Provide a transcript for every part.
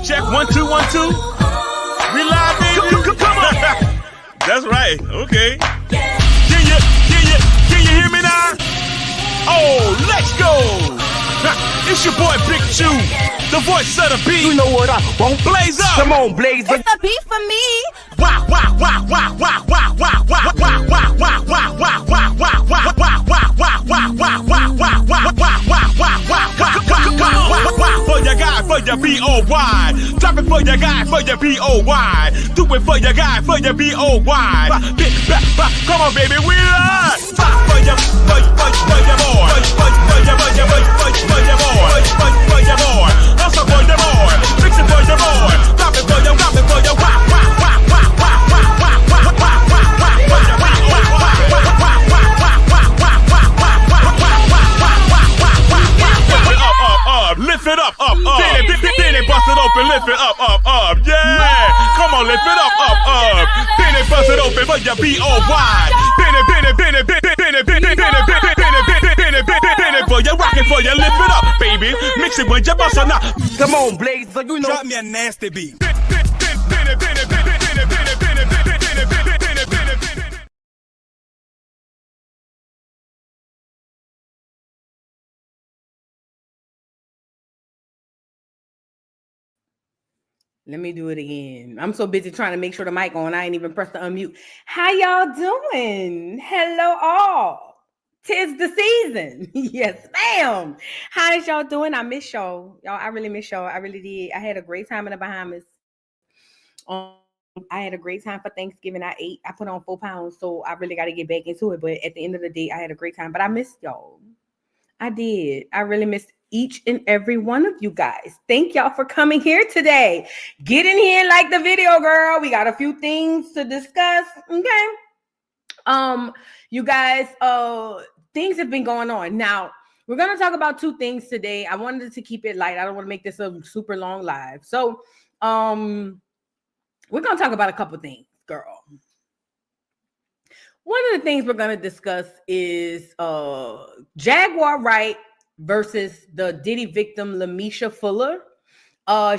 Check 1 2 1 2. We live, baby. Come on. That's right. Okay. Can you hear me now? Oh, let's go. It's your boy Big Chew, the voice of the beat. You know what I won't blaze up. Come on, blaze up. It's the beat for me. Wow, wow, wow, wow, wow, wow, wow, wow, wow, wow, wow, wow, wow, wow, wow, wow, wow, for your guy, for your B-O-Y. Drop it for your guy, for your B-O-Y. Do it for your guy, for your B-O-Y. Come on, baby, we are. For your boy. For your boy. Also for your boy. Fix it for your boy. Drop it for your, lift it up. Then it bust it open, lift it up. Yeah, come on, lift it up. Then it bust it open for your B-O-Y. Then it for your rockin' for your lift it up, baby. Mix it with your bustin' up. Come on, blaze up. You know. Drop me a nasty beat. Let me do it again. I'm so busy trying to make sure the mic on. I ain't even pressed the unmute. How y'all doing? Hello all. 'Tis the season. Yes, ma'am. How is y'all doing? I miss y'all. I really miss y'all. I really did. I had a great time in the Bahamas. I had a great time for Thanksgiving. I put on 4 pounds, so I really got to get back into it. But at the end of the day, I had a great time. But I missed y'all. I did. I really missed each and every one of you guys. Thank y'all for coming here today. Get in here, like the video, girl. We got a few things to discuss. Okay. You guys, things have been going on. Now, we're going to talk about 2 things today. I wanted to keep it light. I don't want to make this a super long live. So, we're going to talk about a couple things, girl. One of the things we're going to discuss is Jaguar Wright versus the Diddy victim, Lamesha Fuller.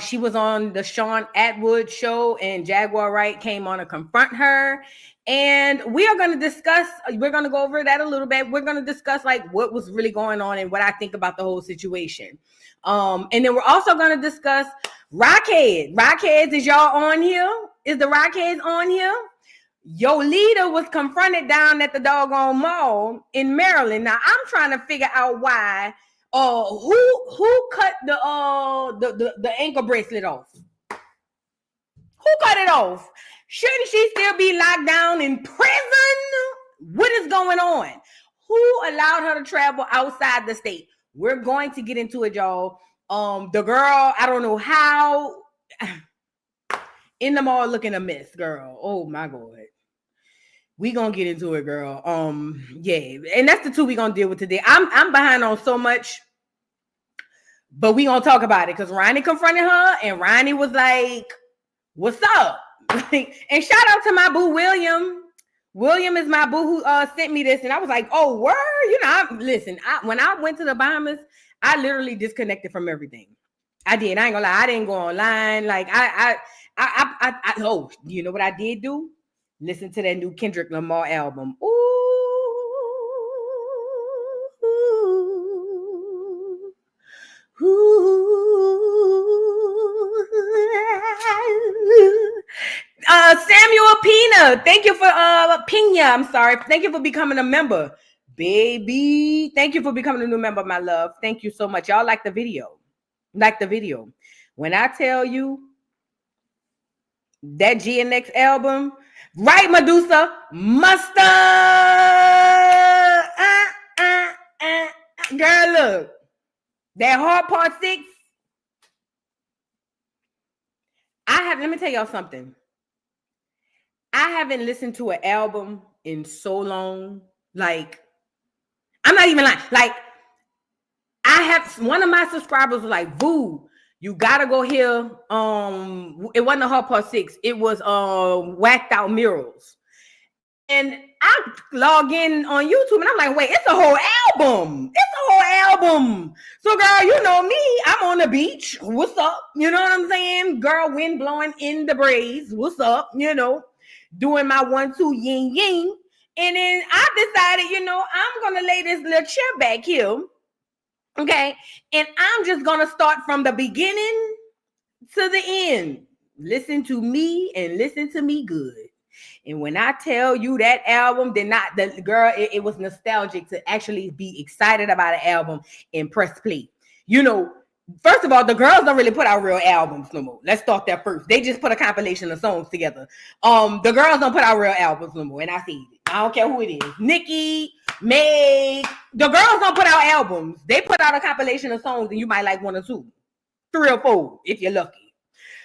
She was on the Sean Atwood show, and Jaguar Wright came on to confront her. And we are going to discuss, we're going to go over that a little bit. We're going to discuss like what was really going on and what I think about the whole situation. And then we're also going to discuss Rockhead. Rockheads, is y'all on here? Is the Rockheads on here? Your leader was confronted down at the doggone mall in Maryland. Now I'm trying to figure out why. Who cut the ankle bracelet off? Who cut it off? Shouldn't she still be locked down in prison? What is going on? Who allowed her to travel outside the state? We're going to get into it, y'all. The girl, I don't know how, in the mall looking a mess, girl. Oh my God. We gonna get into it, girl. Yeah, and that's the 2 we gonna deal with today. I'm behind on so much, but we gonna talk about it because Ronnie confronted her, and Ronnie was like, "What's up?" And shout out to my boo William. William is my boo who sent me this, and I was like, "Oh, word!" You know, when I went to the Bahamas, I literally disconnected from everything. I did. I ain't gonna lie. I didn't go online. Like oh, you know what I did do? Listen to that new Kendrick Lamar album. Ooh. Samuel Pina, thank you for Pina. I'm sorry. Thank you for becoming a member, baby. Thank you for becoming a new member, my love. Thank you so much. Y'all like the video. When I tell you that GNX album, right, Medusa, mustard. Girl, look. That Hard Part 6. Let me tell y'all something. I haven't listened to an album in so long. Like, I'm not even lying. Like, one of my subscribers was like, "Boo, you gotta go hear." It wasn't a Hard Part 6. It was Whacked Out Murals. And I log in on YouTube and I'm like, wait, it's a whole album. It's a whole album. So, girl, you know me. I'm on the beach. What's up? You know what I'm saying? Girl, wind blowing in the breeze. What's up? You know, doing my 1-2 yin yin. And then I decided, you know, I'm going to lay this little chair back here. Okay. And I'm just going to start from the beginning to the end. Listen to me and listen to me good. And when I tell you that album did not, the girl, it was nostalgic to actually be excited about an album and press play. You know, first of all, the girls don't really put out real albums no more. Let's start there first. They just put a compilation of songs together. The girls don't put out real albums no more. And I see it. I don't care who it is. Nicki, Meg, the girls don't put out albums. They put out a compilation of songs and you might like 1 or 2, 3 or 4 if you're lucky.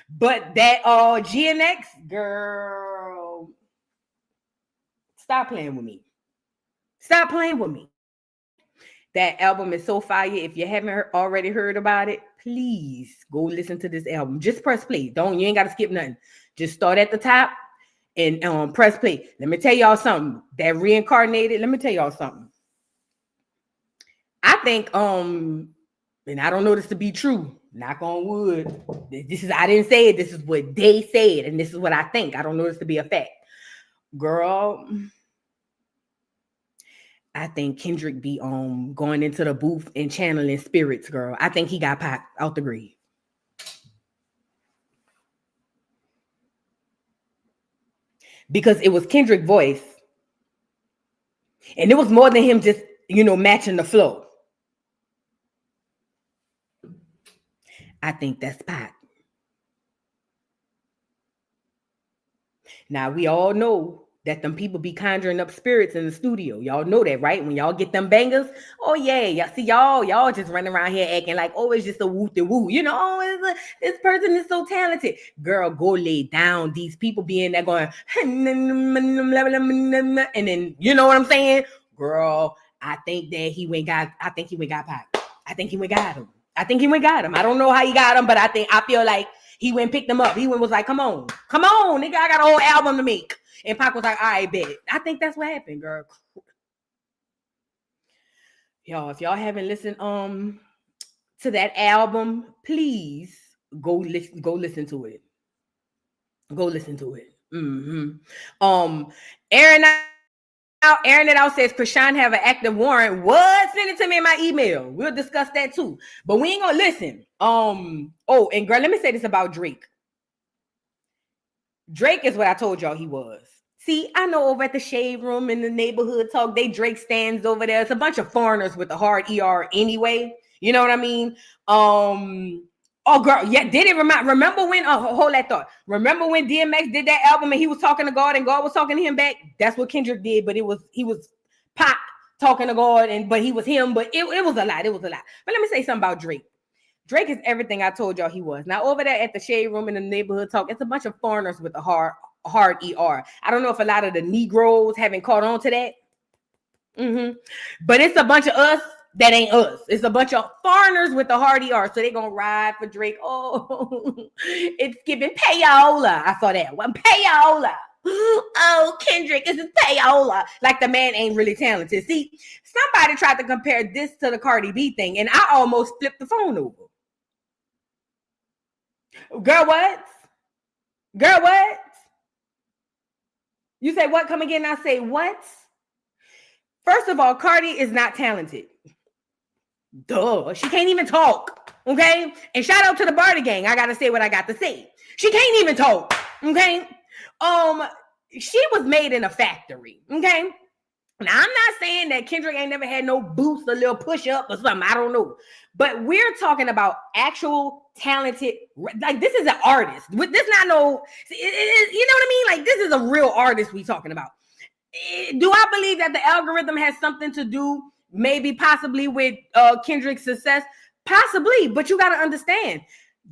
But that GNX, girl, stop playing with me. Stop playing with me. That album is so fire. If you haven't already heard about it, please go listen to this album. Just press play. You ain't got to skip nothing. Just start at the top and press play. Let me tell y'all something. That Reincarnated, let me tell y'all something. I think, and I don't know this to be true. Knock on wood. I didn't say it. This is what they said, and this is what I think. I don't know this to be a fact. Girl, I think Kendrick be going into the booth and channeling spirits, girl. I think he got popped out the grave. Because it was Kendrick's voice. And it was more than him just, you know, matching the flow. I think that's Pac. Now, we all know that them people be conjuring up spirits in the studio. Y'all know that, right? When y'all get them bangers, oh yeah, y'all see y'all just running around here acting like, oh, it's just a woo-de-woo. You know, oh, this person is so talented. Girl, go lay down. These people be in there going, and then, you know what I'm saying? Girl, I think he went got Pac. I think he went got him. I don't know how he got him, but I feel like he went picked him up. He was like, come on, nigga, I got a whole album to make. And Pac was like, all right, bet. I think that's what happened, girl. Y'all, if y'all haven't listened to that album, please go listen to it. Go listen to it. Aaron it out says Chrisean have an active warrant. What? Send it to me in my email. We'll discuss that too. But we ain't gonna listen. Oh, and girl, let me say this about Drake. Drake is what I told y'all he was. See, I know over at the Shade Room in the Neighborhood Talk, they Drake stands over there. It's a bunch of foreigners with the hard ER anyway. You know what I mean? Oh, girl, yeah, did it remember when, hold that thought. Remember when DMX did that album and he was talking to God and God was talking to him back? That's what Kendrick did, but he was Pac talking to God, but he was him, but it was a lot. It was a lot. But let me say something about Drake. Drake is everything I told y'all he was. Now, over there at the Shade Room in the Neighborhood Talk, it's a bunch of foreigners with a hard ER. I don't know if a lot of the Negroes haven't caught on to that. But it's a bunch of us that ain't us. It's a bunch of foreigners with the hard ER. So they're going to ride for Drake. Oh, it's giving payola. I saw that one. Payola. Oh, Kendrick, this is payola. Like the man ain't really talented. See, somebody tried to compare this to the Cardi B thing, and I almost flipped the phone over. Girl, what? You say what? Come again. I say what? First of all, Cardi is not talented. Duh. She can't even talk. Okay? And shout out to the Barty gang. I gotta say what I got to say. She can't even talk. Okay? She was made in a factory. Okay? Now, I'm not saying that Kendrick ain't never had no boost, a little push-up or something. I don't know. But we're talking about actual talented, like this is an artist. With this not no, you know what I mean? Like this is a real artist we talking about. Do I believe that the algorithm has something to do, maybe possibly with Kendrick's success? Possibly, but you got to understand,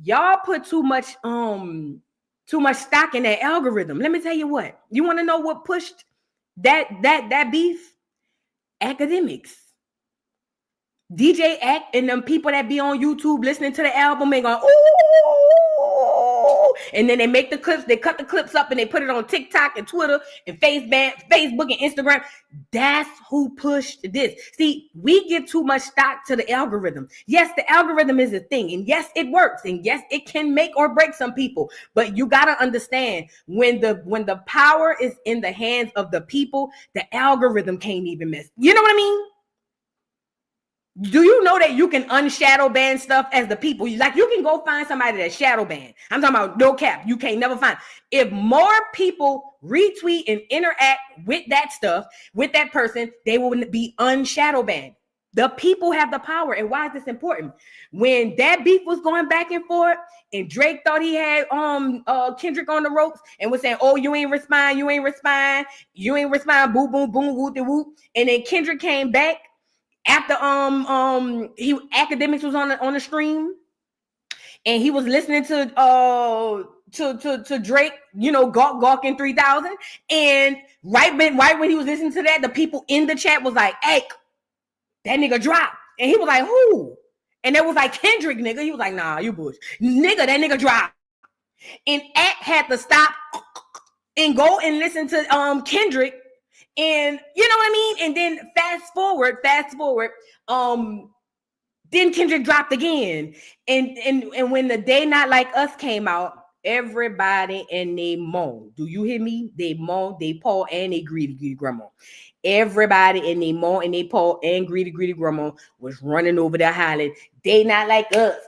y'all put too much stock in that algorithm. Let me tell you what. You want to know what pushed that beef? Academics. DJ Act and them people that be on YouTube listening to the album and going, ooh, and then they make the clips, they cut the clips up and they put it on TikTok and Twitter and Facebook and Instagram. That's who pushed this. See, we give too much stock to the algorithm. Yes, the algorithm is a thing, and yes, it works, and yes, it can make or break some people. But you gotta understand, when the power is in the hands of the people, the algorithm can't even mess. You know what I mean? Do you know that you can unshadow ban stuff as the people? Like, you can go find somebody that's shadow banned. I'm talking about no cap. You can't never find. If more people retweet and interact with that stuff, with that person, they will be unshadow banned. The people have the power. And why is this important? When that beef was going back and forth, and Drake thought he had Kendrick on the ropes and was saying, "Oh, you ain't respond, boom, boom, boom, whoop de whoop." And then Kendrick came back after Academics was on the stream, and he was listening to Drake, you know, gawking 3000, and right when he was listening to that, the people in the chat was like, "Hey, that nigga dropped," and he was like, "Who?" And it was like, "Kendrick, nigga." He was like, "Nah, you bush, nigga, that nigga dropped." And Act had to stop and go and listen to Kendrick. And you know what I mean? And then fast forward, then Kendrick dropped again. And when The Day Not Like Us came out, everybody and they moan. Do you hear me? They moan, they paw, and they greedy grandma. Everybody and they moan and they paw and greedy grandma was running over there hollering, "They not like us."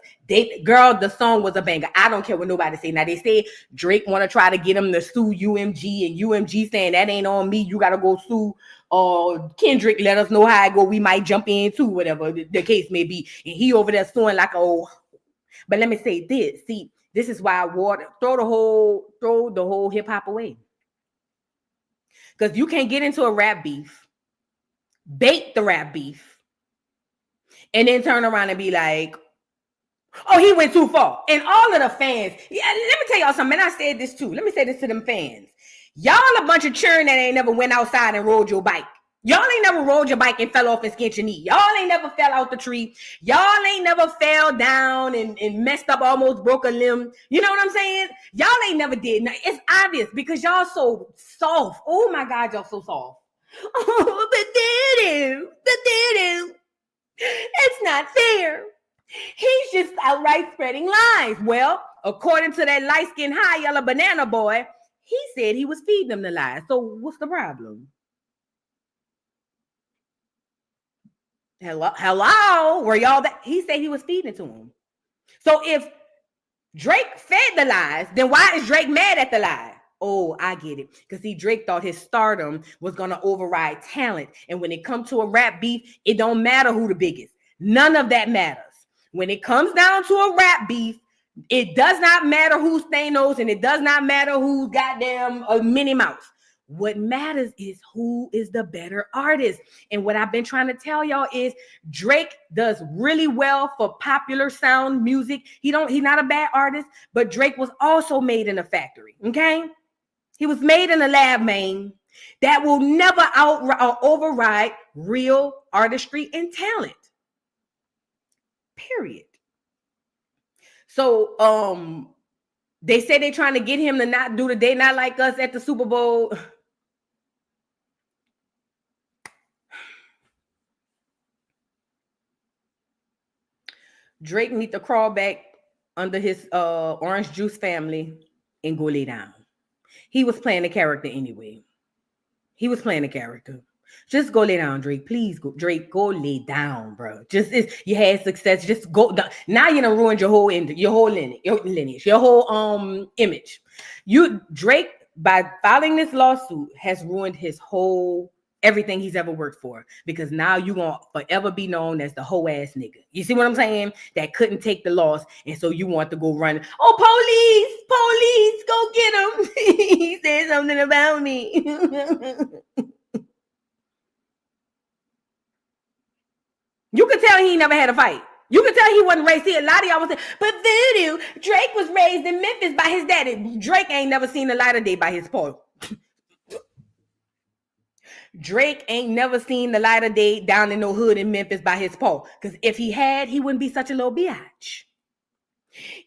Girl, the song was a banger. I don't care what nobody say. Now they say Drake want to try to get him to sue UMG, and UMG saying that ain't on me. You gotta go sue Kendrick. Let us know how it go. We might jump in too, whatever the case may be. And he over there suing like, oh. But let me say this. See, this is why throw the whole hip hop away. Because you can't get into a rap beef, bait the rap beef, and then turn around and be like, "Oh, he went too far." And all of the fans, yeah, let me tell y'all something. And I said this too. Let me say this to them fans. Y'all a bunch of churn that ain't never went outside and rode your bike. Y'all ain't never rode your bike and fell off and skinned your knee. Y'all ain't never fell out the tree. Y'all ain't never fell down and messed up, almost broke a limb. You know what I'm saying? Y'all ain't never did. Now, it's obvious because y'all so soft. Oh my God, y'all so soft. Oh, but Diddy. It's not fair. He's just outright spreading lies. Well, according to that light-skinned high yellow banana boy, he said he was feeding them the lies. So what's the problem? Hello? Were y'all that? He said he was feeding it to him. So if Drake fed the lies, then why is Drake mad at the lie? Oh, I get it. Because see, Drake thought his stardom was going to override talent. And when it comes to a rap beef, it don't matter who the biggest. None of that matters. When it comes down to a rap beef, it does not matter who's Thanos, and it does not matter who's goddamn a Minnie Mouse. What matters is who is the better artist. And what I've been trying to tell y'all is Drake does really well for popular sound music. He's not a bad artist, but Drake was also made in a factory, okay? He was made in a lab, man. That will never override real artistry and talent. Period. So they say they're trying to get him to not do the Day Not Like Us at the Super Bowl. Drake need to crawl back under his orange juice family and go lay down. He was playing a character anyway. He was playing a character. Just go lay down, Drake. Please go, Drake. Go lay down, bro. You had success. Just go down. Now you done ruined your whole lineage, your whole image. Drake, by filing this lawsuit, has ruined his whole everything he's ever worked for, because now you gonna forever be known as the hoe ass nigga. You see what I'm saying? That couldn't take the loss, and so you want to go run. Oh, police, go get him. He said something about me. You could tell he never had a fight. You could tell he wasn't raised. See, a lot of y'all was saying, but Voodoo, Drake was raised in Memphis by his daddy. Drake ain't never seen the light of day by his paw. Drake ain't never seen the light of day down in no hood in Memphis by his paw. Because if he had, he wouldn't be such a little biatch.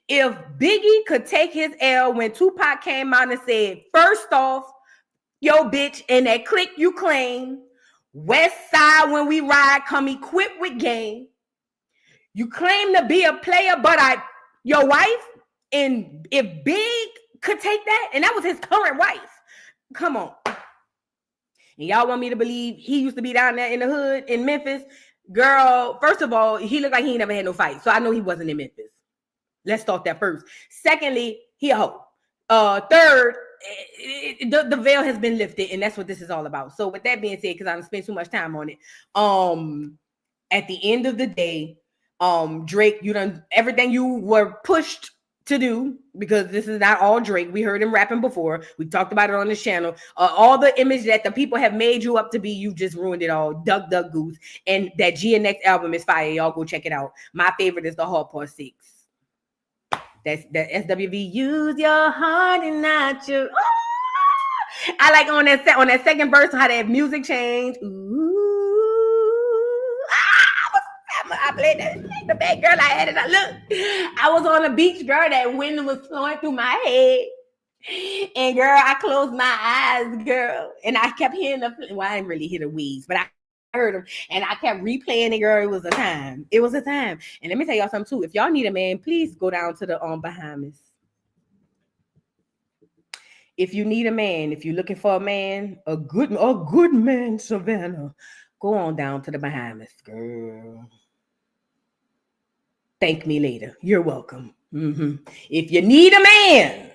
If Biggie could take his L when Tupac came out and said, first off, yo, bitch, and that clique you claim, West Side when we ride, come equipped with game. You claim to be a player, but your wife, and if Big could take that, and that was his current wife, come on. And y'all want me to believe he used to be down there in the hood in Memphis? Girl, first of all, he looked like he ain't never had no fight, so I know he wasn't in Memphis. Let's start that first. Secondly, he a hoe. Third, the veil has been lifted, and that's what this is all about. So with that being said, because I don't spend too much time on it, at the end of the day, Drake, you done everything you were pushed to do, because this is not all Drake. We heard him rapping before. We talked about it on this channel. All the image that the people have made you up to be, you just ruined it all. Duck, duck, goose. And that GNX album is fire. Y'all go check it out. My favorite is the Hard Part 6. That's that SWV. Use your heart and not your. Oh! I like on that second verse how that music changed. Ooh, I played the bad girl. I had it. I was on the beach, girl. That wind was flowing through my head, and girl, I closed my eyes, girl, and I kept hearing well, I didn't really hear the weeds, but I heard them, and I kept replaying it, girl. It was a time. It was a time. And let me tell y'all something too. If y'all need a man, please go down to the Bahamas. If you need a man, if you're looking for a man, a good man, Savannah, go on down to the Bahamas, girl. Thank me later. You're welcome. If you need a man,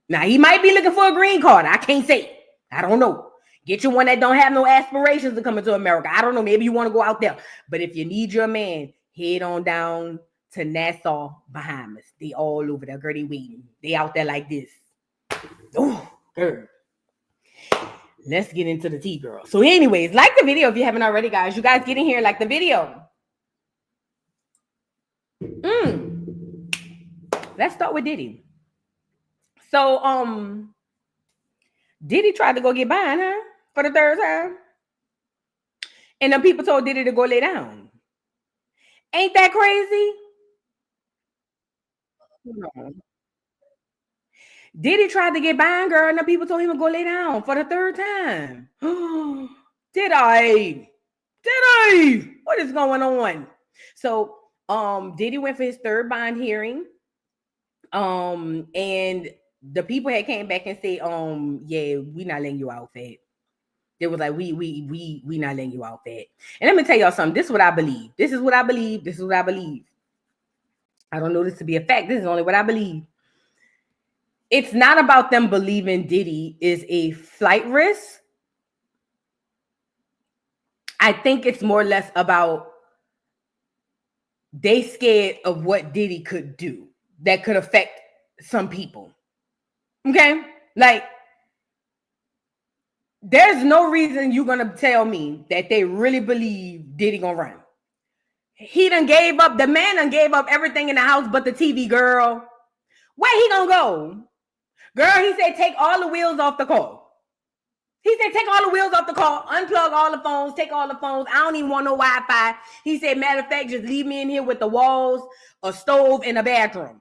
now he might be looking for a green card. I can't say. I don't know. Get you one that don't have no aspirations to come into America. I don't know. Maybe you want to go out there. But if you need your man, head on down to Nassau, Bahamas. They all over there. Girl, they waiting. They out there like this. Oh, girl. Let's get into the tea, girl. So anyways, like the video if you haven't already, guys. You guys get in here, like the video. Let's start with Diddy. So, Diddy tried to go get Bine, huh? For the third time. And then people told Diddy to go lay down. Ain't that crazy? No. Diddy tried to get Bine, girl, and the people told him to go lay down for the third time. Did I? What is going on? So, Diddy went for his third bond hearing. And the people had came back and said, yeah, we not letting you out, fat. They was like, we not letting you out, fat. And let me tell y'all something. This is what I believe. This is what I believe. I don't know this to be a fact. This is only what I believe. It's not about them believing Diddy is a flight risk. I think it's more or less about they scared of what Diddy could do that could affect some people. Okay? Like, there's no reason you're going to tell me that they really believe Diddy gonna run. He done gave up, the man done gave up everything in the house but the TV, girl. Where he gonna go? Girl, he said, take all the wheels off the car. He said, take all the wheels off the car, unplug all the phones, take all the phones. I don't even want no Wi-Fi. He said, matter of fact, just leave me in here with the walls, a stove, and a bathroom.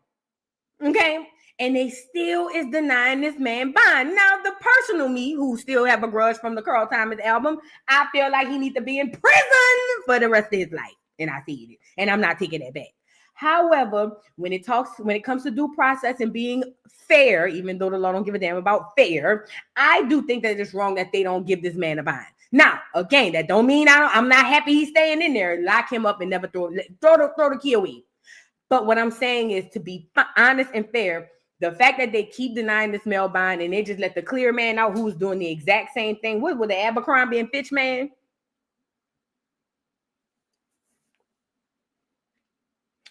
Okay? And they still is denying this man bond. Now, the personal me, who still have a grudge from the Carl Thomas album, I feel like he needs to be in prison for the rest of his life. And I see it. And I'm not taking that back. However, when it comes to due process and being fair, even though the law don't give a damn about fair, I do think that it's wrong that they don't give this man a bond. Now, again, that don't mean I'm not happy he's staying in there. Lock him up and never throw the key away. But what I'm saying is, to be honest and fair, the fact that they keep denying this male bond and they just let the clear man out who's doing the exact same thing. What with the Abercrombie and Fitch man?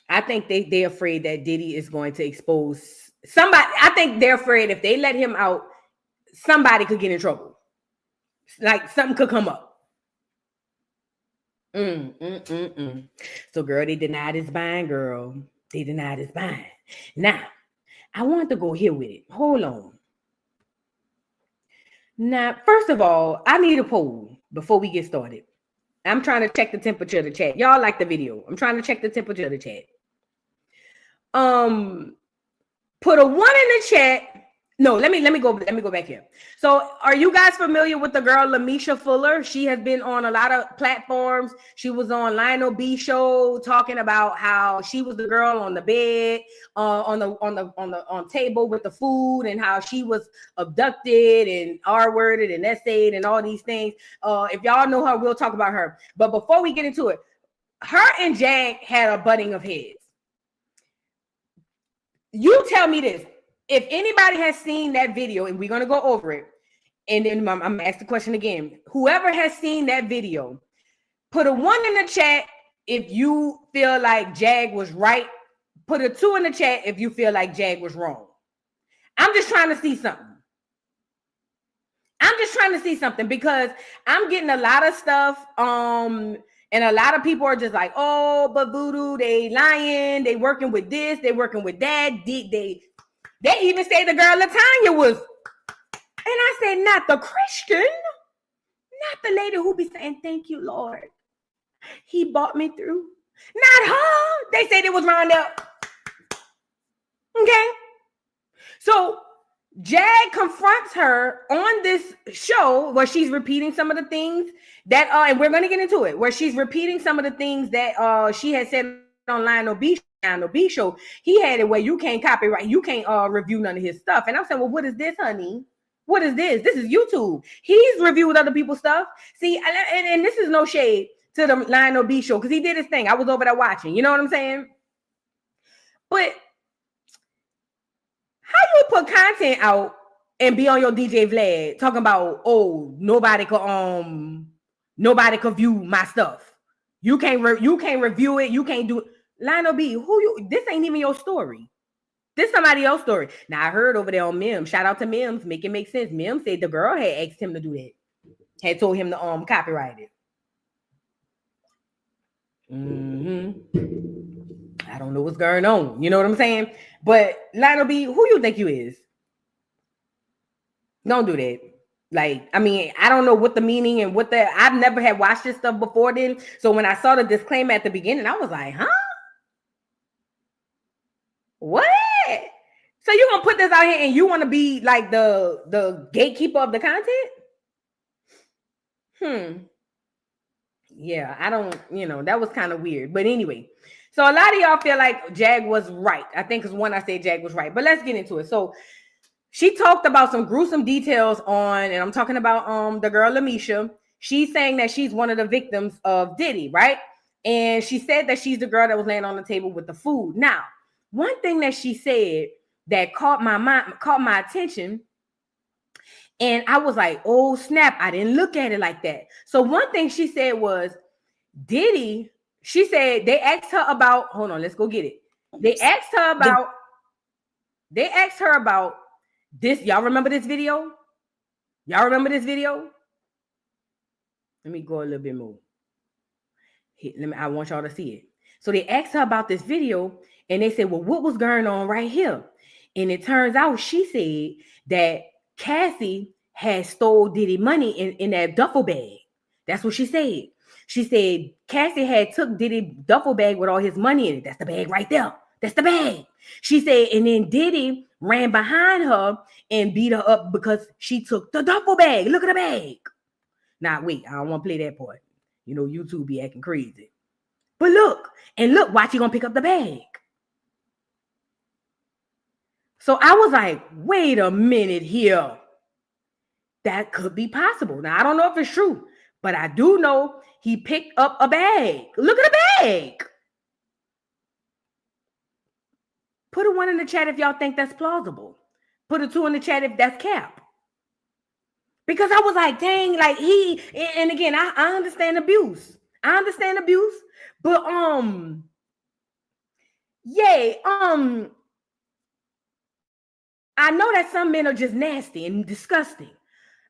I think they're afraid that Diddy is going to expose somebody. I think they're afraid if they let him out, somebody could get in trouble. Like something could come up. So, girl, they denied his bond, girl. They denied his bond. Now, I wanted to go here with it. Hold on. Now, first of all, I need a poll before we get started. I'm trying to check the temperature of the chat. Y'all like the video. I'm trying to check the temperature of the chat. Put a 1 in the chat. No, let me go back here. So, are you guys familiar with the girl Lamesha Fuller? She has been on a lot of platforms. She was on Lionel B show talking about how she was the girl on the bed, on table with the food, and how she was abducted and R-worded and essayed and all these things. If y'all know her, we'll talk about her. But before we get into it, her and Jag had a butting of heads. You tell me this. If anybody has seen that video, and we're going to go over it, and then I'm going to ask the question again. Whoever has seen that video, put a 1 in the chat if you feel like Jag was right. Put a 2 in the chat if you feel like Jag was wrong. I'm just trying to see something. Because I'm getting a lot of stuff, and a lot of people are just like, oh, but Voodoo, they lying, they working with this, they working with that. They even say the girl Latanya was. And I said, not the Christian, not the lady who be saying, thank you, Lord. He brought me through. Not her. They said it was Rhonda. Okay. So Jag confronts her on this show where she's repeating some of the things that, and we're going to get into it, where she's repeating some of the things that she had said on Lionel B show. He had it where you can't copyright, you can't review none of his stuff. And I'm saying, well, what is this, honey? What is this? This is YouTube. He's reviewed other people's stuff. See, and this is no shade to the Lionel B show because he did his thing. I was over there watching. You know what I'm saying? But how you put content out and be on your DJ Vlad talking about, oh, nobody could view my stuff. You can't review it. You can't do it. Lionel B, this ain't even your story. This somebody else's story. Now I heard over there on Mims. Shout out to Mims. Make it make sense. Mims said the girl had asked him to do that. Had told him to copyright it. I don't know what's going on. You know what I'm saying? But Lionel B, who you think you is? Don't do that. Like, I mean, I don't know what the meaning and I've never had watched this stuff before then. So when I saw the disclaimer at the beginning, I was like, huh? What? So you gonna put this out here and you want to be like the gatekeeper of the content? Yeah, I don't, that was kind of weird. But anyway, so a lot of y'all feel like Jag was right. I think it's one I said Jag was right. But let's get into it. So she talked about some gruesome details and I'm talking about the girl Lamesha. She's saying that she's one of the victims of Diddy, right? And she said that she's the girl that was laying on the table with the food. Now, one thing that she said that caught my attention, and I was like, oh snap, I didn't look at it like that. So one thing she said was, Diddy, she said they asked her about, hold on, let's go get it. They asked her about this. Y'all remember this video? Let me go a little bit more. I want y'all to see it. So they asked her about this video, and they said, well, what was going on right here? And it turns out she said that Cassie had stole Diddy money in that duffel bag. That's what she said. She said Cassie had took Diddy duffel bag with all his money in it. That's the bag right there. That's the bag. She said, and then Diddy ran behind her and beat her up because she took the duffel bag. Look at the bag. Now, wait, I don't want to play that part. YouTube be acting crazy. But look, watch, you gonna pick up the bag. So I was like, wait a minute here. That could be possible. Now, I don't know if it's true, but I do know he picked up a bag. Look at the bag. Put a 1 in the chat if y'all think that's plausible. Put a 2 in the chat if that's cap. Because I was like, dang, like and again, I understand abuse. But I know that some men are just nasty and disgusting.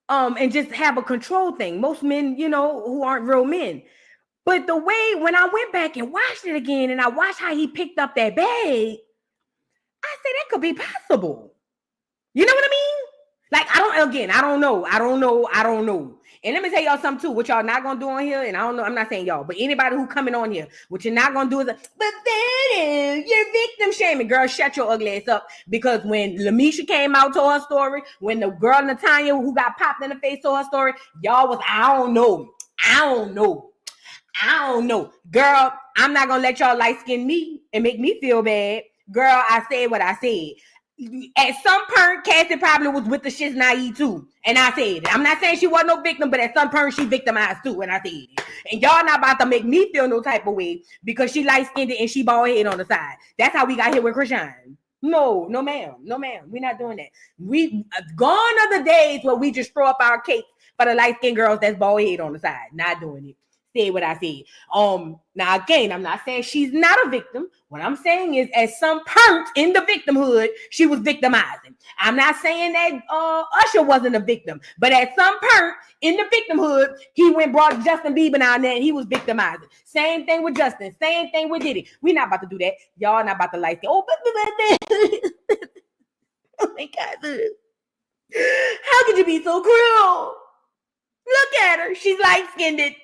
And just have a control thing. Most men, who aren't real men. But the way when I went back and watched it again and I watched how he picked up that bag, I said that could be possible. You know what I mean? Like, I don't know. And let me tell y'all something too, what y'all not gonna do on here, and I don't know, I'm not saying y'all, but anybody who coming on here, what you're not gonna do is, but that is, you're victim shaming. Girl, shut your ugly ass up. Because when Lamesha came out, told her story, when the girl Natanya who got popped in the face told her story, y'all was, I don't know. Girl, I'm not gonna let y'all light skin me and make me feel bad. Girl, I said what I said. At some point, Cassie probably was with the shit's naive too. And I said it. I'm not saying she wasn't no victim, but at some point she victimized too. And I said it. And y'all not about to make me feel no type of way because she light-skinned and she bald head on the side. That's how we got here with Chrisean. No, ma'am. We're not doing that. We gone are the days where we just throw up our cake for the light-skinned girls that's bald head on the side. Not doing it. Say what I said. Now again, I'm not saying she's not a victim. What I'm saying is, at some point in the victimhood, she was victimizing. I'm not saying that Usher wasn't a victim, but at some point in the victimhood, he went brought Justin Bieber down there and he was victimizing. Same thing with Justin. Same thing with Diddy. We're not about to do that. Y'all not about to like it. Oh, but oh my God. How could you be so cruel? Look at her. She's light-skinned.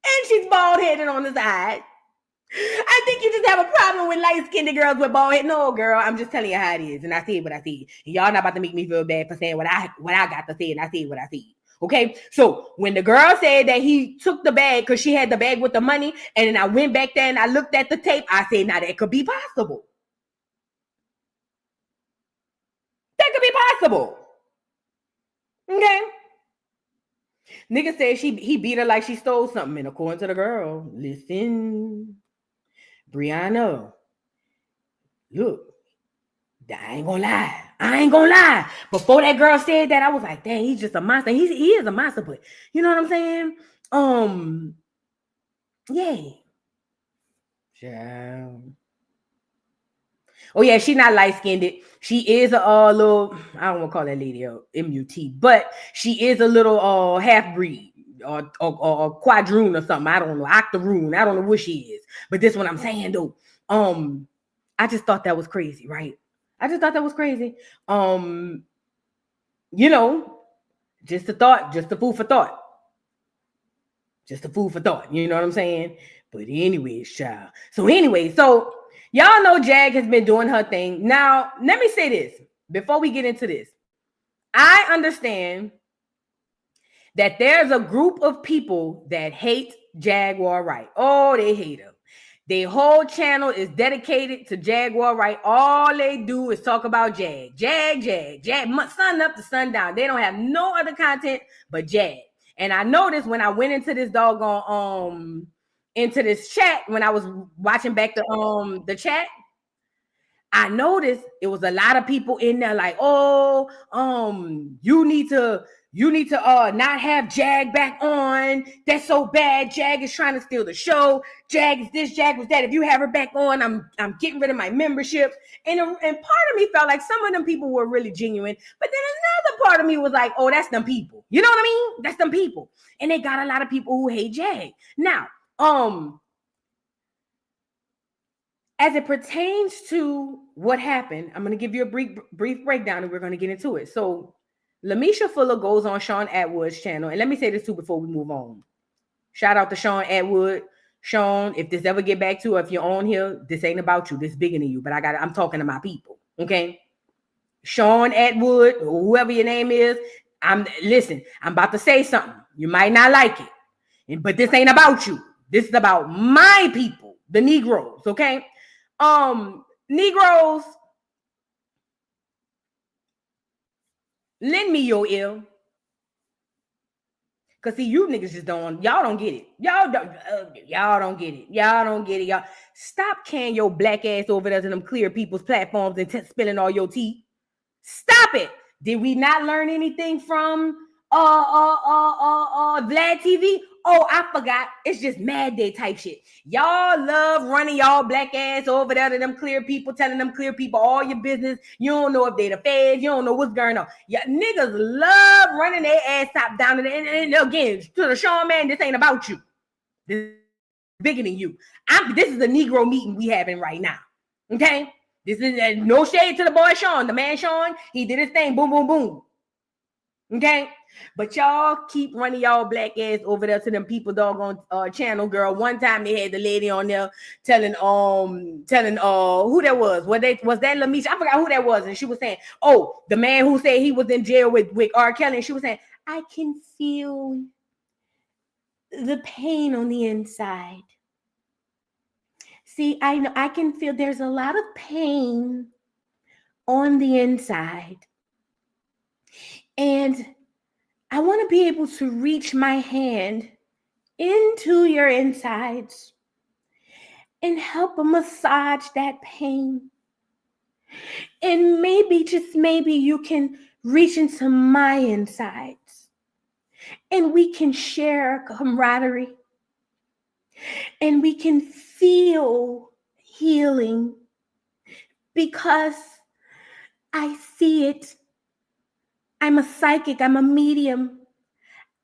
And she's bald-headed on the side. I think you just have a problem with light-skinned girls with bald head. No, girl, I'm just telling you how it is. And I said what I said. And y'all not about to make me feel bad for saying what I got to say. And I said what I said. Okay? So when the girl said that he took the bag because she had the bag with the money, and then I went back there and I looked at the tape, I said, now that could be possible. That could be possible. Okay? Nigga said he beat her like she stole something. And according to the girl, listen, Brianna, look, I ain't gonna lie. Before that girl said that, I was like, dang, he's just a monster. He is a monster, but you know what I'm saying? Yeah. Child. Oh yeah, she's not light-skinned. She is a little, I don't want to call that lady a MUT, but she is a little half-breed or quadroon or something. I don't know, octoroon. I don't know what she is. But this is what I'm saying though. I just thought that was crazy, right? I just thought that was crazy. You know, just a thought, just a food for thought. Just a food for thought. You know what I'm saying? But anyways, child. So y'all know Jag has been doing her thing. Now, let me say this before we get into this. I understand that there's a group of people that hate Jaguar Wright. Oh, they hate him. Their whole channel is dedicated to Jaguar Wright. All they do is talk about Jag, sun up to sundown. They don't have no other content but Jag. And I noticed when I went into this doggone into this chat, when I was watching back the chat, I noticed it was a lot of people in there like, oh, you need to not have Jag back on. That's so bad. Jag is trying to steal the show. Jag is this, Jag was that. If you have her back on, I'm getting rid of my membership. And part of me felt like some of them people were really genuine, but then another part of me was like, oh, that's them people. You know what I mean? That's them people. And they got a lot of people who hate Jag. Now, as it pertains to what happened, I'm going to give you a brief breakdown and we're going to get into it. So Lamesha Fuller goes on Sean Atwood's channel. And let me say this too before we move on. Shout out to Sean Atwood. Sean, if this ever get back to, if you're on here, this ain't about you. This bigger than you. But I'm talking to my people. Okay? Sean Atwood, or whoever your name is, I'm about to say something. You might not like it. But this ain't about you. This is about my people, the Negroes, okay? Negroes, lend me your ear. Cause see, you niggas just y'all don't get it. Y'all don't get it. Y'all stop carrying your black ass over there to them clear people's platforms and spilling all your tea. Stop it. Did we not learn anything from Vlad TV? Oh, I forgot. It's just Mad Day type shit. Y'all love running y'all black ass over there to them clear people, telling them clear people all your business. You don't know if they the feds. You don't know what's going on. Yeah, niggas love running their ass top down. And again, to the Sean man, this ain't about you. This is bigger than you. This is a Negro meeting we having right now. Okay? This is no shade to the boy Sean. The man Sean, he did his thing. Boom, boom, boom. Okay? But y'all keep running y'all black ass over there to them people doggone channel, girl. One time they had the lady on there telling who that was. Was that Lamesha? I forgot who that was, and she was saying, oh, the man who said he was in jail with R. Kelly, and she was saying, I can feel the pain on the inside. See, I know I can feel there's a lot of pain on the inside. And I want to be able to reach my hand into your insides and help massage that pain. And maybe, just maybe, you can reach into my insides and we can share camaraderie and we can feel healing because I see it. I'm a psychic. I'm a medium.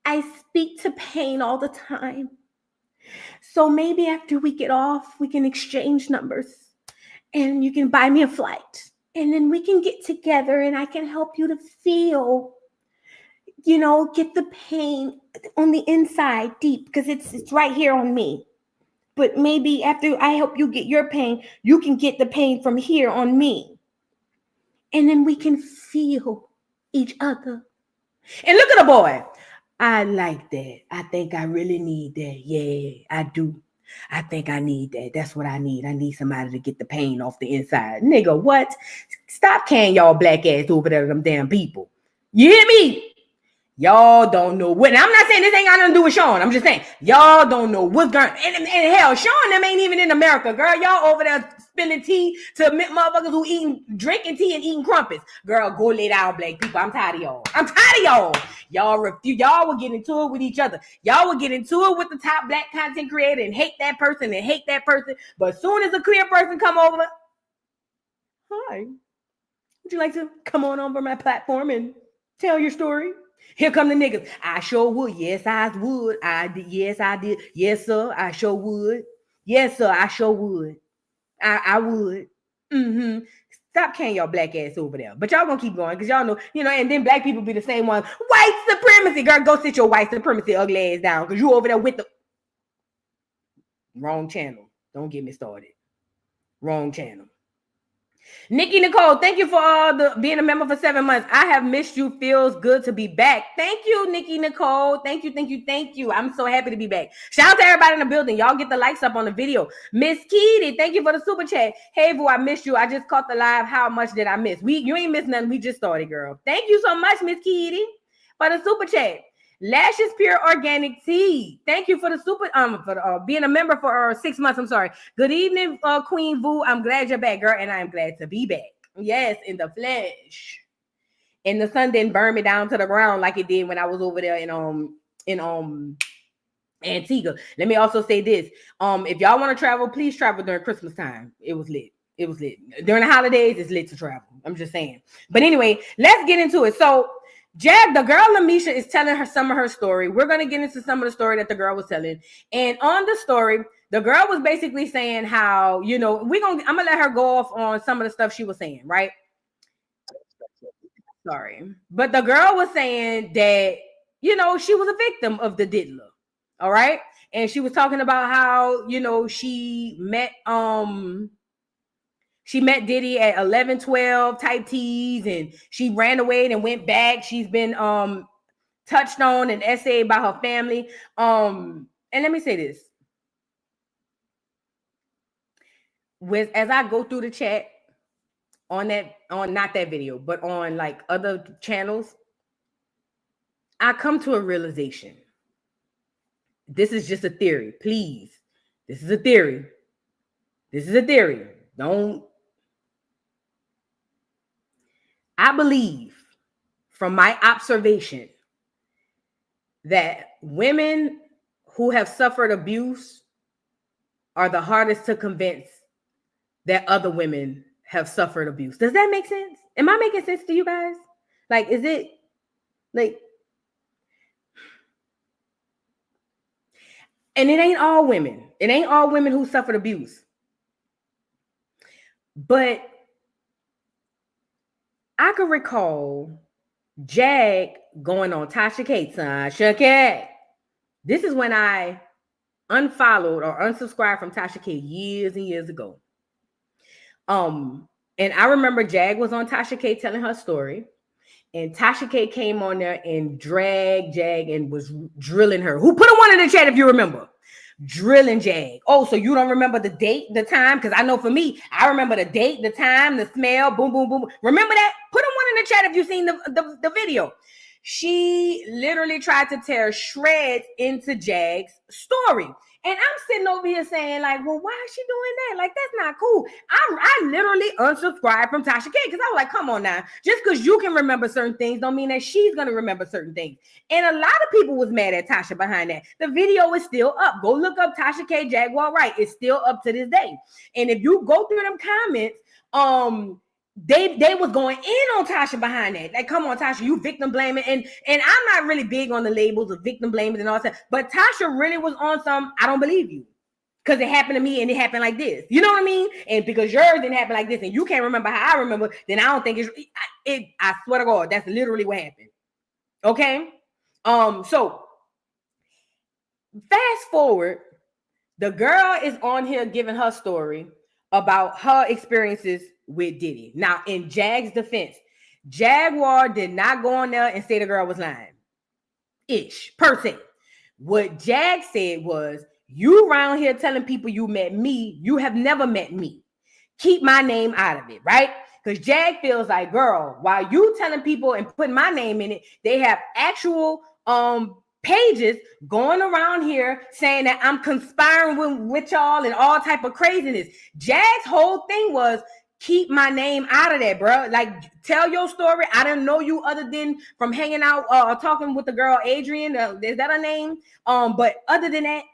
I speak to pain all the time. So maybe after we get off, we can exchange numbers and you can buy me a flight and then we can get together and I can help you to feel, get the pain on the inside deep because it's right here on me. But maybe after I help you get your pain, you can get the pain from here on me. And then we can feel each other. And look at the boy. I like that. I think I really need that. Yeah, I do. I think I need that. That's what I need. I need somebody to get the pain off the inside. Nigga, what? Stop carrying y'all black ass over there to them damn people. You hear me? Y'all don't know what. I'm not saying this ain't got nothing to do with Sean. I'm just saying y'all don't know what's going on. And hell, Sean them ain't even in America, girl. Y'all over there spilling tea to motherfuckers who drinking tea and eating crumpets. Girl, go lay down, black people. I'm tired of y'all. I'm tired of y'all. Y'all refuse. Y'all will get into it with each other. Y'all will get into it with the top black content creator and hate that person and hate that person. But as soon as a clear person come over, hi, would you like to come on over my platform and tell your story? Here come the niggas. I sure would. Yes, I would. Yes, I did. Yes, sir. I sure would. Yes, sir. I sure would. I would. Mm-hmm. Stop carrying your black ass over there. But y'all gonna keep going because y'all know, and then black people be the same one. White supremacy. Girl, go sit your white supremacy ugly ass down because you over there with the wrong channel. Don't get me started. Wrong channel. Nikki Nicole, thank you for being a member for 7 months. I have missed you. Feels good to be back. Thank you, Nikki Nicole. Thank you. I'm so happy to be back. Shout out to everybody in the building. Y'all get the likes up on the video. Miss Keedy, thank you for the super chat. Hey, boo, I missed you. I just caught the live. How much did I miss? You ain't missed nothing. We just started, girl. Thank you so much, Miss Keedy, for the super chat. Lashes Pure Organic Tea. Thank you for the super for being a member for 6 months. I'm sorry. Good evening, Queen Vu. I'm glad you're back, girl, and I am glad to be back. Yes, in the flesh. And the sun didn't burn me down to the ground like it did when I was over there in Antigua. Let me also say this. If y'all want to travel, please travel during Christmas time. It was lit. During the holidays, it's lit to travel. I'm just saying. But anyway, let's get into it. So the girl Lamesha is telling her some of her story. We're going to get into some of the story that the girl was telling. And on the story, the girl was basically saying how, I'm going to let her go off on some of the stuff she was saying, right? Sorry. But the girl was saying that, she was a victim of the diddler. All right. And she was talking about how, she met Diddy at 11, 12 type teas, and she ran away and went back. She's been touched on and essayed by her family. And let me say this. As I go through the chat on not that video, but on like other channels, I come to a realization. This is just a theory. Please. This is a theory. I believe from my observation that women who have suffered abuse are the hardest to convince that other women have suffered abuse. Does that make sense? Am I making sense to you guys? Like, is it like, and it ain't all women. It ain't all women who suffered abuse. But I could recall Jag going on Tasha K. This is when I unfollowed or unsubscribed from Tasha K years and years ago. And I remember Jag was on Tasha K telling her story, and Tasha K came on there and dragged Jag and was drilling her. Who put a one in the chat if you remember? Drilling Jag. Oh, so you don't remember the date, the time? Because I know for me, I remember the date, the time, the smell, boom, boom, boom. Remember that? Put a one in the chat if you've seen the video. She literally tried to tear shreds into Jag's story. And I'm sitting over here saying, like, well, why is she doing that? Like, that's not cool. I literally unsubscribed from Tasha K because I was like, come on now. Just because you can remember certain things don't mean that she's going to remember certain things. And a lot of people was mad at Tasha behind that. The video is still up. Go look up Tasha K Jaguar Wright. It's still up to this day. And if you go through them comments, they was going in on Tasha behind that. Like, come on, Tasha, you victim blaming. And I'm not really big on the labels of victim blaming and all that. But Tasha really was on some, I don't believe you. Because it happened to me and it happened like this. You know what I mean? And because yours didn't happen like this and you can't remember how I remember, then I don't think I swear to God, that's literally what happened. Okay? So fast forward, the girl is on here giving her story about her experiences with Diddy. Now, in Jag's defense, Jaguar did not go on there and say the girl was lying. Per se. What Jag said was, you around here telling people you met me, you have never met me. Keep my name out of it, right? Because Jag feels like, girl, while you telling people and putting my name in it, they have actual pages going around here saying that I'm conspiring with y'all and all type of craziness. Jag's whole thing was, keep my name out of that, bro. Like, tell your story. I didn't know you other than from hanging out or talking with the girl Adrian. Is that her name? But other than that,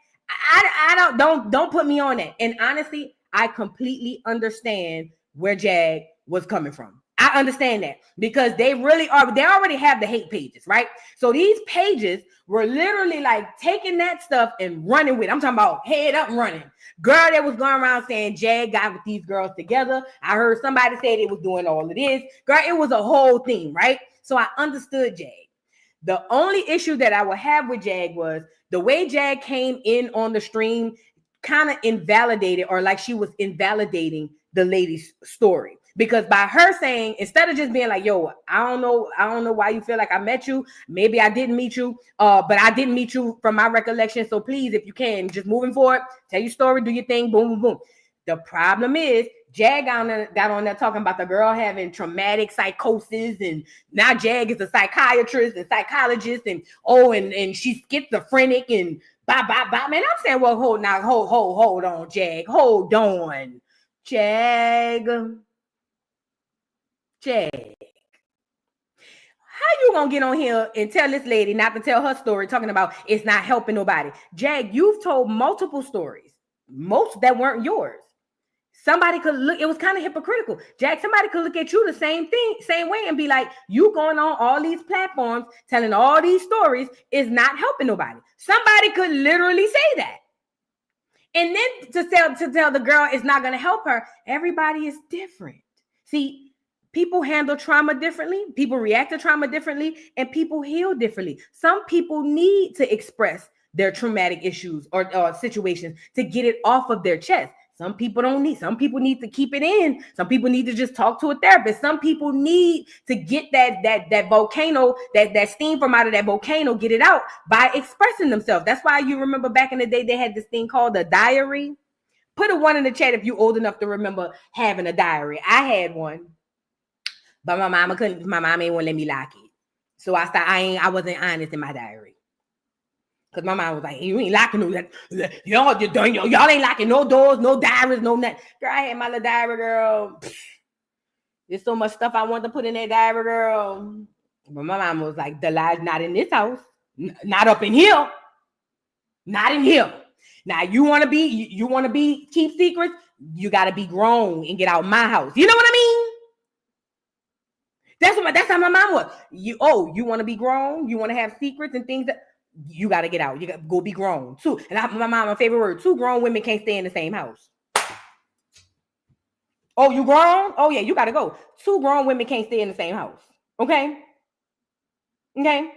I don't put me on that. And honestly, I completely understand where Jag was coming from. I understand that because they already have the hate pages, right? So these pages were literally like taking that stuff and running with it. I'm talking about head up running. Girl that was going around saying Jag got with these girls together. I heard somebody say they was doing all of this. Girl, it was a whole thing, right? So I understood Jag. The only issue that I would have with Jag was the way Jag came in on the stream kind of invalidated, or like she was invalidating the lady's story. Because by her saying, instead of just being like, yo, I don't know why you feel like I met you. Maybe I didn't meet you, but I didn't meet you from my recollection. So please, if you can, just moving forward, tell your story, do your thing, boom, boom, boom. The problem is, Jag got on there talking about the girl having traumatic psychosis, and now Jag is a psychiatrist and psychologist, and she's schizophrenic and blah, blah, blah. Man, I'm saying, well, hold on, Jag. Hold on, Jag. Jag, how you gonna get on here and tell this lady not to tell her story, talking about it's not helping nobody? Jag, you've told multiple stories, most that weren't yours. Somebody could look, it was kind of hypocritical. Jag, somebody could look at you the same way and be like, you going on all these platforms telling all these stories is not helping nobody. Somebody could literally say that. And then to tell the girl it's not gonna help her, everybody is different. See, people handle trauma differently. People react to trauma differently, and people heal differently. Some people need to express their traumatic issues or situations to get it off of their chest. Some people don't need. Some people need to keep it in. Some people need to just talk to a therapist. Some people need to get that volcano, that steam from out of that volcano, get it out by expressing themselves. That's why you remember back in the day they had this thing called a diary. Put a one in the chat if you're old enough to remember having a diary. I had one. But my mom ain't want to let me lock it. So I wasn't honest in my diary. Because my mom was like, you ain't locking no, y'all ain't locking no doors, no diaries, no nothing. Girl, I had my little diary, girl. There's so much stuff I wanted to put in that diary, girl. But my mom was like, the lie's not in this house. Not up in here. Not in here. Now you want to be keep secrets, you got to be grown and get out my house. You know what I mean? That's how my mom was. You want to be grown? You want to have secrets and things that you got to get out. You got to go be grown too. And my favorite word, 2 grown women can't stay in the same house. Oh, you grown? Oh yeah, you got to go. 2 grown women can't stay in the same house. Okay. Okay.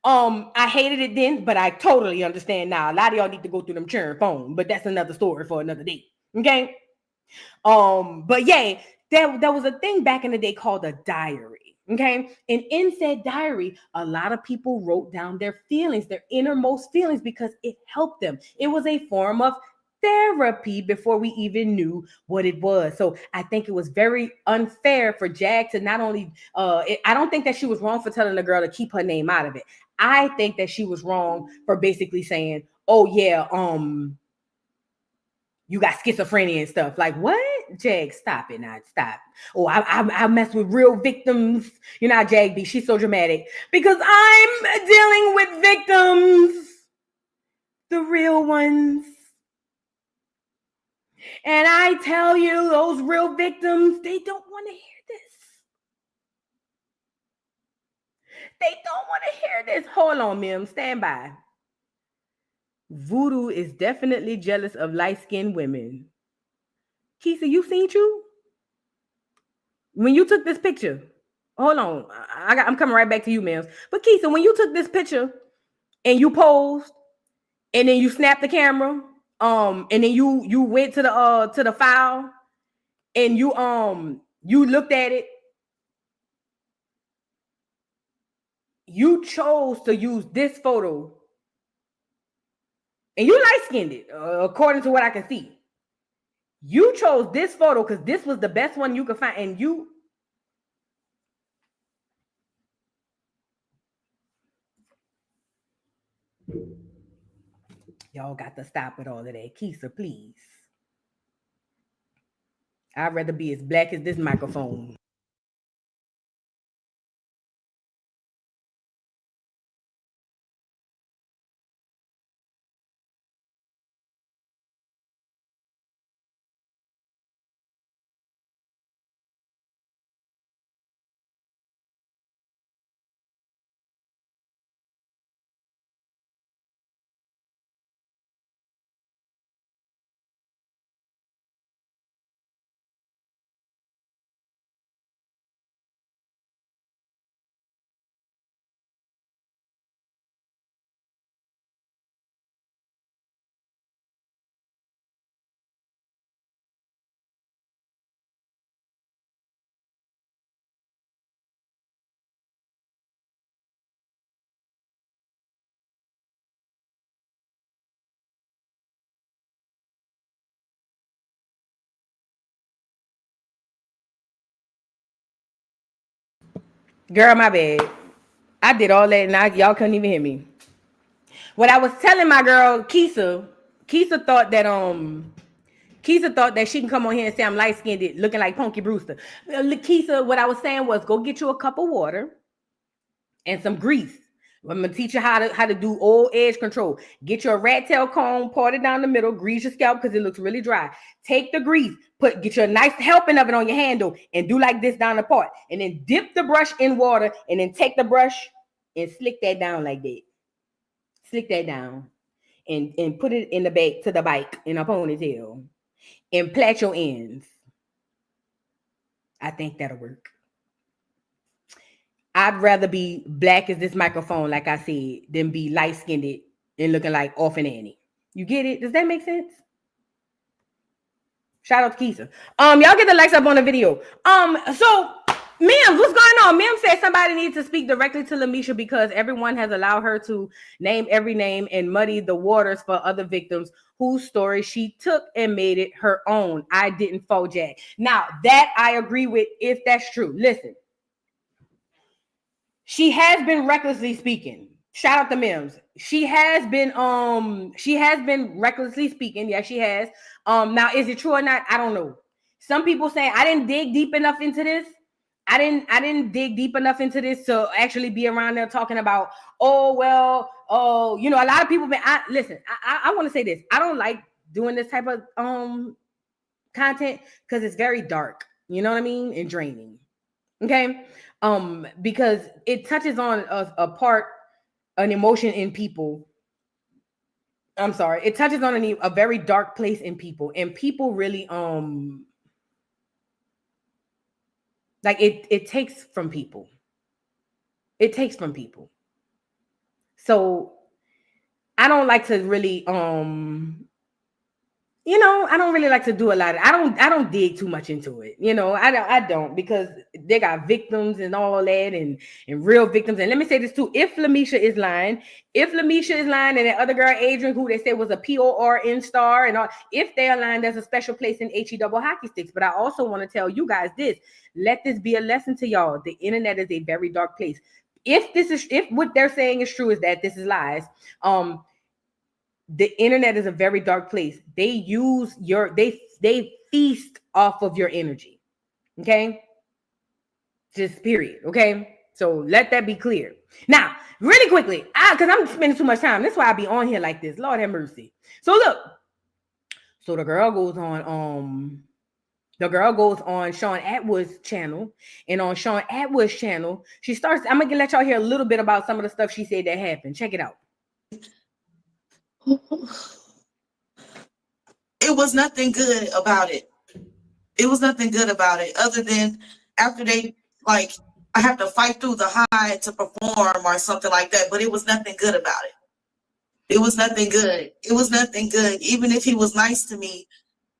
I hated it then, but I totally understand now. A lot of y'all need to go through them churn phone, but that's another story for another day. Okay. But yeah, there was a thing back in the day called a diary. Okay. And in said diary, a lot of people wrote down their feelings, their innermost feelings, because it helped them. It was a form of therapy before we even knew what it was. So I think it was very unfair for Jag to not only I don't think that she was wrong for telling the girl to keep her name out of it. I think that she was wrong for basically saying, oh yeah, you got schizophrenia and stuff. Like, what? Jag, stop it now. Stop. Oh, I mess with real victims. You know how Jag be. She's so dramatic. Because I'm dealing with victims. The real ones. And I tell you, those real victims, they don't want to hear this. They don't want to hear this. Hold on, Mim. Stand by. Voodoo is definitely jealous of light-skinned women. Keisha, you seen you? When you took this picture, hold on. I'm coming right back to you, Mims. But Keisha, when you took this picture and you posed and then you snapped the camera, and then you went to the file and you looked at it, you chose to use this photo. And you light-skinned it, according to what I can see. You chose this photo because this was the best one you could find, and you. Y'all got to stop with all of that. Keisha, please. I'd rather be as black as this microphone. Girl, my bad. I did all that and y'all couldn't even hear me. What I was telling my girl Keisha thought that she can come on here and say I'm light-skinned looking like Punky Brewster. Keisha, what I was saying was go get you a cup of water and some grease. I'm gonna teach you how to do old edge control. Get your rat tail comb, part it down the middle, grease your scalp because it looks really dry. Take the grease, get your nice helping of it on your handle, and do like this down the part. And then dip the brush in water, and then take the brush and slick that down like that. Slick that down, and put it in the back to the bike in a ponytail, and plait your ends. I think that'll work. I'd rather be black as this microphone, like I said, than be light-skinned and looking like Orphan Annie. You get it? Does that make sense? Shout out to Keisha. Y'all get the likes up on the video. So Mims, what's going on? Mims said somebody needs to speak directly to Lamesha because everyone has allowed her to name every name and muddy the waters for other victims whose story she took and made it her own. I didn't fault Jack. Now that I agree with, if that's true. Listen. She has been recklessly speaking. Shout out to Mims. She has been recklessly speaking. Yes, she has. Now is it true or not? I don't know. Some people say I didn't dig deep enough into this. I didn't dig deep enough into this to actually be around there talking about, oh well, oh, you know, a lot of people listen, I want to say this. I don't like doing this type of content because it's very dark, you know what I mean, and draining. Okay. Because it touches on an emotion in people. I'm sorry, it touches on a very dark place in people, and people really like it takes from people. It takes from people. So I don't like to really I don't really like to do a lot of, I don't dig too much into it. I don't, because they got victims and all that, and real victims. And let me say this too. If Lamesha is lying, and that other girl, Adrian, who they said was a PORN star and all, if they're lying, there's a special place in HE double hockey sticks. But I also want to tell you guys this. Let this be a lesson to y'all. The internet is a very dark place. If what they're saying is true, is that this is lies, the internet is a very dark place. They use they feast off of your energy. Okay? Just period. Okay? So let that be clear. Now, really quickly, because I'm spending too much time. That's why I be on here like this. Lord have mercy. So look. So the girl goes on Sean Atwood's channel, and on Sean Atwood's channel, she starts. I'm gonna let y'all hear a little bit about some of the stuff she said that happened. Check it out. It was nothing good about it. It was nothing good about it, other than after they, like, I have to fight through the high to perform or something like that, but it was nothing good about it. It was nothing good. It was nothing good. Even if he was nice to me,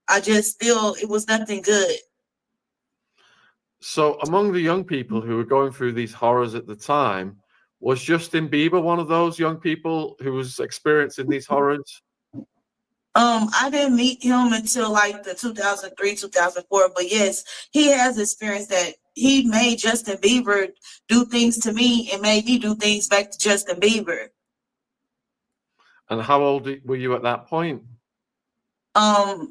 it was nothing good. So among the young people who were going through these horrors at the time, was Justin Bieber one of those young people who was experiencing these horrors? I didn't meet him until like the 2003, 2004, but yes, he has experienced that. He made Justin Bieber do things to me and made me do things back to Justin Bieber. And how old were you at that point? I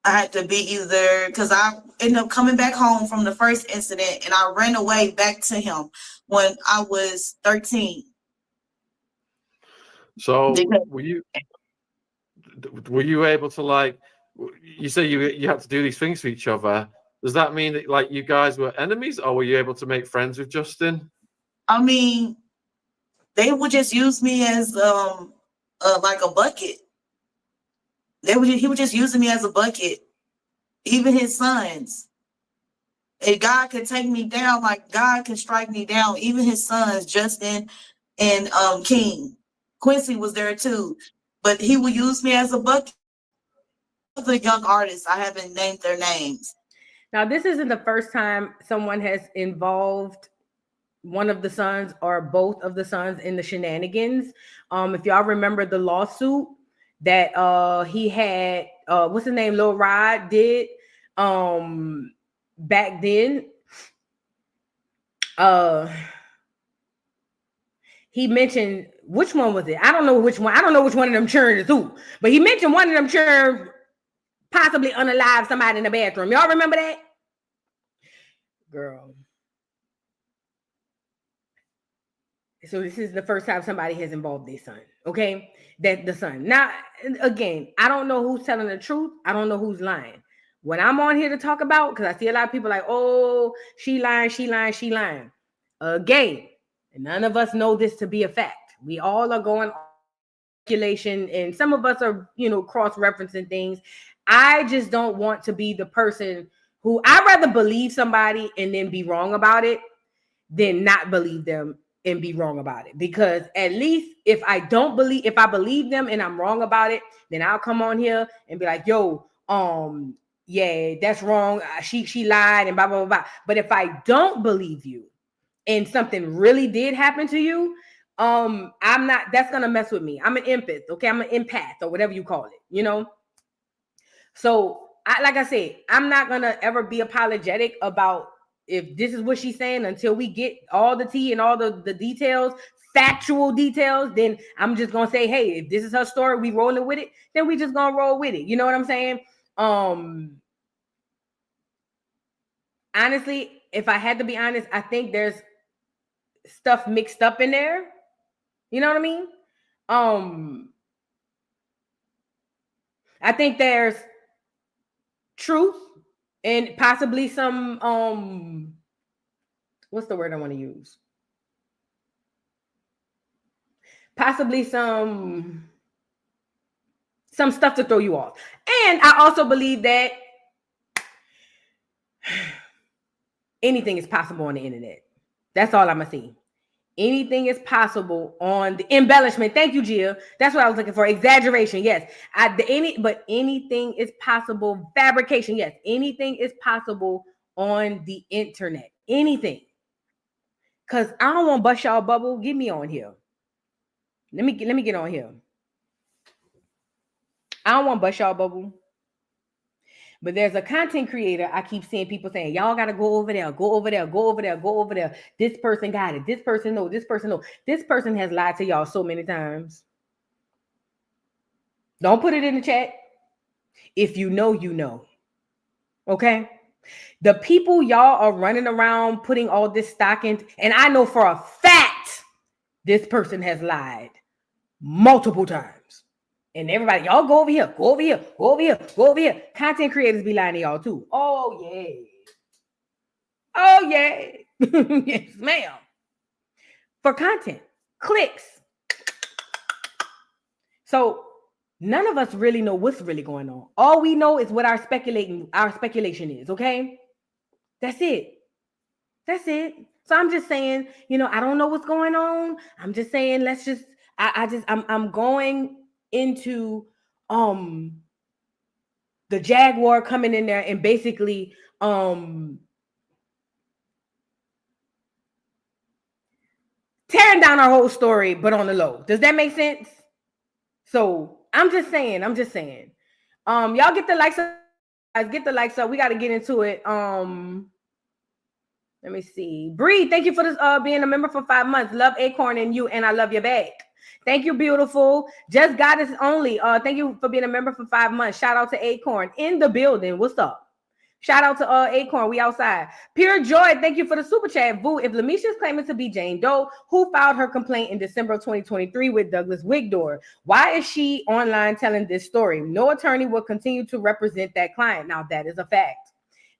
had to be either, because I ended up coming back home from the first incident and I ran away back to him when I was 13. So were you able to, like, you say you had to do these things to each other? Does that mean that, like, you guys were enemies, or were you able to make friends with Justin? I mean, they would just use me as like a bucket. He was just using me as a bucket. Even his sons. If God could take me down, like God can strike me down. Even his sons, Justin and King. Quincy was there too. But he would use me as a bucket. The young artists, I haven't named their names. Now, this isn't the first time someone has involved one of the sons or both of the sons in the shenanigans. If y'all remember the lawsuit that he had, what's his name, Lil Rod did back then. He mentioned, which one was it? I don't know which one. I don't know which one of them churned is who, but he mentioned one of them churned possibly unalive somebody in the bathroom. Y'all remember that? Girl. So this is the first time somebody has involved their son. Okay? That the son. Now, again, I don't know who's telling the truth. I don't know who's lying. What I'm on here to talk about, because I see a lot of people like, oh, she lying. Again, and none of us know this to be a fact. We all are going on speculation, and some of us are, cross-referencing things. I just don't want to be the person who, I'd rather believe somebody and then be wrong about it than not believe them and be wrong about it. Because at least if I believe them and I'm wrong about it, then I'll come on here and be like, yo, yeah, that's wrong. She lied and blah, blah, blah, blah. But if I don't believe you and something really did happen to you, that's going to mess with me. I'm an empath. Okay. I'm an empath or whatever you call it, So like I said, I'm not going to ever be apologetic about if this is what she's saying until we get all the tea and all the details, factual details. Then I'm just going to say, hey, if this is her story, we rolling with it, then we just going to roll with it. You know what I'm saying? Honestly, if I had to be honest, I think there's stuff mixed up in there. You know what I mean? I think there's truth and possibly some what's the word I want to use? Possibly some stuff to throw you off. And I also believe that anything is possible on the internet. That's all I'm gonna say. Anything is possible on the embellishment. Thank you, Gia. That's what I was looking for. Exaggeration, yes. But anything is possible. Fabrication, yes. Anything is possible on the internet. Anything. Cause I don't want to bust y'all bubble. Get me on here. Let me get on here. I don't want to bust y'all bubble. But there's a content creator I keep seeing people saying, y'all got to go over there, go over there, go over there, go over there. This person got it. This person no, this person no. This person has lied to y'all so many times. Don't put it in the chat. If you know, you know. Okay? The people y'all are running around putting all this stock in, and I know for a fact this person has lied multiple times. And everybody, y'all go over here, go over here, go over here, go over here. Content creators be lying to y'all too. Oh, yeah. Oh, yeah. Yes, ma'am. For content, clicks. So none of us really know what's really going on. All we know is what our speculation is, okay? That's it. That's it. So I'm just saying, I don't know what's going on. I'm just saying, let's just, I'm going into the Jaguar coming in there and basically tearing down our whole story, but on the low. Does that make sense? So I'm just saying. Y'all get the likes up, guys. Get the likes up. We got to get into it. Let me see. Bree, thank you for this being a member for 5 months. Love Acorn and you, and I love your back. Thank you, beautiful. Just Goddess only. Thank you for being a member for 5 months. Shout out to Acorn in the building. What's up? Shout out to Acorn. We outside. Pure Joy, thank you for the super chat. Boo, if Lamesha is claiming to be Jane Doe, who filed her complaint in December of 2023 with Douglas Wigdor, why is she online telling this story? No attorney will continue to represent that client. Now, that is a fact.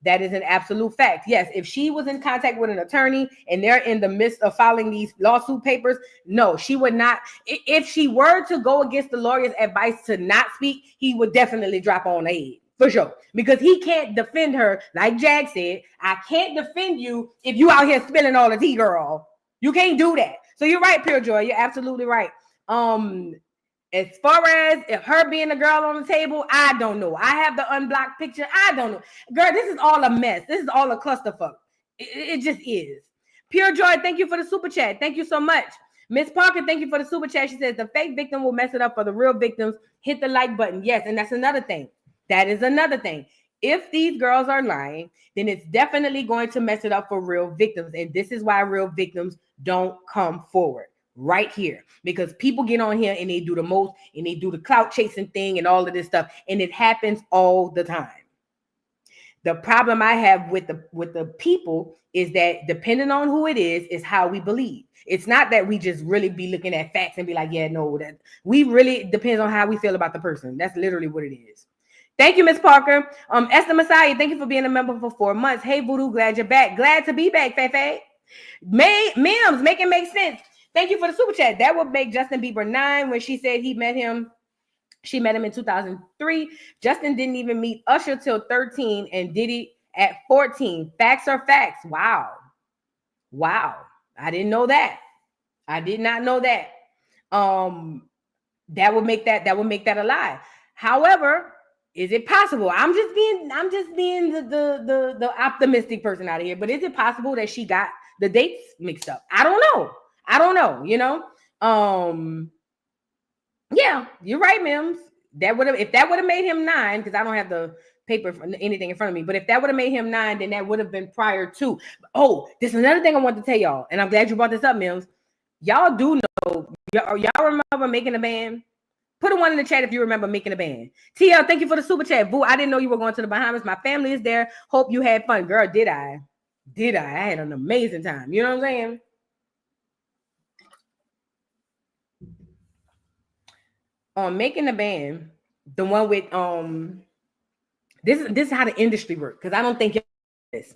That is an absolute fact. Yes, if she was in contact with an attorney and they're in the midst of filing these lawsuit papers, no, she would not. If she were to go against the lawyer's advice to not speak, he would definitely drop on her head. For sure. Because he can't defend her. Like Jag said, I can't defend you if you out here spilling all the tea, girl. You can't do that. So you're right, Pure Joy. You're absolutely right. As far as if her being a girl on the table, I don't know. I have the unblocked picture. I don't know. Girl, this is all a mess. This is all a clusterfuck. It just is. Pure Joy, thank you for the super chat. Thank you so much. Miss Parker, thank you for the super chat. She says the fake victim will mess it up for the real victims. Hit the like button. Yes, and that's another thing. That is another thing. If these girls are lying, then it's definitely going to mess it up for real victims. And this is why real victims don't come forward. Right here, because people get on here and they do the most and they do the clout chasing thing and all of this stuff, and it happens all the time. The problem I have with the people is that depending on who it is how we believe. It's not that we just really be looking at facts and be like, yeah, no, that we really depends on how we feel about the person. That's literally what it is. Thank you, Miss Parker. Esther Messiah, thank you for being a member for 4 months. Hey, Voodoo, glad you're back. Glad to be back, Fefe. Mims, make it make sense. Thank you for the super chat. That would make Justin Bieber 9 when she said she met him in 2003. Justin didn't even meet Usher till 13 and Diddy at 14. Facts are facts. Wow. I didn't know that. I did not know that. That would make that a lie. However, is it possible? I'm just being the optimistic person out of here. But is it possible that she got the dates mixed up? I don't know. Yeah, you're right, Mims. If that would have made him 9, because I don't have the paper for anything in front of me, but if that would have made him 9, then that would have been prior to. Oh, this is another thing I want to tell y'all, and I'm glad you brought this up, Mims. Y'all do know, y'all remember Making a Band? Put a 1 in the chat if you remember Making a Band. TL, thank you for the super chat. Boo, I didn't know you were going to the Bahamas. My family is there. Hope you had fun. Girl, did I? I had an amazing time. You know what I'm saying? Making a Band, the one with this is how the industry works, because I don't think this.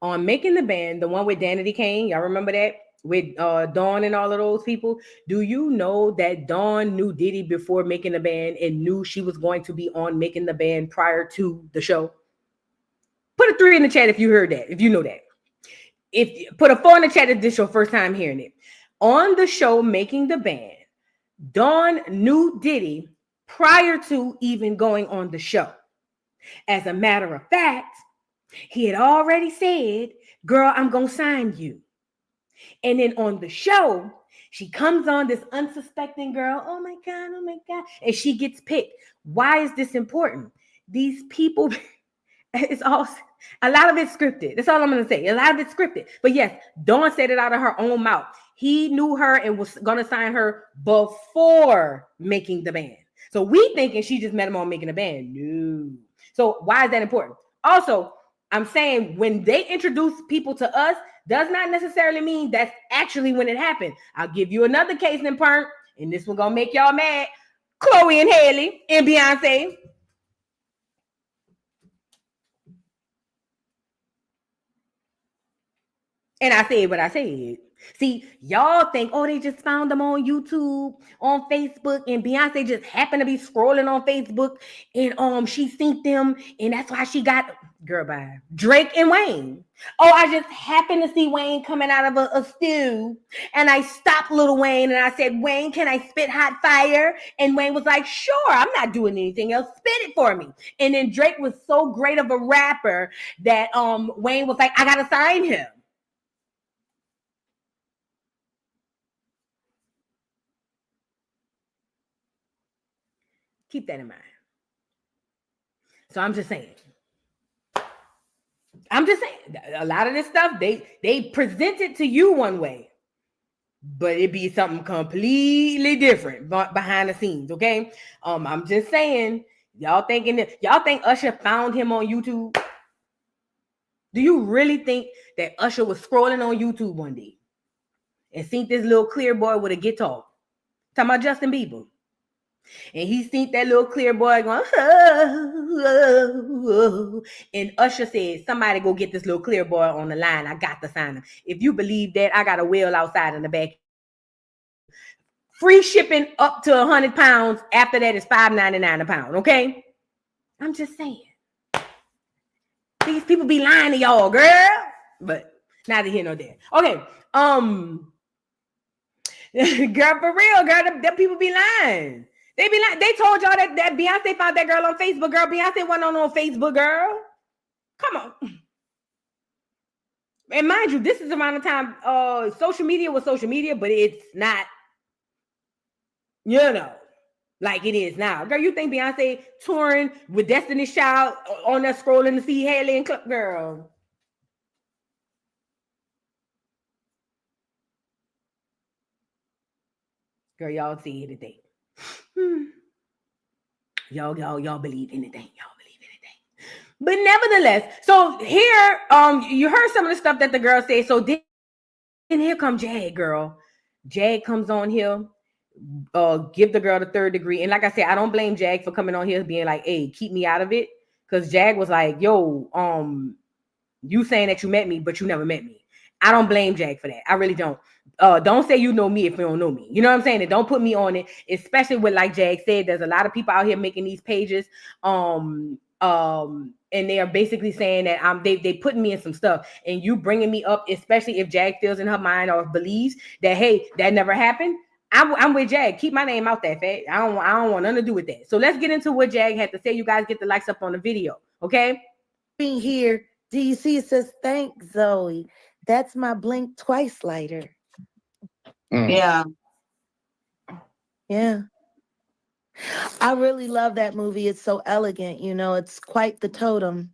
On Making the Band, the one with Danity Kane, y'all remember that? With Dawn and all of those people. Do you know that Dawn knew Diddy before Making the Band and knew she was going to be on Making the Band prior to the show? Put a 3 in the chat if you heard that, if you know that. If put a 4 in the chat if this is your first time hearing it. On the show Making the Band, Dawn knew Diddy prior to even going on the show. As a matter of fact, he had already said, girl, I'm going to sign you. And then on the show, she comes on, this unsuspecting girl. Oh my God. And she gets picked. Why is this important? These people, it's all, a lot of it's scripted. That's all I'm going to say. A lot of it's scripted. But yes, Dawn said it out of her own mouth. He knew her and was going to sign her before Making the Band. So we thinking she just met him on Making the Band. No. So why is that important? Also, I'm saying when they introduce people to us, does not necessarily mean that's actually when it happened. I'll give you another case in point, and this one gonna make y'all mad. Chloe and Haley and Beyonce. And I said what I said. See, y'all think, oh, they just found them on YouTube, on Facebook, and Beyonce just happened to be scrolling on Facebook, and she seen them, and that's why she got, girl, bye. Drake and Wayne. Oh, I just happened to see Wayne coming out of a stew, and I stopped Lil Wayne, and I said, Wayne, can I spit hot fire? And Wayne was like, sure, I'm not doing anything else. Spit it for me. And then Drake was so great of a rapper that Wayne was like, I gotta sign him. Keep that in mind. So I'm just saying, a lot of this stuff, they present it to you one way, but it be something completely different behind the scenes, okay? I'm just saying, y'all think Usher found him on YouTube? Do you really think that Usher was scrolling on YouTube one day and seen this little clear boy with a guitar? Talking about Justin Bieber. And he seen that little clear boy going, and Usher said, somebody go get this little clear boy on the line. I got to sign him. If you believe that, I got a wheel outside in the back. Free shipping up to 100 pounds. After that is $5.99 a pound, okay? I'm just saying. These people be lying to y'all, girl. But neither here nor there. Okay, girl, for real, girl, them people be lying. They be like, they told y'all that Beyonce found that girl on Facebook. Girl, Beyonce wasn't on Facebook, girl. Come on. And mind you, this is around the time social media was social media, but it's not, like it is now. Girl, you think Beyonce touring with Destiny's Child on there scrolling to see Haley and Club? Girl. Girl, y'all see anything. Y'all believe anything. Y'all believe anything. But nevertheless, so here, you heard some of the stuff that the girl said. So then here comes Jag, girl. Jag comes on here, give the girl the 3rd degree. And like I said, I don't blame Jag for coming on here being like, hey, keep me out of it. Because Jag was like, yo, you saying that you met me, but you never met me. I don't blame Jag for that. I really don't. Don't say you know me if you don't know me. You know what I'm saying? And don't put me on it, especially with, like Jag said, there's a lot of people out here making these pages. And they are basically saying that they putting me in some stuff, and you bringing me up, especially if Jag feels in her mind or believes that, hey, that never happened. I'm with Jag. Keep my name out there, fat. I don't want nothing to do with that. So let's get into what Jag had to say. You guys get the likes up on the video, okay? Being here, DC says, thanks, Zoe. That's my blink twice lighter. Yeah. Yeah. I really love that movie. It's so elegant. It's quite the totem.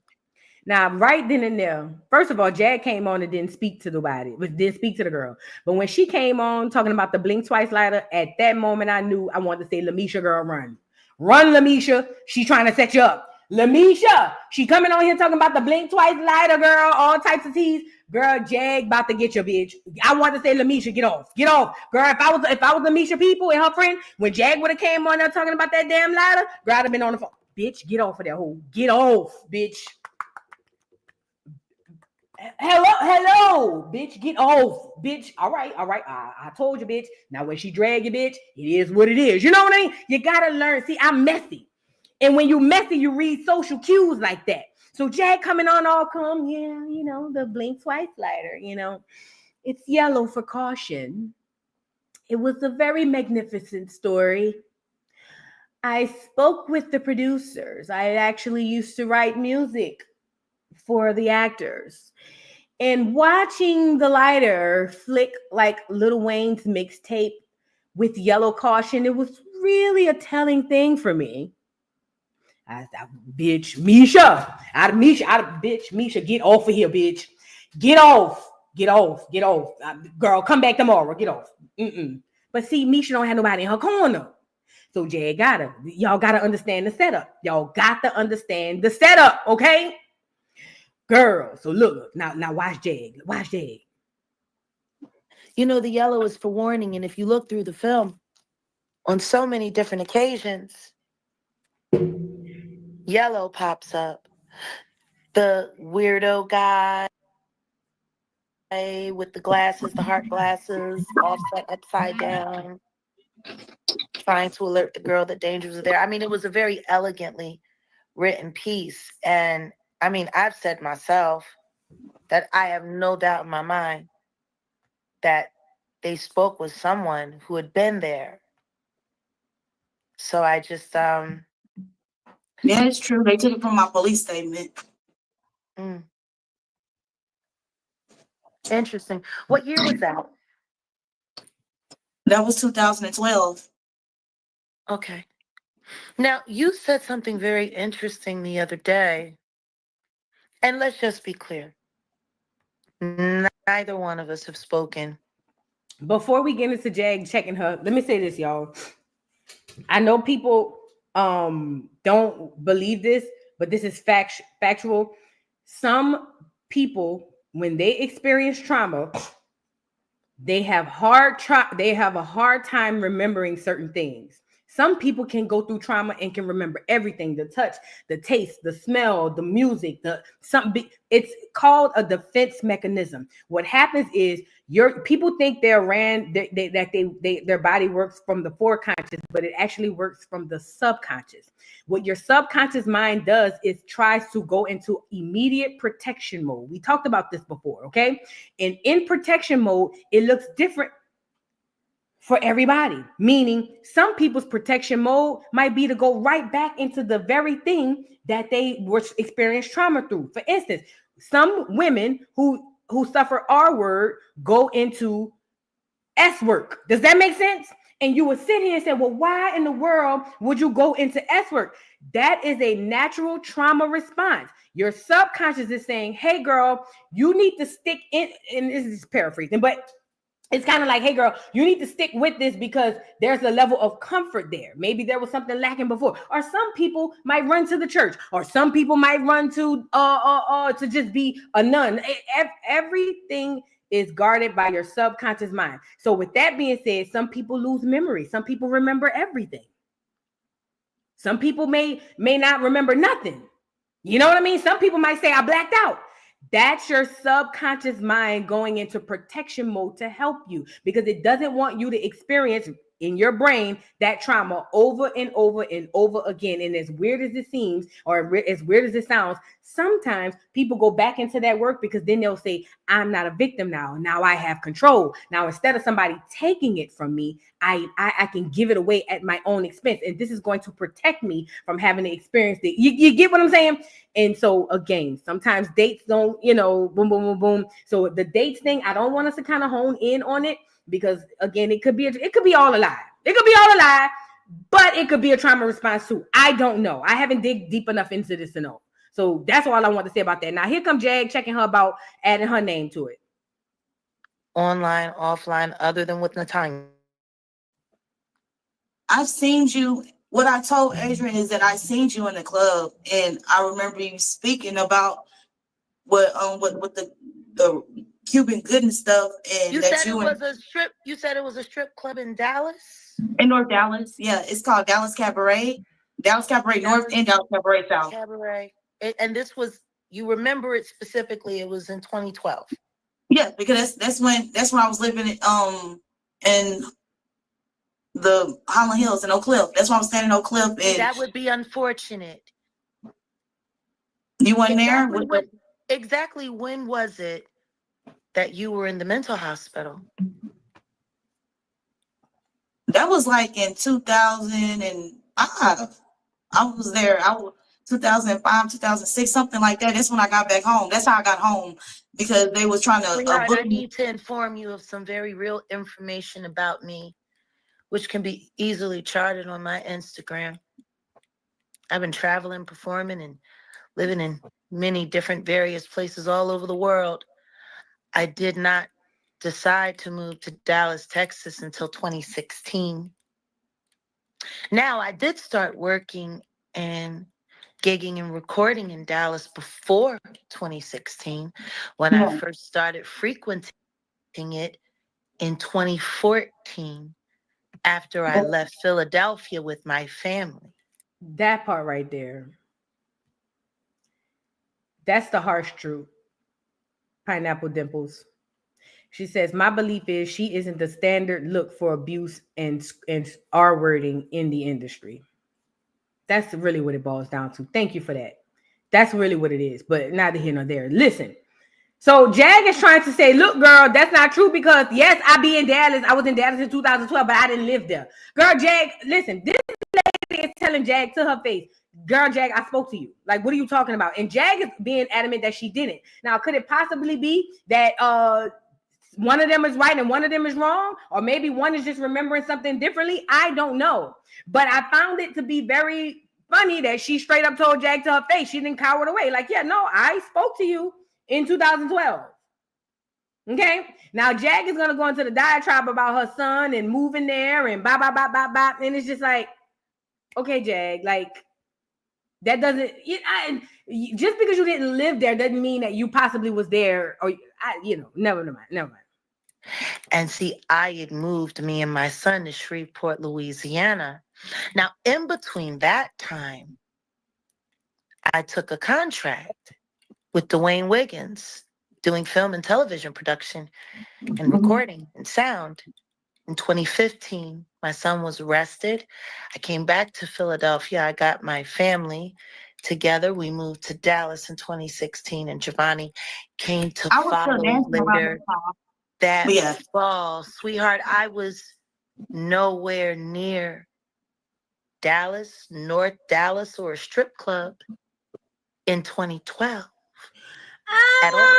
Now, right then and there, first of all, Jag came on and didn't speak to nobody, but didn't speak to the girl. But when she came on talking about the blink twice lighter, at that moment, I knew I wanted to say, Lamesha, girl, run. Run, Lamesha. She trying to set you up. Lamesha, she coming on here talking about the blink twice lighter, girl, all types of teas. Girl, Jag about to get your bitch. I want to say, Lamesha, get off. Girl, if I was Lamesha people and her friend, when Jag would have came on there talking about that damn lighter, girl, I'd have been on the phone. Bitch, get off of that hole. Get off, bitch. Hello, bitch, get off, bitch. All right. I told you, bitch. Now when she drag you, bitch, it is what it is. You know what I mean? You gotta learn. See, I'm messy. And when you messy, you read social cues like that. So Jag coming on all calm, the blink twice lighter, it's yellow for caution. It was a very magnificent story. I spoke with the producers. I actually used to write music for the actors. And watching the lighter flick like Lil Wayne's mixtape with Yellow Caution, it was really a telling thing for me. Bitch, Misha, bitch, Misha, get off of here, bitch. Get off. Girl, come back tomorrow. Get off. But see, Misha don't have nobody in her corner. So y'all gotta understand the setup. Y'all got to understand the setup, okay? Girl, so look, now watch Jag. You know, the yellow is for warning, and if you look through the film, on so many different occasions, yellow pops up. The weirdo guy with the glasses, the heart glasses, all set upside down, trying to alert the girl that danger was there. I mean, it was a very elegantly written piece. And I mean, I've said myself that I have no doubt in my mind that they spoke with someone who had been there. So I just, Yeah, it's true. They took it from my police statement. Interesting. What year was that? That was 2012. Okay. Now, you said something very interesting the other day. And let's just be clear. Neither one of us have spoken. Before we get into Jag checking her, let me say this, y'all. I know people don't believe this, but this is factual. Some people, when they experience trauma, they have a hard time remembering certain things. Some people can go through trauma and can remember everything: the touch, the taste, the smell, the music, it's called a defense mechanism. What happens is people think their body works from the foreconscious, but it actually works from the subconscious. What your subconscious mind does is tries to go into immediate protection mode. We talked about this before, okay? And in protection mode, it looks different for everybody, meaning some people's protection mode might be to go right back into the very thing that they were experienced trauma through. For instance, some women who suffer R word go into S work. Does that make sense? And you would sit here and say, well, why in the world would you go into S work? That is a natural trauma response. Your subconscious is saying, hey, girl, you need to stick in, and this is paraphrasing, but it's kind of like, hey, girl, you need to stick with this because there's a level of comfort there. Maybe there was something lacking before. Or some people might run to the church. Or some people might run to just be a nun. Everything is guarded by your subconscious mind. So with that being said, some people lose memory. Some people remember everything. Some people may not remember nothing. You know what I mean? Some people might say, I blacked out. That's your subconscious mind going into protection mode to help you because it doesn't want you to experience in your brain that trauma over and over and over again. And as weird as it seems, or as weird as it sounds, sometimes people go back into that work because then they'll say, I'm not a victim now. Now I have control. Now, instead of somebody taking it from me, I can give it away at my own expense. And this is going to protect me from having to experience it. You get what I'm saying? And so again, sometimes dates don't, boom, boom, boom, boom. So the dates thing, I don't want us to kind of hone in on it because again, it could be all a lie. It could be all a lie, but it could be a trauma response too. I don't know. I haven't dig deep enough into this to know. So that's all I want to say about that. Now here comes Jag checking her about adding her name to it. Online, offline, other than with Natanya. I've seen you. What I told Adrian is that I seen you in the club, and I remember you speaking about what the Cuban good and stuff, and You that said it was a strip. You said it was a strip club in Dallas. In North Dallas, yeah, it's called Dallas Cabaret. Dallas Cabaret North and Dallas Cabaret South. Cabaret, and this was, you remember it specifically? It was in 2012. Yeah, because that's when I was living in the Highland Hills in Oak Cliff. That's why I'm standing in Oak Cliff. And that would be unfortunate. You weren't there? Exactly when was it that you were in the mental hospital? That was like in 2005. I was there. 2005, 2006, something like that. That's when I got back home. That's how I got home, because they was trying to Sweetheart, book I me. need to inform you of some very real information about me, which can be easily charted on my Instagram. I've been traveling, performing, and living in many different various places all over the world. I did not decide to move to Dallas, Texas until 2016. Now, I did start working and gigging and recording in Dallas before 2016, when I first started frequenting it in 2014, after I left Philadelphia with my family. That part right there. That's the harsh truth. Pineapple Dimples. She says, my belief is she isn't the standard look for abuse and R wording in the industry. That's really what it boils down to. Thank you for that. That's really what it is, but neither here nor there. Listen. So Jag is trying to say, look, girl, that's not true, because yes, I be in Dallas. I was in Dallas in 2012, but I didn't live there. Girl, Jag, listen, this lady is telling Jag to her face, girl, Jag, I spoke to you. Like, what are you talking about? And Jag is being adamant that she didn't. Now, could it possibly be that one of them is right and one of them is wrong? Or maybe one is just remembering something differently? I don't know. But I found it to be very funny that she straight up told Jag to her face. She didn't cower it away. Like, yeah, no, I spoke to you in 2012. Okay? Now, Jag is going to go into the diatribe about her son and moving there and blah, blah, blah, blah, blah. And it's just like, okay, Jag, like, that doesn't, just because you didn't live there doesn't mean that you possibly was there, or, never mind. And see, I had moved me and my son to Shreveport, Louisiana. Now, in between that time, I took a contract with Dwayne Wiggins, doing film and television production and recording and sound. In 2015, my son was arrested. I came back to Philadelphia. I got my family together. We moved to Dallas in 2016, and Giovanni came to follow later that fall. Sweetheart, I was nowhere near Dallas, North Dallas, or a strip club in 2012. At all.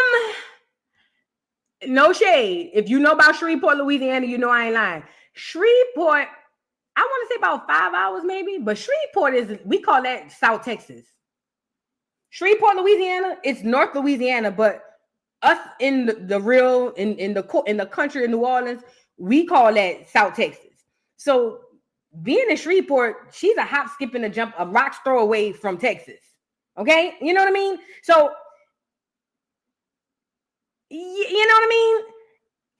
No shade. If you know about Shreveport, Louisiana, you know I ain't lying. Shreveport, I want to say about 5 hours maybe, but Shreveport we call that South Texas. Shreveport, Louisiana, it's North Louisiana, but us in the country in New Orleans, we call that South Texas. So being in Shreveport, she's a hop, skip, and a jump, a rock's throw away from Texas. Okay, you know what I mean? So you know what I mean?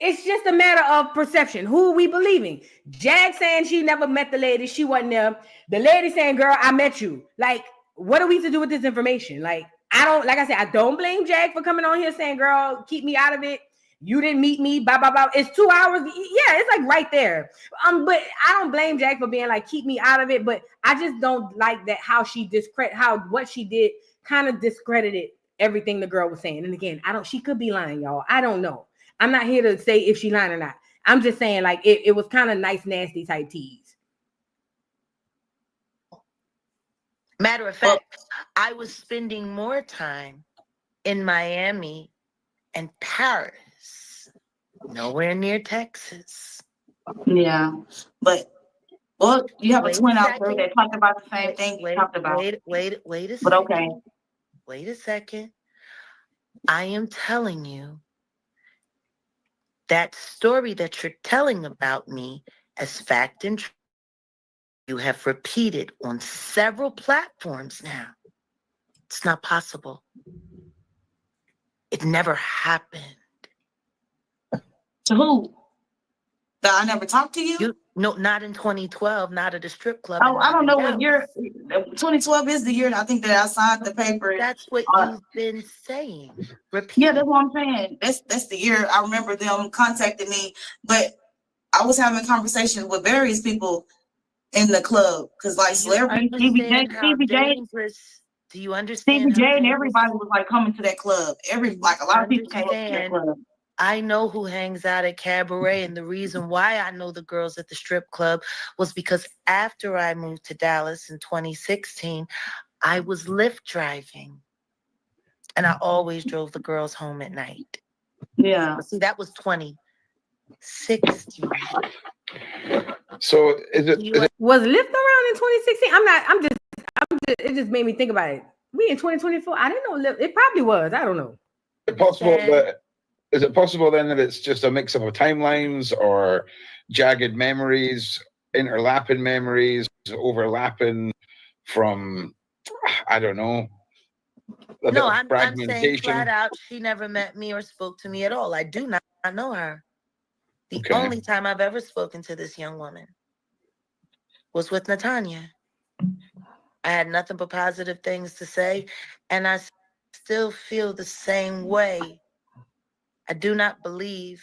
It's just a matter of perception. Who are we believing? Jag saying she never met the lady. She wasn't there. The lady saying, girl, I met you. Like, what are we to do with this information? Like I don't blame Jag for coming on here saying, girl, keep me out of it. You didn't meet me, blah, blah, blah. It's 2 hours. Yeah, it's like right there. But I don't blame Jag for being like, keep me out of it. But I just don't like that how what she did kind of discredited everything the girl was saying. And again, she could be lying, y'all. I don't know. I'm not here to say if she lying or not. I'm just saying, like, it was kind of nice, nasty type tease. Matter of fact, I was spending more time in Miami and Paris, nowhere near Texas. Yeah, but you have a twin out there that talked about the same thing you talked about. Wait a second. But okay. Wait a second. I am telling you that story that you're telling about me as fact and truth, you have repeated on several platforms now. It's not possible. It never happened. To who? That I never talked to you? No, not in 2012, not at a strip club. Oh, I don't know what year. 2012 is the year I think that I signed the paper. That's what you've been saying. Repeat. Yeah, that's what I'm saying. That's the year I remember them contacting me. But I was having conversations with various people in the club, because like celebrities, Stevie J. Do you understand? Stevie J and everybody was like coming to that club. A lot of people came to that club. I know who hangs out at Cabaret, and the reason why I know the girls at the strip club was because after I moved to Dallas in 2016, I was Lyft driving, and I always drove the girls home at night. Yeah. See, that was 2016. So Was Lyft around in 2016? I'm just, it just made me think about it. We in 2024. I didn't know Lyft. It probably was. I don't know. Is it possible then that it's just a mix up of timelines or jagged memories, overlapping from, I don't know. No, I'm saying flat out, she never met me or spoke to me at all. I do not know her. The only time I've ever spoken to this young woman was with Natanya. I had nothing but positive things to say, and I still feel the same way. I do not believe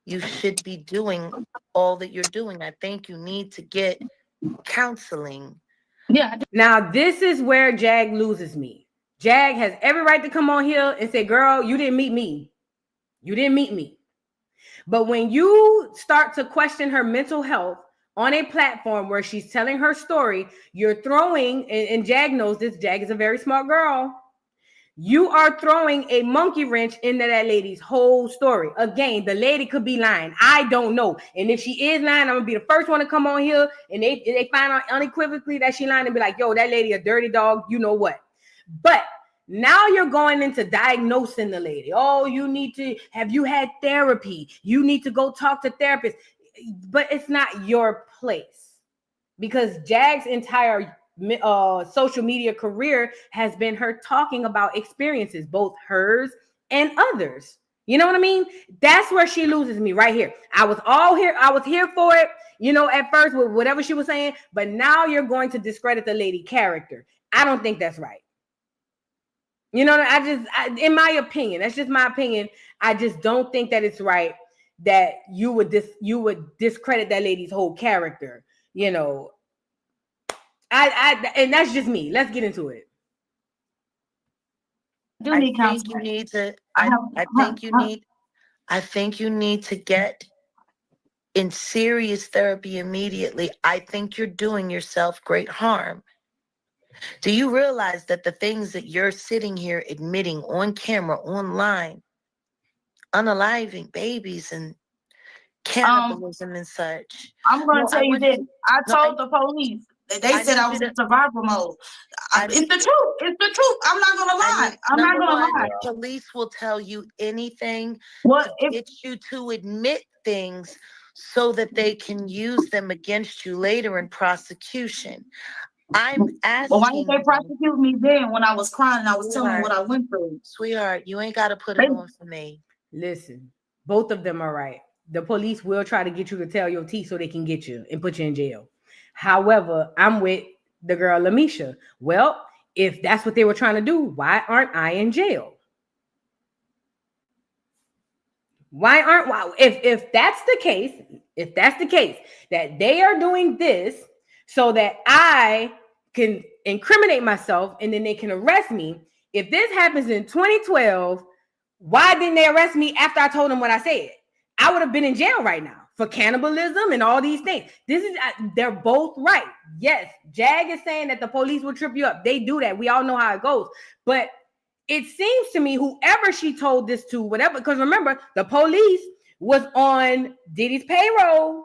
you should be doing all that you're doing. I think you need to get counseling. Yeah. Now, this is where Jag loses me. Jag has every right to come on here and say, girl, you didn't meet me. You didn't meet me. But when you start to question her mental health on a platform where she's telling her story, you're throwing, and Jag knows this, Jag is a very smart girl. You are throwing a monkey wrench into that lady's whole story. Again, the lady could be lying. I don't know. And if she is lying, I'm going to be the first one to come on here and they find out unequivocally that she lying and be like, yo, that lady a dirty dog, you know what? But now you're going into diagnosing the lady. Oh, have you had therapy? You need to go talk to therapists. But it's not your place, because Jag's entire social media career has been her talking about experiences, both hers and others. You know what I mean? That's where she loses me right here. I was here for it, at first with whatever she was saying, but now you're going to discredit the lady character. I don't think that's right. In my opinion, that's just my opinion. I just don't think that it's right that you would discredit that lady's whole character, and that's just me. Let's get into it. I think you need to get in serious therapy immediately. I think you're doing yourself great harm. Do you realize that the things that you're sitting here admitting on camera, online, unaliving babies and cannibalism and such? I'm going to tell you this. I told the police. They said I was in survival mode. It's the truth. It's the truth. I'm not going to lie. I'm not going to lie. Police will tell you anything to get you to admit things so that they can use them against you later in prosecution. I'm asking. Well, why didn't they prosecute me then when I was crying and I was telling them what I went through? Sweetheart, you ain't got to put it on for me. Listen, both of them are right. The police will try to get you to tell your tea so they can get you and put you in jail. However, I'm with the girl Lamesha. Well, if that's what they were trying to do, why aren't I in jail? If that's the case that they are doing this so that I can incriminate myself and then they can arrest me. If this happens in 2012, why didn't they arrest me after I told them what I said? I would have been in jail right now for cannibalism and all these things. They're both right. Yes, Jag is saying that the police will trip you up. They do that. We all know how it goes. But it seems to me whoever she told this to, whatever, because remember, the police was on Diddy's payroll.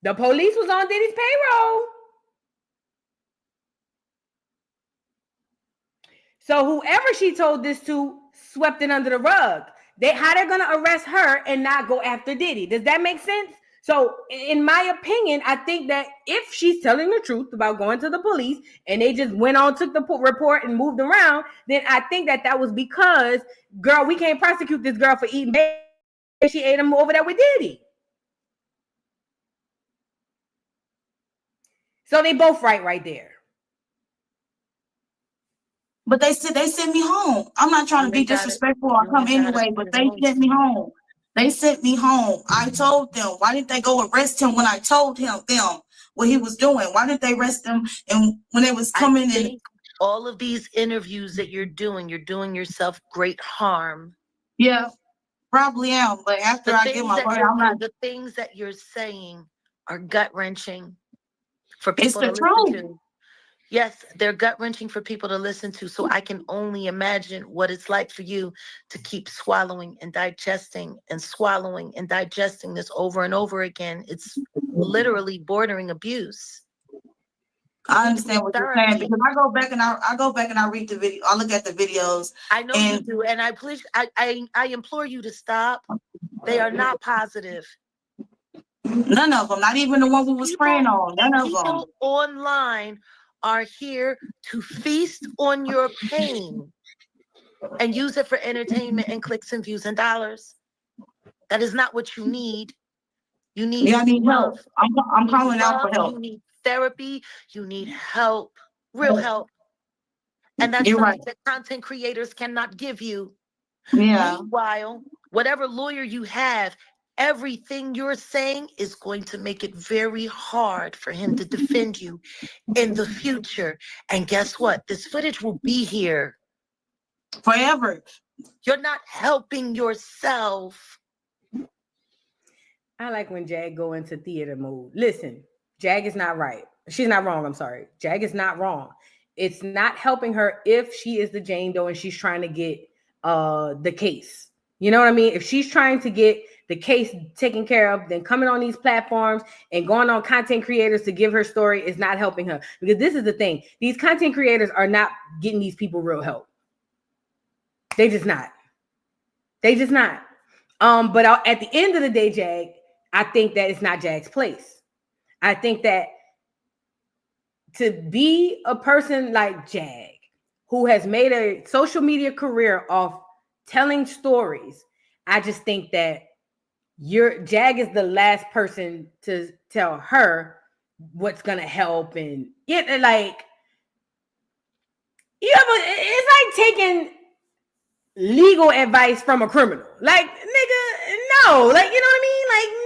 The police was on Diddy's payroll. So whoever she told this to swept it under the rug. How they're going to arrest her and not go after Diddy? Does that make sense? So in my opinion, I think that if she's telling the truth about going to the police and they just went on, took the report and moved around, then I think that was because, girl, we can't prosecute this girl for eating baby. She ate him over there with Diddy. So they both right there. But they sent me home. I'm not trying to be disrespectful or come anyway, but they sent me home. They sent me home. I told them. Why didn't they go arrest him when I told them what he was doing? Why didn't they arrest him and when they was coming in? all of these interviews that you're doing yourself great harm. Yeah, probably am. But after I get my word, I'm not. The things that you're saying are gut wrenching for It's people the to listen truth. to. Yes, they're gut wrenching for people to listen to. So I can only imagine what it's like for you to keep swallowing and digesting this over and over again. It's literally bordering abuse. I understand what you're saying because I go back and I read the video. I look at the videos. I know you do, and I implore you to stop. They are not positive. None of them, not even the one we was praying on. None of them. People online are here to feast on your pain and use it for entertainment and clicks and views and dollars. That is not what you need. You need help. I'm calling out for help. You need therapy. You need help, real help. And that's something right. that content creators cannot give you. Yeah. Meanwhile, whatever lawyer you have, everything you're saying is going to make it very hard for him to defend you in the future. And guess what? This footage will be here forever. You're not helping yourself. I like when Jag go into theater mode. Listen, Jag is not right. She's not wrong. I'm sorry. Jag is not wrong. It's not helping her if she is the Jane Doe and she's trying to get the case. You know what I mean? If she's trying to get the case taken care of, then coming on these platforms and going on content creators to give her story is not helping her. Because this is the thing. These content creators are not getting these people real help. They just not. They just not. But at the end of the day, Jag, I think that it's not Jag's place. I think that to be a person like Jag, who has made a social media career off telling stories, I just think that Jag is the last person to tell her what's gonna help and get like it's like taking legal advice from a criminal. Like, nigga, no, like, you know what I mean? Like,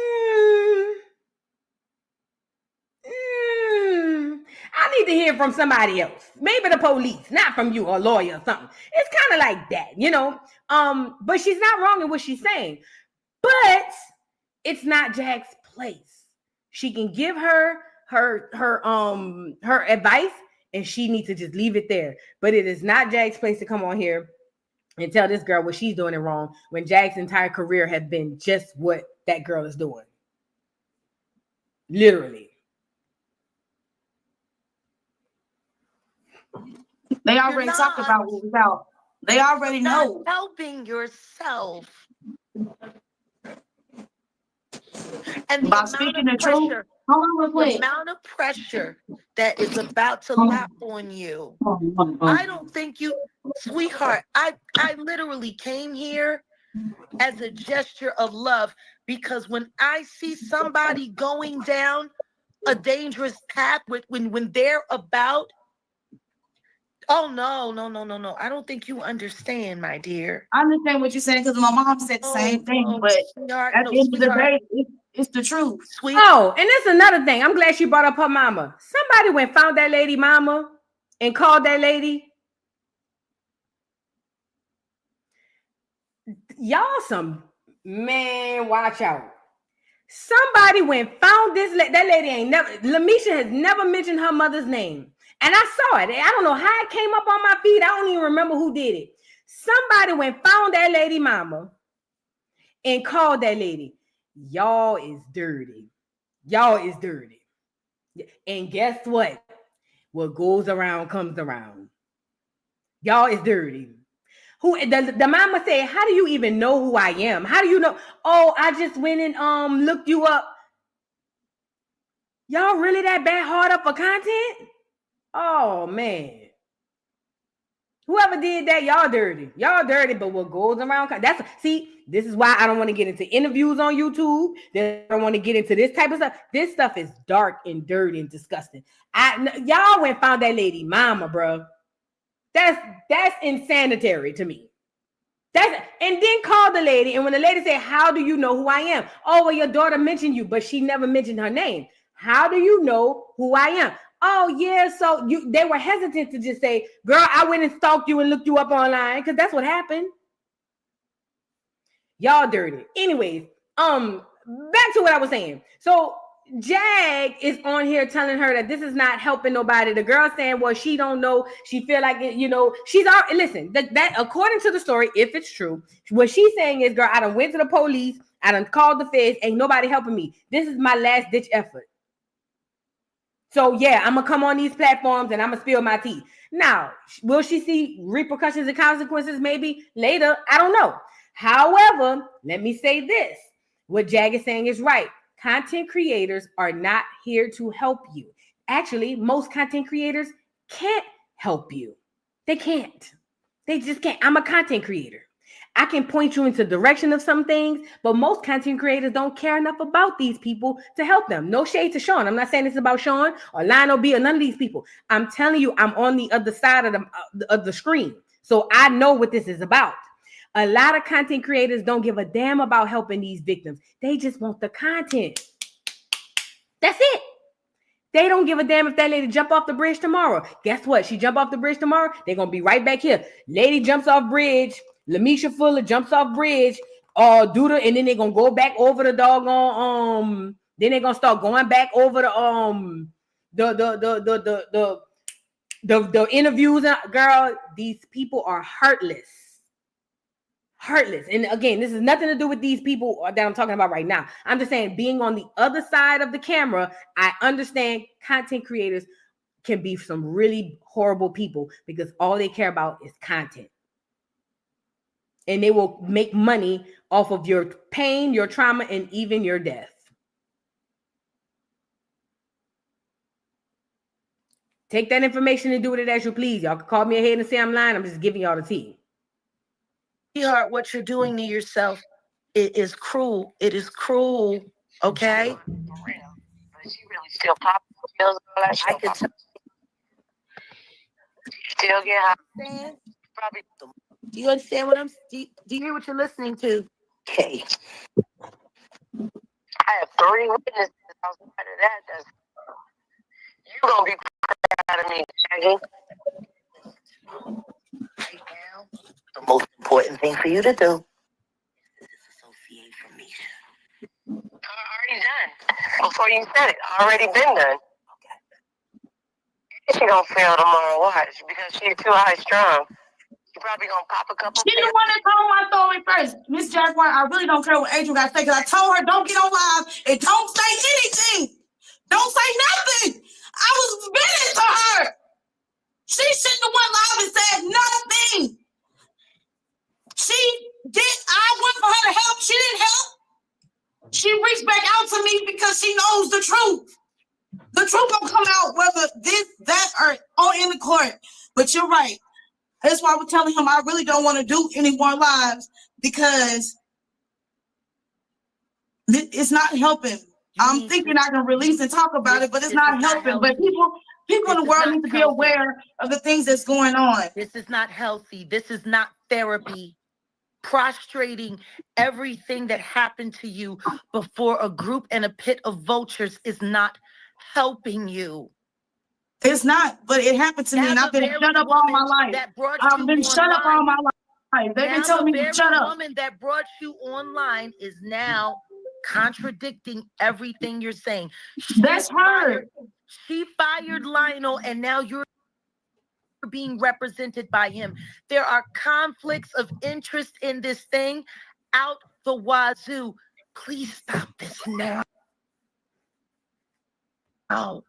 I need to hear from somebody else, maybe the police, not from you or a lawyer or something. It's kind of like that, you know. But she's not wrong in what she's saying. But it's not Jag's place. She can give her advice, and she needs to just leave it there. But it is not Jag's place to come on here and tell this girl what she's doing it wrong when Jag's entire career has been just what that girl is doing. Literally. They already talked about what was out. They already know. Helping yourself. And by speaking the truth. The amount of pressure that is about to lap on you. I don't think you, sweetheart, I literally came here as a gesture of love because when I see somebody going down a dangerous path when they're about, oh no. I don't think you understand, my dear. I understand what you're saying because my mom said the same thing, but at the end of the day, it's the truth. Sweet. Oh, and that's another thing. I'm glad she brought up her mama. Somebody went found that lady mama and called that lady. Y'all man, watch out. Somebody went found that lady ain't never, Lamesha has never mentioned her mother's name. And I saw it. I don't know how it came up on my feed. I don't even remember who did it. Somebody went found that lady mama and called that lady. Y'all is dirty. Y'all is dirty. And guess what? What goes around comes around. Y'all is dirty. Who the mama said, how do you even know who I am? How do you know? Oh, I just went and looked you up. Y'all really that bad hard up for content? Oh man. Whoever did that, y'all dirty. Y'all dirty, but what goes around, this is why I don't want to get into interviews on YouTube. I don't want to get into this type of stuff. This stuff is dark and dirty and disgusting. Y'all went and found that lady mama, bro. That's insanitary to me. And then called the lady, and when the lady said, how do you know who I am? Oh, well, your daughter mentioned you, but she never mentioned her name. How do you know who I am? oh yeah, so they were hesitant to just say, girl, I went and stalked you and looked you up online, because that's what happened. Y'all dirty. Anyways, back to what I was saying. So Jag is on here telling her that this is not helping nobody. The girl saying, well, she don't know. She feel like it, she's already, listen, that according to the story, if it's true, what she's saying is, girl, I done went to the police. I done called the feds. Ain't nobody helping me. This is my last ditch effort. So yeah, I'm gonna come on these platforms and I'm gonna spill my tea. Now, will she see repercussions and consequences maybe later? I don't know. However, let me say this. What Jag is saying is right. Content creators are not here to help you. Actually, most content creators can't help you. They can't. They just can't. I'm a content creator. I can point you into the direction of some things, but most content creators don't care enough about these people to help them. No shade to Sean. I'm not saying this about Sean or Lionel B or none of these people. I'm telling you, I'm on the other side of the screen. So I know what this is about. A lot of content creators don't give a damn about helping these victims. They just want the content. That's it. They don't give a damn if that lady jump off the bridge tomorrow. Guess what? She jump off the bridge tomorrow, they're going to be right back here. Lady jumps off bridge. Lamesha Fuller jumps off bridge. And then they're going to go back over the doggone, then they're going to start going back over the interviews. Girl, these people are heartless. Heartless. And again, this has nothing to do with these people that I'm talking about right now. I'm just saying, being on the other side of the camera, I understand content creators can be some really horrible people because all they care about is content. And they will make money off of your pain, your trauma, and even your death. Take that information and do with it as you please. Y'all can call me ahead and say I'm lying. I'm just giving y'all the tea. Sweetheart, what you're doing to yourself, it is cruel. It is cruel. Okay? For real. But she really still popping pills and all that shit. I could tell. Still get high. Probably. Do you understand what do you hear what you're listening to? Okay. I have 3 witnesses outside of that. You're going to be proud of me, Jackie. Right now, the most important thing for you to do is disassociate from Misha. Already done. Before you said it, already been done. Okay. She gonna fail tomorrow, watch, because she's too high strung. She probably gonna pop a couple. She the one that told my story first. Miss Jaguar, I really don't care what Adrian got to say, because I told her don't get on live and don't say anything. Don't say nothing. I was venting to her. She shouldn't have went live and said nothing. I went for her to help. She didn't help. She reached back out to me because she knows the truth. The truth gonna come out whether that, or in the court. But you're right. That's why we're telling him I really don't want to do any more lives because it's not helping. I'm thinking I can release and talk about it, but it's not helping. But people in the world need to be aware of the things that's going on. This is not healthy. This is not therapy. Prostrating everything that happened to you before a group and a pit of vultures is not helping you. It's not, but it happened to me, and I've been shut up all my life. I've been shut up all my life. They've been telling me to shut up. The woman that brought you online is now contradicting everything you're saying. That's her. She fired Lionel, and now you're being represented by him. There are conflicts of interest in this thing out the wazoo. Please stop this now. Oh.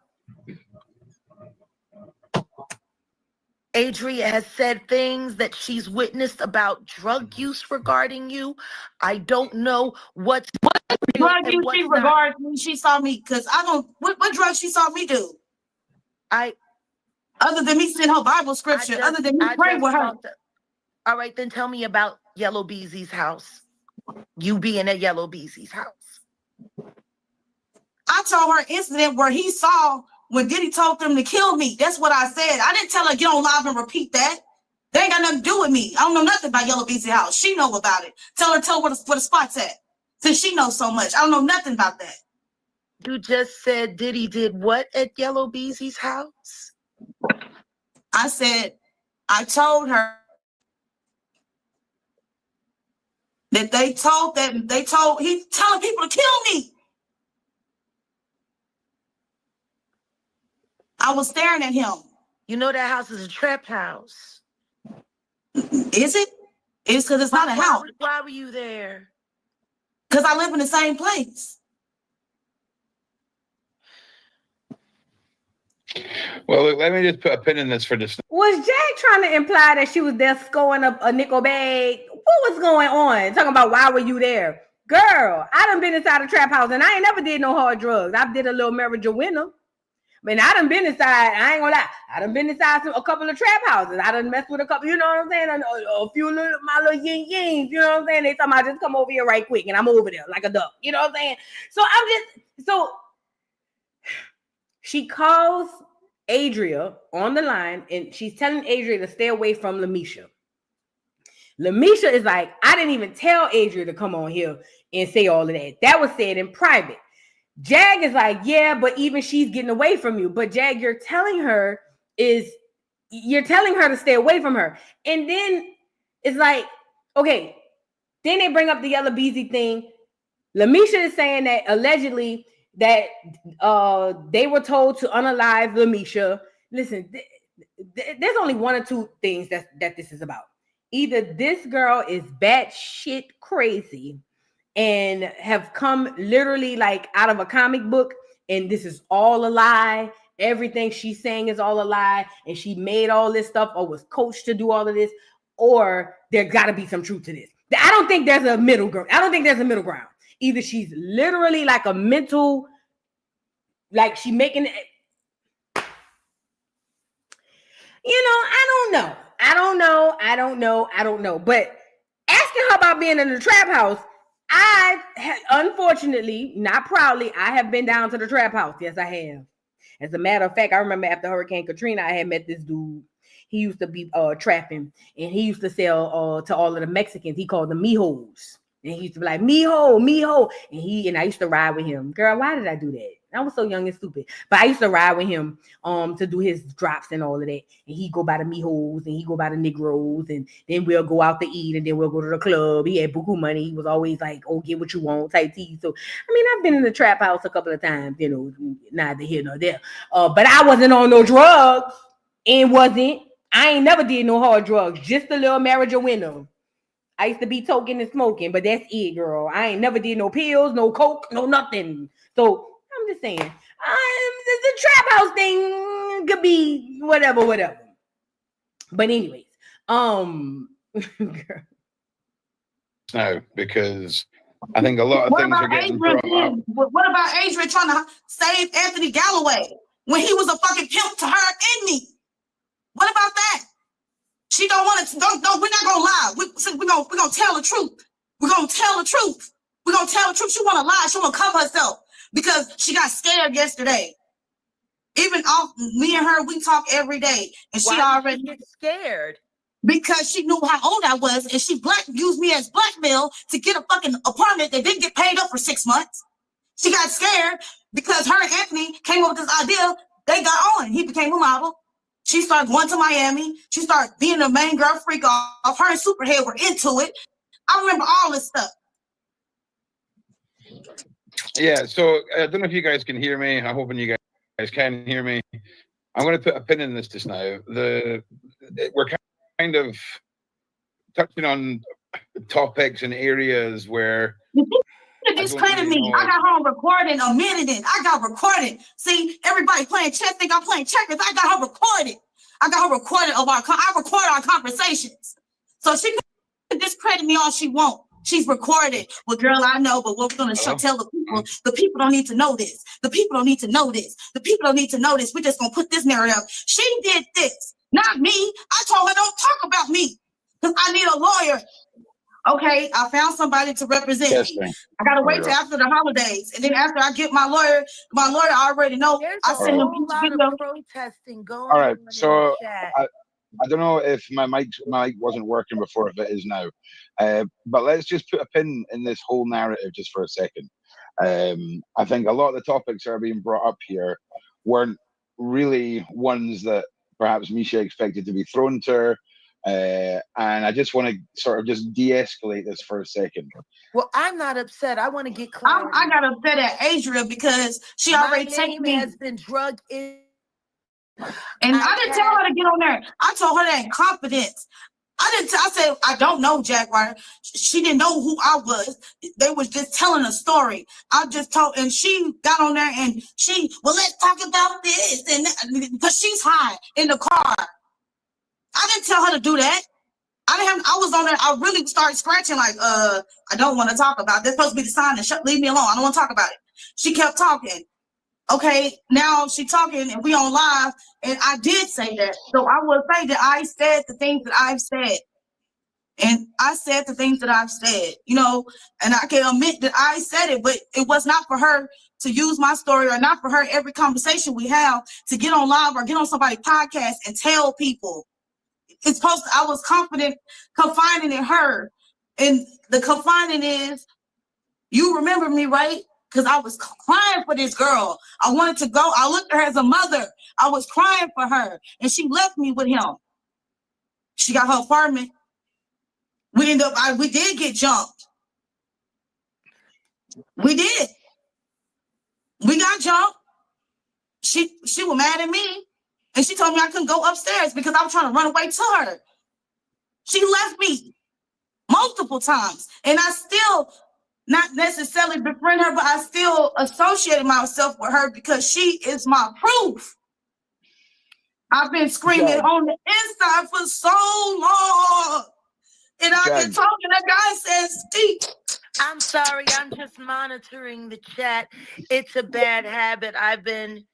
Adria has said things that she's witnessed about drug use regarding you. I don't know what drug use she regards me. She saw me because I don't. What drug she saw me do? Other than me send her Bible scripture, other than me pray with her. All right, then tell me about Yellow Beezy's house. You being at Yellow Beezy's house. I told her incident where he saw when Diddy told them to kill me. That's what I said. I didn't tell her get on live and repeat that. They ain't got nothing to do with me. I don't know nothing about Yellow Beezy's house. She know about it. Tell her where the spot's at. Since she knows so much. I don't know nothing about that. You just said Diddy did what at Yellow Beezy's house? I said, I told her that he's telling people to kill me. I was staring at him. You know that house is a trap house. Is it? It's because it's not a house. Why were you there? Because I live in the same place. Well, look, let me just put a pin in this for this. Was Jag trying to imply that she was there scoring up a nickel bag? What was going on? Talking about why were you there? Girl, I done been inside a trap house and I ain't never did no hard drugs. I did a little marijuana. But I done been inside, I ain't gonna lie, I done been inside a couple of trap houses. I done messed with a couple, you know what I'm saying? A few little, my little yin-yings, you know what I'm saying? They talking about just come over here right quick and I'm over there like a duck, you know what I'm saying? So she calls Adria on the line and she's telling Adria to stay away from Lamesha. Lamesha is like, I didn't even tell Adria to come on here and say all of that. That was said in private. Jag is like, yeah, but even she's getting away from you. But Jag, you're telling her to stay away from her. And then it's like, okay, then they bring up the Yellow Beezy thing. Lamesha is saying that allegedly that they were told to unalive Lamesha. Listen, there's only one or two things that this is about. Either this girl is batshit crazy and have come literally like out of a comic book, and this is all a lie. Everything she's saying is all a lie, and she made all this stuff or was coached to do all of this, or there got to be some truth to this. I don't think there's a middle ground. Either she's literally like a mental, like she making it. I don't know. But asking her about being in the trap house, unfortunately, not proudly, I have been down to the trap house. Yes, I have. As a matter of fact, I remember after Hurricane Katrina, I had met this dude. He used to be trapping, and he used to sell to all of the Mexicans. He called them mijos. And he used to be like, mijo. And I used to ride with him. Girl, why did I do that? I was so young and stupid. But I used to ride with him to do his drops and all of that. And he'd go by the mijos and he'd go by the Negroes. And then we'll go out to eat and then we'll go to the club. He had buku money. He was always like, oh, get what you want type tea. So, I mean, I've been in the trap house a couple of times, neither here nor there. But I wasn't on no drugs I ain't never did no hard drugs. Just a little marijuana. I used to be toking and smoking, but that's it, girl. I ain't never did no pills, no coke, no nothing. So I'm just saying, the trap house thing could be whatever. But anyways, No, because I think a lot of things are getting brought up. What about Adrian trying to save Anthony Galloway when he was a fucking pimp to her and me? What about that? She don't want to. We're not gonna lie. We're gonna tell the truth. We're gonna tell the truth. She want to lie. She want to cover herself because she got scared yesterday. Even me and her, we talk every day, and she already get scared because she knew how old I was, and she used me as blackmail to get a fucking apartment that didn't get paid up for 6 months. She got scared because her and Anthony came up with this idea. They got on. He became a model. She started going to Miami. She started being a main girl freak off. Her and Superhead were into it. I remember all this stuff. Yeah, so I don't know if you guys can hear me. I'm hoping you guys can hear me. I'm going to put a pin in this just now. We're kind of touching on topics and areas where discredit me. I got home recording a minute in. I got recorded. See, everybody playing chess think I'm playing checkers. I got her recorded. I record our conversations. So she can discredit me all she wants. She's recorded. Well, girl, I know, but we're going to tell the people. The people don't need to know this. The people don't need to know this. We're just going to put this narrative. She did this, not me. I told her, don't talk about me because I need a lawyer. Okay, I found somebody to represent me. I gotta wait till after the holidays, and then after I get my lawyer I already know. I send them a lot of protesting going. All right, so I don't know if my mic wasn't working before, if it is now, but let's just put a pin in this whole narrative just for a second. I think a lot of the topics that are being brought up here weren't really ones that perhaps Misha expected to be thrown to her. And I just want to sort of just de-escalate this for a second. Well, I'm not upset. I want to get I clarity. got upset at Adria because she already My taken name me. has been drug in. And I didn't tell her to get on there. I told her that in confidence. I said, I don't know Jaguar. She didn't know who I was. They was just telling a story. I just told, and she got on there and well, let's talk about this. And because she's high in the car. I didn't tell her to do that. I was on there. I really started scratching like, I don't want to talk about this. Supposed to be the sign and leave me alone. I don't want to talk about it. She kept talking. Okay, now she talking and we on live, and I did say that. So I will say that I said the things that I've said. And I said the things that I've said, you know, and I can admit that I said it, but it was not for her to use my story, or not for her every conversation we have to get on live or get on somebody's podcast and tell people. It's supposed to, I was confining in her. And the confining is, you remember me, right? Because I was crying for this girl. I wanted to go. I looked at her as a mother. I was crying for her. And she left me with him. She got her apartment. We did get jumped. We did. We got jumped. She was mad at me. And she told me I couldn't go upstairs because I was trying to run away to her. She left me multiple times. And I still not necessarily befriend her, but I still associated myself with her because she is my proof. I've been screaming on the inside for so long. And I've been talking, that guy says, Steve. I'm sorry, I'm just monitoring the chat. It's a bad habit. I've been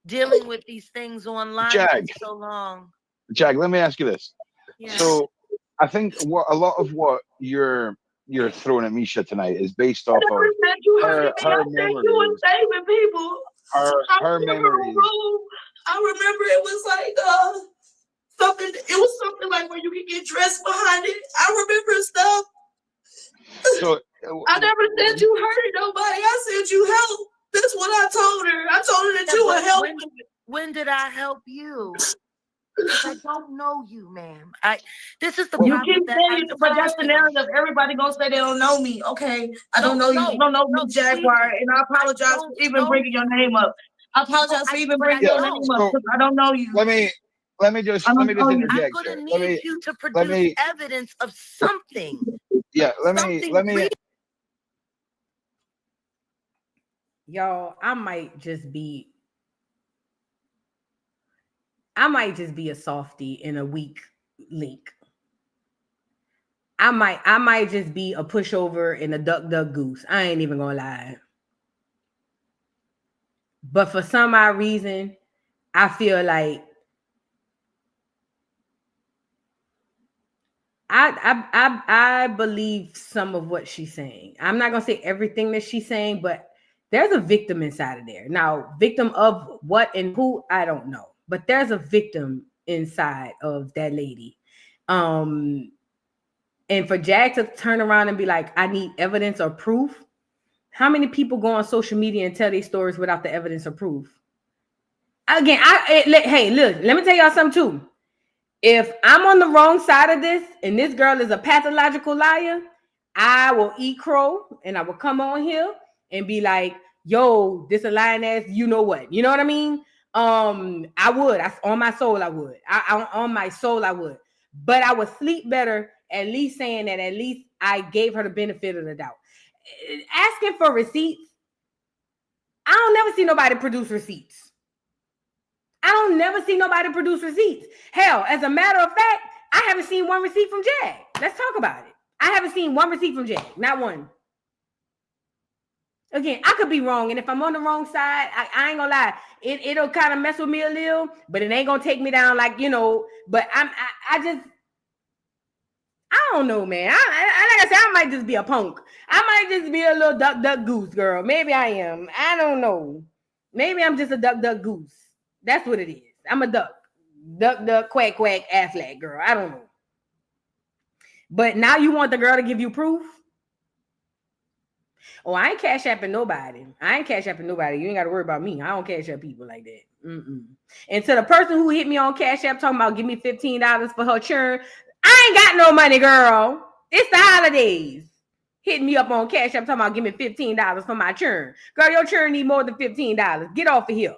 dealing with these things online for so long. Jag, let me ask you this. Yeah. So I think a lot of what you're throwing at Misha tonight is based off of her memories. You were saving people. Her memories. I remember it was like something. It was something like where you could get dressed behind it. I remember stuff. So I never said you hurted nobody. I said you helped. That's what I told her. I told her that you would help. When did I help you? I don't know you, ma'am. This is the you problem. keep saying, but that's the narrative. Everybody gonna say they don't know me. Okay, I don't know you. You don't know me, Jaguar, and I apologize for even bringing your name up. I apologize for even bringing your name up because I don't know you. Let me just interject. I'm gonna need you to produce evidence of something. Yeah, let me. Y'all, I might just be a softie and a weak link. I might just be a pushover and a duck goose. I ain't even gonna lie. But for some odd reason, I feel like I believe some of what she's saying. I'm not gonna say everything that she's saying, but there's a victim inside of there. Now, victim of what and who, I don't know. But there's a victim inside of that lady. And for Jag to turn around and be like, I need evidence or proof. How many people go on social media and tell these stories without the evidence or proof? Again, hey, look, let me tell y'all something too. If I'm on the wrong side of this and this girl is a pathological liar, I will eat crow and I will come on here and be like, yo, this a lying ass, you know what? You know what I mean? I would. On my soul, I would. On my soul, I would. But I would sleep better at least saying that at least I gave her the benefit of the doubt. Asking for receipts, I don't never see nobody produce receipts. Hell, as a matter of fact, I haven't seen one receipt from Jag. Let's talk about it. I haven't seen one receipt from Jag. Not one. Again, I could be wrong. And if I'm on the wrong side, I ain't gonna lie. It'll kind of mess with me a little, but it ain't gonna take me down like, you know, but I don't know, man. Like I said, I might just be a punk. I might just be a little duck goose girl. Maybe I am. I don't know. Maybe I'm just a duck goose. That's what it is. I'm a duck, quack, Affleck girl. I don't know. But now you want the girl to give you proof? Oh, I ain't cash apping nobody. I ain't cash apping nobody. You ain't got to worry about me. I don't cash app people like that. Mm-mm. And to the person who hit me on Cash App talking about give me $15 for her churn, I ain't got no money, girl. It's the holidays. Hitting me up on Cash App talking about give me $15 for my churn. Girl, your churn need more than $15. Get off of here.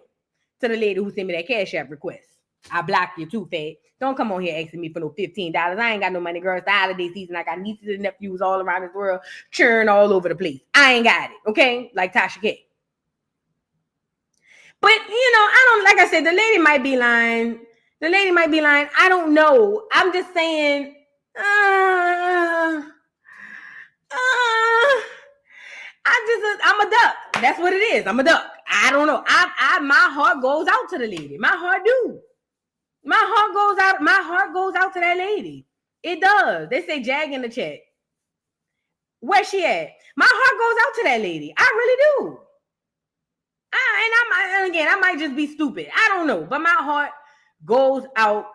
To the lady who sent me that Cash App request. I blocked you too, Fat. Don't come on here asking me for no $15. I ain't got no money, girl. It's the holiday season. I got nieces and nephews all around this world, churn all over the place. I ain't got it, okay? Like Tasha K. But I don't, like I said, the lady might be lying. The lady might be lying. I don't know. I'm just saying, I'm a duck. That's what it is. I'm a duck. I don't know. My heart goes out to the lady. My heart do. My heart goes out to that lady. It does. They say Jag in the chat. Where's she at? My heart goes out to that lady. I really do. I might just be stupid. I don't know. But my heart goes out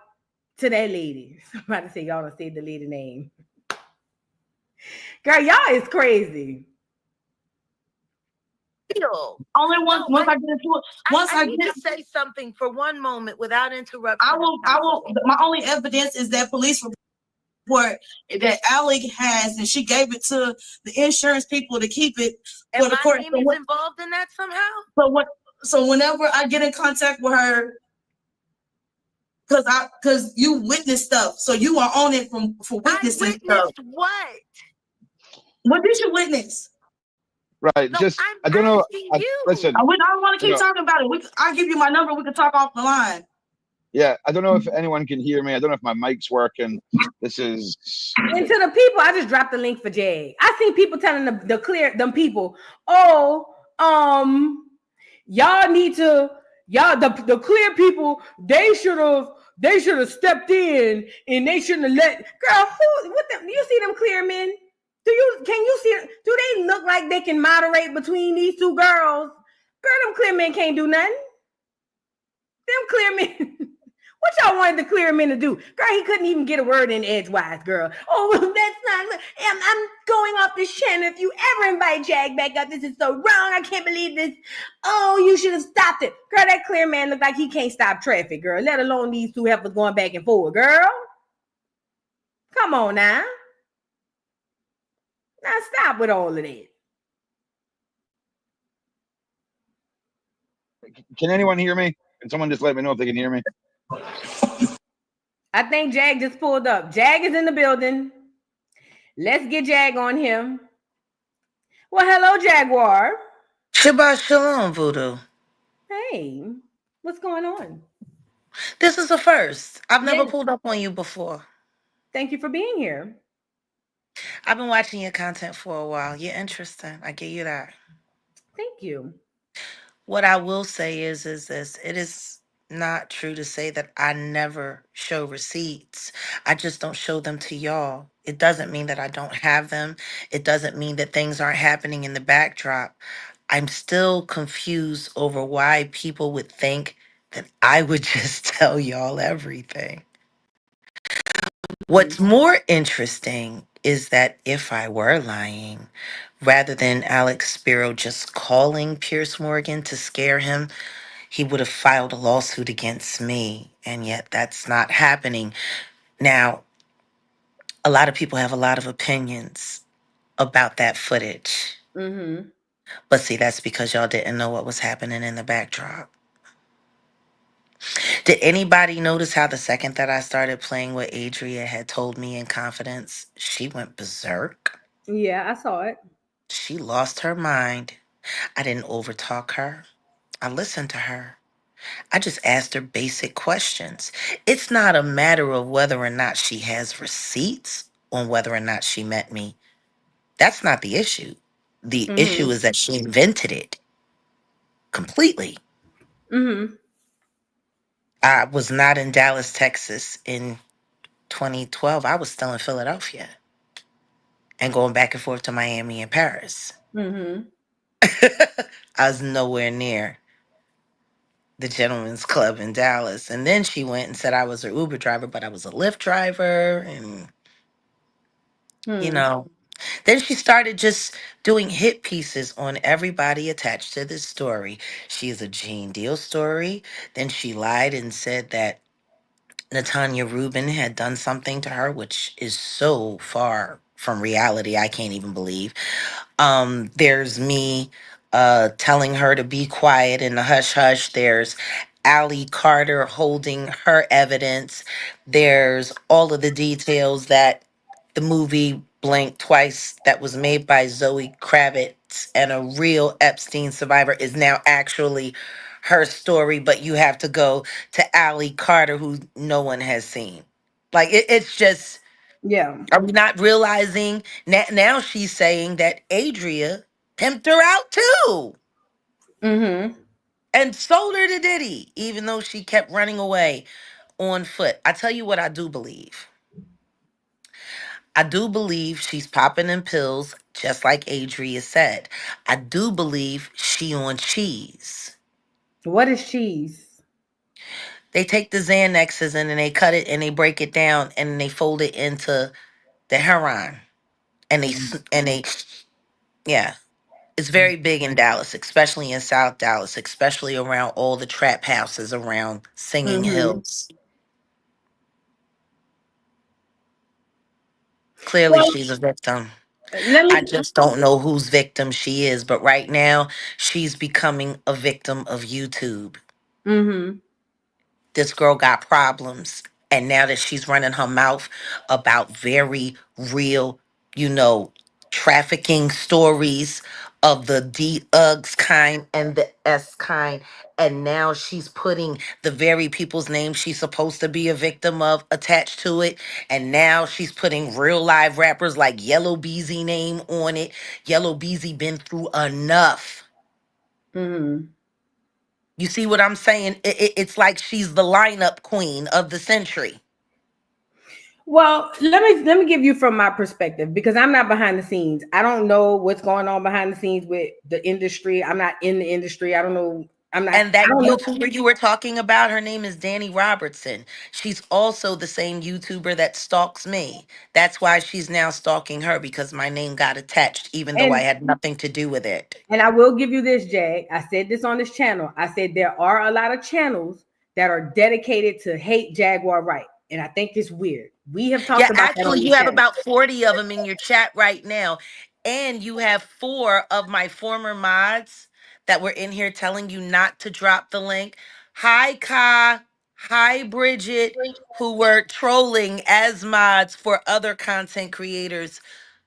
to that lady. I'm about to say y'all don't say the lady name. Girl, y'all is crazy. Only once I get into it. Once I need get to say something for one moment without interrupting. I will. My only evidence is that police report that Alec has, and she gave it to the insurance people to keep it for the court. And my name is involved in that somehow. So whenever I get in contact with her, because you witnessed stuff, so you are on it for witnessing stuff. What? What did you witness? Right. No, just I don't know. Listen. I don't want to keep talking about it. I'll give you my number. We can talk off the line. Yeah, I don't know if anyone can hear me. I don't know if my mic's working. This is. And to the people, I just dropped the link for Jag. I seen people telling them people, oh, y'all need to, the clear people, they should have stepped in and they shouldn't have let. Girl, you see them clear men? Can you see? Do they look like they can moderate between these two girls? Girl, them clear men can't do nothing. Them clear men. What y'all wanted the clear men to do? Girl, he couldn't even get a word in edgewise, girl. Oh, that's not. I'm going off this channel. If you ever invite Jag back up, this is so wrong. I can't believe this. Oh, you should have stopped it. Girl, that clear man looked like he can't stop traffic, girl. Let alone these two heifers going back and forth, girl. Come on now. Now stop with all of that. Can anyone hear me? Can someone just let me know if they can hear me? I think Jag just pulled up. Jag is in the building. Let's get Jag on him. Well, hello, Jaguar. Shabbat shalom, Voodoo. Hey, what's going on? This is a first. I've never pulled up on you before. Thank you for being here. I've been watching your content for a while. You're interesting. I give you that. Thank you. What I will say is this. It is not true to say that I never show receipts. I just don't show them to y'all. It doesn't mean that I don't have them. It doesn't mean that things aren't happening in the backdrop. I'm still confused over why people would think that I would just tell y'all everything. What's more interesting is that if I were lying, rather than Alex Spiro just calling Pierce Morgan to scare him, he would have filed a lawsuit against me. And yet that's not happening. Now, a lot of people have a lot of opinions about that footage. Mm-hmm. But see, that's because y'all didn't know what was happening in the backdrop. Did anybody notice how the second that I started playing what Adria had told me in confidence, she went berserk? Yeah, I saw it. She lost her mind. I didn't overtalk her. I listened to her. I just asked her basic questions. It's not a matter of whether or not she has receipts on whether or not she met me. That's not the issue. The issue is that she invented it completely. Mm-hmm. I was not in Dallas, Texas in 2012. I was still in Philadelphia and going back and forth to Miami and Paris. Mm-hmm. I was nowhere near the Gentleman's Club in Dallas. And then she went and said I was her Uber driver, but I was a Lyft driver. And, you know, Then she started just doing hit pieces on everybody attached to this story. She is a Gene Deal story. Then she lied and said that Natanya Rubin had done something to her, which is so far from reality. I can't even believe. There's me telling her to be quiet in the hush hush. There's Allie Carter holding her evidence. There's all of the details that the movie Blink Twice that was made by Zoe Kravitz and a real Epstein survivor is now actually her story, but you have to go to Allie Carter, who no one has seen. Like it's just, Yeah. are we not realizing now she's saying that Adria pimped her out too Mm-hmm. and sold her to Diddy, even though she kept running away on foot. I tell you what I do believe. I do believe she's popping in pills, just like Adria said. I do believe she on cheese. What is cheese? They take the Xanaxes and then they cut it and they break it down and they fold it into the heroin and they yeah. It's very big in Dallas, especially in South Dallas, especially around all the trap houses around Singing Mm-hmm. Hills. Clearly, Well, she's a victim. let I me. just don't know whose victim she is, but right now, she's becoming a victim of YouTube. Mm-hmm. This girl got problems, and now that she's running her mouth about very real, you know, trafficking stories of the D Uggs kind and the S kind, and now she's putting the very people's names she's supposed to be a victim of attached to it, and now she's putting real live rappers like Yellow Beezy name on it. Yellow Beezy been through enough. Mm-hmm. You see what I'm saying? It's like she's the lineup queen of the century. Well, let me give you from my perspective because I'm not behind the scenes. I don't know what's going on behind the scenes with the industry. I'm not in the industry. I don't know. I'm not. And I that don't know. YouTuber you were talking about, her name is Danny Robertson. She's also the same YouTuber that stalks me. That's why she's now stalking her because my name got attached, even though I And had nothing to do with it. and I will give you this, Jay. I said this on this channel. I said there are a lot of channels that are dedicated to hate Jaguar Wright, and I think it's weird. We have Yeah, talked about that actually, on you this have channel. about 40 of them in your chat right now. And you have 4 of my former mods that were in here telling you not to drop the link. Hi, Ka. Hi, Bridget, who were trolling as mods for other content creators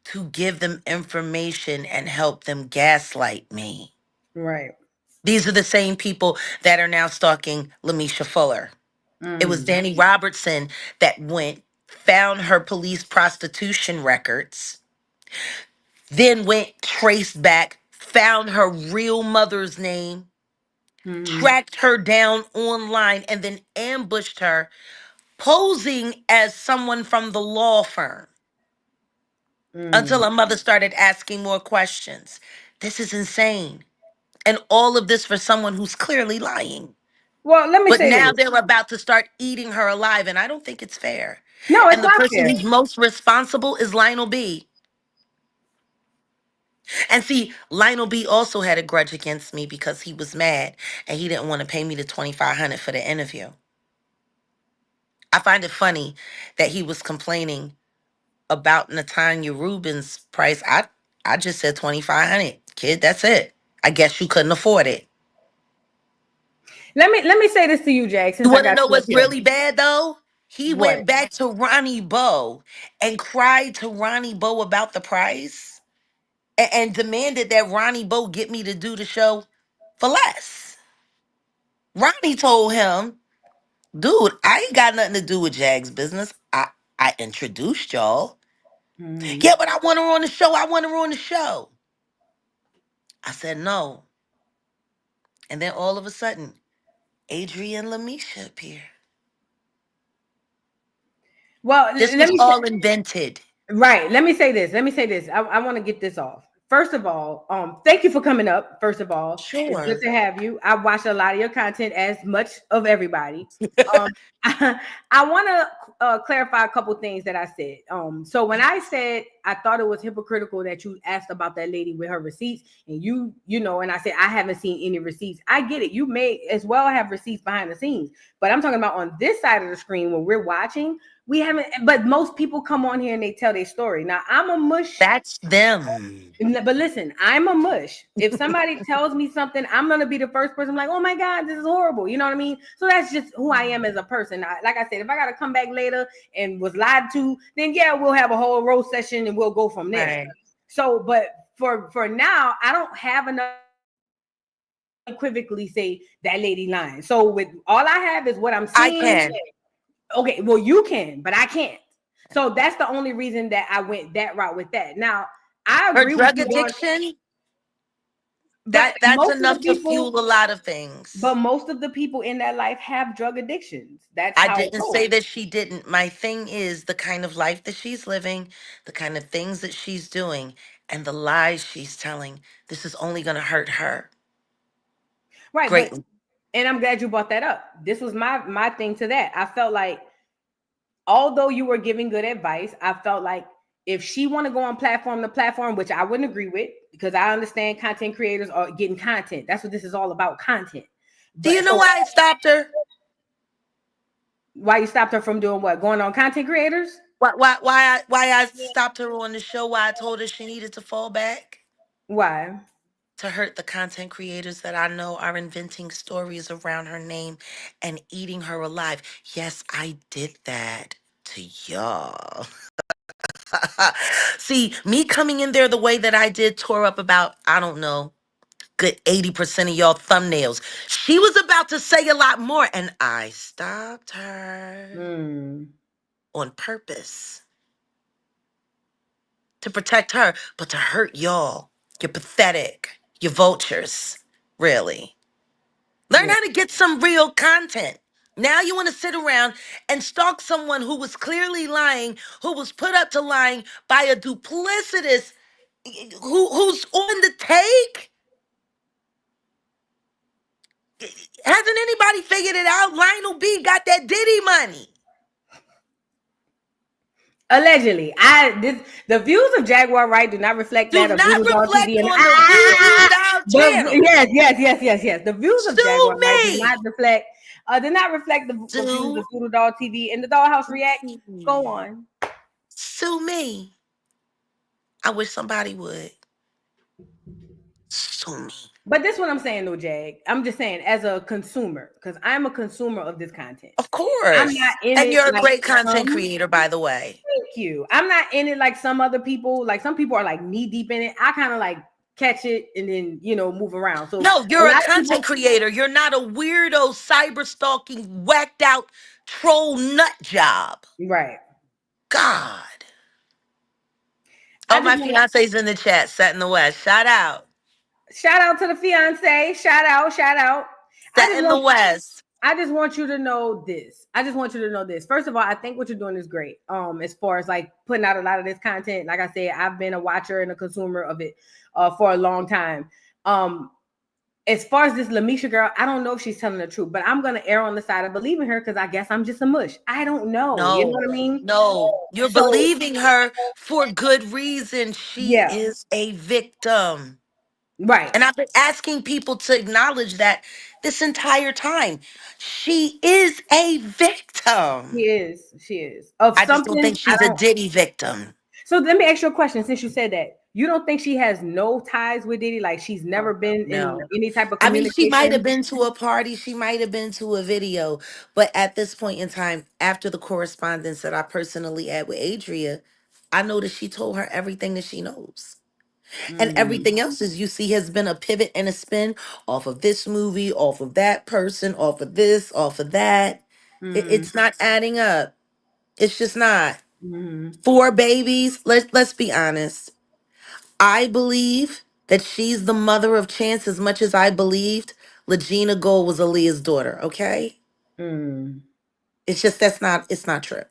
to give them information and help them gaslight me. Right. These are the same people that are now stalking Lamesha Fuller. It was Mm. Danny Robertson that went, found her police prostitution records, then went, traced back, found her real mother's name, Mm-hmm. tracked her down online, and then ambushed her, posing as someone from the law firm until Mm. her mother started asking more questions. This is insane. And all of this for someone who's clearly lying. Well, let me But say now this. they're about to start eating her alive, and I don't think it's fair. No, it's And the not person fair. who's most responsible is Lionel B. And see, Lionel B also had a grudge against me because he was mad and he didn't want to pay me the 2,500 for the interview. I find it funny that he was complaining about Natanya Rubin's price. I just said 2,500, kid. That's it. I guess you couldn't afford it. Let me say this to you, Jack, You since I want to got know you up what's here. really bad though? He What? went back to Ronnie Doe and cried to Ronnie Doe about the price and demanded that Ronnie Doe get me to do the show for less. Ronnie told him, dude, I ain't got nothing to do with Jag's business. I introduced y'all. Mm. Yeah, but I want her on the show. I want her on the show. I said no. And then all of a sudden, Adrian Lamesha appeared. Well, This let was me say, all invented. right. Let me say this. Let me say this. I want to get this off. First of all, thank you for coming up. First of all, it's good Sure. to have you. I watch a lot of your content, as much of everybody. Um, I want to clarify a couple things that I said. So when I said I thought it was hypocritical that you asked about that lady with her receipts, and and I said I haven't seen any receipts. I get it. You may as well have receipts behind the scenes, but I'm talking about on this side of the screen when we're watching. We haven't, but most people come on here and they tell their story. Now I'm a mush. That's them. But listen, I'm a mush. If somebody tells me something, I'm gonna be the first person like, oh my God, this is horrible. You know what I mean? So that's just who I am as a person. Like I said, if I gotta come back later and was lied to, then yeah, we'll have a whole roast session and we'll go from there. Right. So, but for now, I don't have enough to equivocally say that lady lying. So with all I have is what I'm seeing. I can. Okay, well, you can, but I can't. So that's the only reason that I went that route with that. Now, I Her agree drug with you addiction, but that's most of the enough to people- fuel a lot of things. But most of the people in that life have drug addictions. That's I how it didn't goes. say that she didn't. My thing is the kind of life that she's living, the kind of things that she's doing, and the lies she's telling. This is only going to hurt her. Right, Great. but and I'm glad you brought that up. This was my thing to that. I felt like although you were giving good advice, I felt like if she want to go on platform to platform, which I wouldn't agree with, because I understand content creators are getting content. That's what this is all about, content. Do you know why I stopped her? Why you stopped her from doing what? Going on content creators? Why I stopped her on the show? Why I told her she needed to fall back? Why? To hurt the content creators that I know are inventing stories around her name and eating her alive. Yes, I did that to y'all. See, me coming in there the way that I did tore up about, I don't know, good 80% of y'all thumbnails. She was about to say a lot more, and I stopped her on purpose to protect her, but to hurt y'all. You're pathetic. You're vultures. Really. Learn Yeah. how to get some real content. Now you want to sit around and stalk someone who was clearly lying, who was put up to lying by a duplicitous who's on the take? Hasn't anybody figured it out? Lionel B got that Diddy money. Allegedly, the views of Jaguar Wright do not reflect Do that of not Voodoo Dog reflect TV. And on the Voodoo Dog channel. Yes. The views of Jaguar Sue Wright do me. not reflect the views of Voodoo Dog TV and the Dollhouse React. Go on. Sue me. I wish somebody would. Sue me. But this is what I'm saying, though, Jag. I'm just saying, as a consumer, because I'm a consumer of this content. Of course. I'm not in and it you're a like great content creator, by the way. Thank you. I'm not in it like some other people. Like some people are like knee deep in it. I kind of like catch it and then move around. So no, you're a lot of content creator. You're not a weirdo, cyber stalking, whacked out troll nut job. Right. God. Oh, my fiance's in the chat, set in the West. Shout out. Shout out to the fiance. Shout out. Set in the West. I just want you to know this. First of all, I think what you're doing is great. As far as like putting out a lot of this content, like I said, I've been a watcher and a consumer of it for a long time. As far as this Lamesha girl, I don't know if she's telling the truth, but I'm gonna err on the side of believing her because I guess I'm just a mush. I don't know. No, you know what I mean? No, you're believing her for good reason. She is a victim. Right. And I've been asking people to acknowledge that this entire time. She is a victim. She is. I just don't think she's a Diddy victim. So let me ask you a question since you said that. You don't think she has no ties with Diddy? Like she's never been in any type of communication? I mean, she might have been to a party. She might have been to a video. But at this point in time, after the correspondence that I personally had with Adria, I know that she told her everything that she knows. And everything else, as you see, has been a pivot and a spin off of this movie, off of that person, off of this, off of that. It's not adding up. It's just not. 4 babies. Let's be honest. I believe that she's the mother of Chance as much as I believed Legina Gold was Aaliyah's daughter. Okay. It's just it's not true.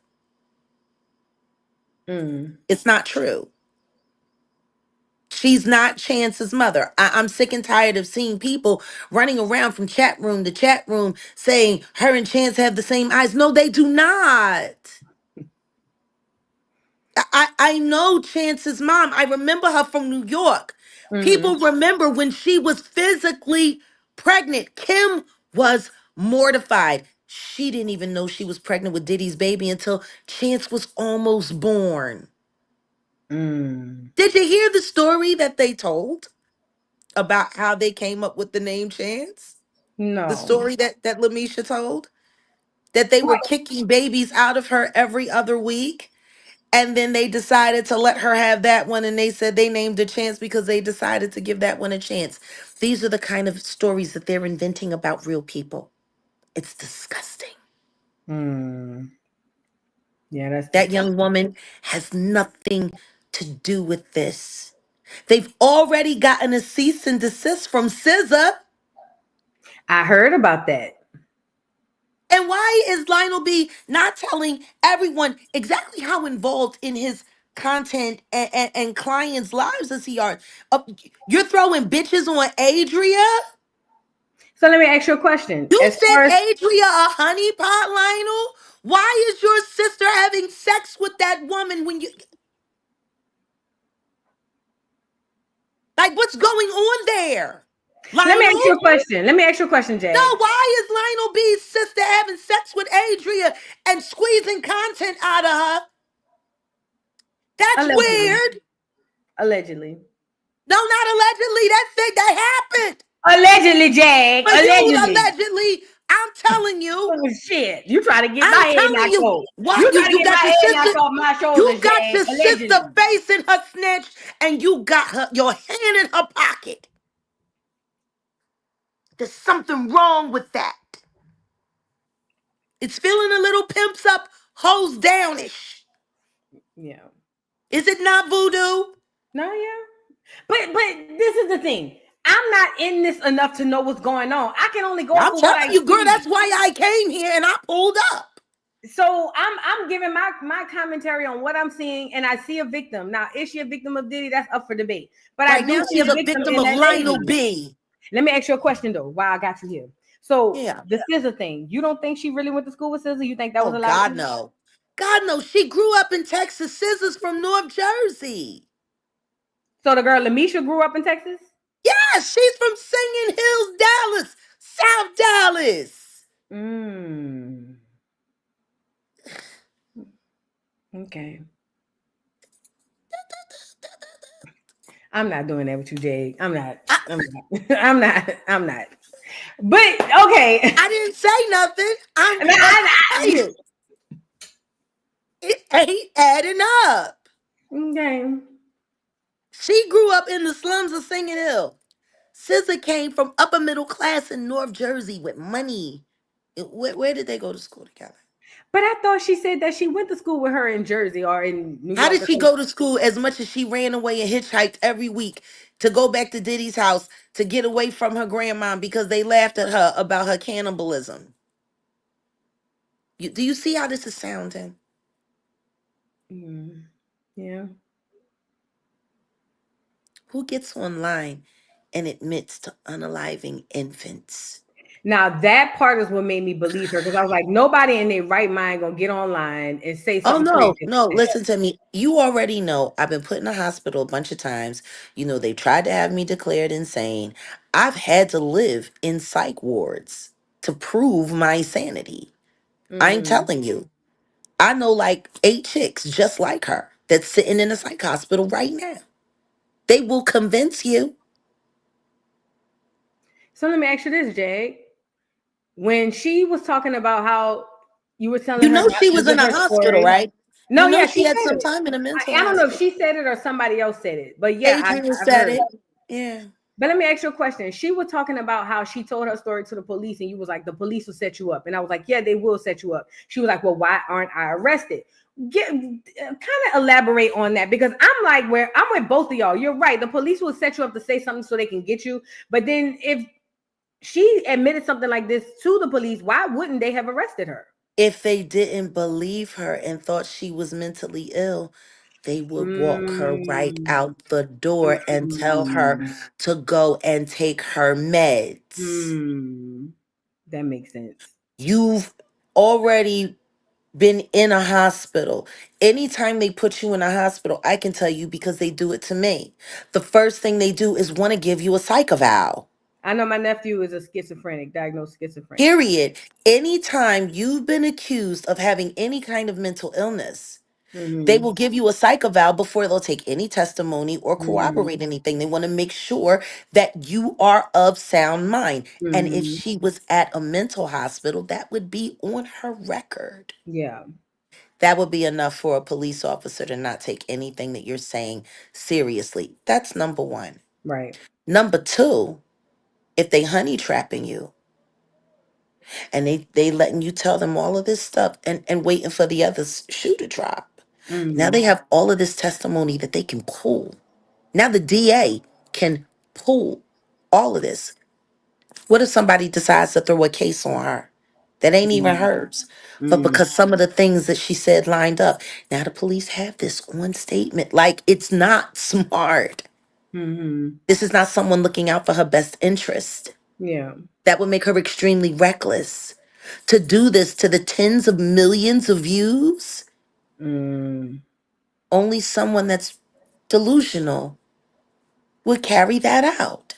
It's not true. She's not Chance's mother. I'm sick and tired of seeing people running around from chat room to chat room saying her and Chance have the same eyes. No, they do not. I know Chance's mom. I remember her from New York. Mhm. People remember when she was physically pregnant. Kim was mortified. She didn't even know she was pregnant with Diddy's baby until Chance was almost born. Mm. Did you hear the story that they told about how they came up with the name Chance? The No. story that Lamesha told? That they were kicking babies out of her every other week. And then they decided to let her have that one. And they said they named a Chance because they decided to give that one a chance. These are the kind of stories that they're inventing about real people. It's disgusting. Mm. Yeah, that's That disgusting. young woman has nothing to do with this. They've already gotten a cease and desist from SZA. I heard about that. And why is Lionel B not telling everyone exactly how involved in his content and clients' lives as he are? You're throwing bitches on Adria? So let me ask you a question. You As far sent as Adria a honeypot, Lionel? Why is your sister having sex with that woman when you... Like, what's going on there? let me ask you Lionel? a question. Let me ask you a question, No, Jag. why is Lionel B's sister having sex with Adria and squeezing content out of her? That's Allegedly. weird. Allegedly. No, not allegedly. That happened. Allegedly, Jag. But you Allegedly. allegedly, I'm telling you, Oh shit. You try to get my I'm head telling knocked you, off. why You try to you get my got your head sister, knocked off my shoulders, you got Jag. your Allegedly. sister face in her snatch, and you got your hand in her pocket. There's something wrong with that. It's feeling a little pimps up, hoes downish. Yeah. Is it not, Voodoo? No, yeah. But this is the thing. I'm not in this enough to know what's going on. I can only go I'm for what telling I you, girl, see. that's why I came here and I pulled up. So I'm giving my commentary on what I'm seeing, and I see a victim. Now, is she a victim of Diddy? That's up for debate. But I Right do now, see a she's a victim victim in of that Lionel lady. B. Let me ask you a question though. While I got you here, so Yeah. the SZA thing, you don't think she really went to school with SZA? You think that was Oh, a lie? God, no. God, no. She grew up in Texas. Scissors from North Jersey. So the girl Lamesha grew up in Texas. Yeah, she's from Singing Hills, Dallas, South Dallas. Mm. Okay. I'm not doing that with you, Jake. I'm not. I'm not. I'm not. I'm not. But okay. I didn't say nothing. I'm And just saying. It ain't adding up. okay. She grew up in the slums of Singing Hill. SZA came from upper middle class in North Jersey with money. Where did they go to school together? But I thought she said that she went to school with her in Jersey or in New How York did or she something. go to school as much as she ran away and hitchhiked every week to go back to Diddy's house to get away from her grandma because they laughed at her about her cannibalism? Do you see how this is sounding? Mm, yeah. Who gets online and admits to unaliving infants? Now that part is what made me believe her because I was like, nobody in their right mind gonna get online and say Oh, something no, crazy no, like that. listen to me. You already know I've been put in the hospital a bunch of times. You know, they tried to have me declared insane. I've had to live in psych wards to prove my sanity. I'm Mm. telling you. I know like 8 chicks just like her that's sitting in a psych hospital right now. They will convince you. So let me ask you this, Jake. When she was talking about how you were telling You her know about she was in a her hospital, story. right? No, You know yeah, she she had said some it. time in a mental I don't know if hospital. she said it or somebody else said it, but yeah, Adrian I've said heard. it. Yeah. But let me ask you a question. She was talking about how she told her story to the police, and you was like, the police will set you up. And I was like, yeah, they will set you up. She was like, well, why aren't I arrested? Kind of elaborate on that because I'm like, where I'm with both of y'all. You're right. The police will set you up to say something so they can get you. But then if she admitted something like this to the police, why wouldn't they have arrested her? If they didn't believe her and thought she was mentally ill, they would walk her right Mm, out the door and tell her mm, to go and take her meds. mm. That makes sense. You've already been in a hospital. Anytime they put you in a hospital, I can tell you because they do it to me. The first thing they do is want to give you a psych eval. I know my nephew is a schizophrenic, diagnosed schizophrenic. Period. Anytime you've been accused of having any kind of mental illness, they Mm-hmm. will give you a psych eval before they'll take any testimony or Mm-hmm. corroborate anything. They want to make sure that you are of sound mind. And if Mm-hmm. she was at a mental hospital, that would be on her record. Yeah. That would be enough for a police officer to not take anything that you're saying seriously. That's number one. Right. Number two, if they honey trapping you and they letting you tell them all of this stuff and waiting for the other shoe to drop. Now Mm-hmm. they have all of this testimony that they can pull. Now the DA can pull all of this. What if somebody decides to throw a case on her that ain't even hers? But Mm-hmm. because some of the things that she said lined up, now the police have this on statement. Like, it's not smart. Mm-hmm. This is not someone looking out for her best interest. Yeah. That would make her extremely reckless. To do this to the tens of millions of views, Mm. only someone that's delusional would carry that out.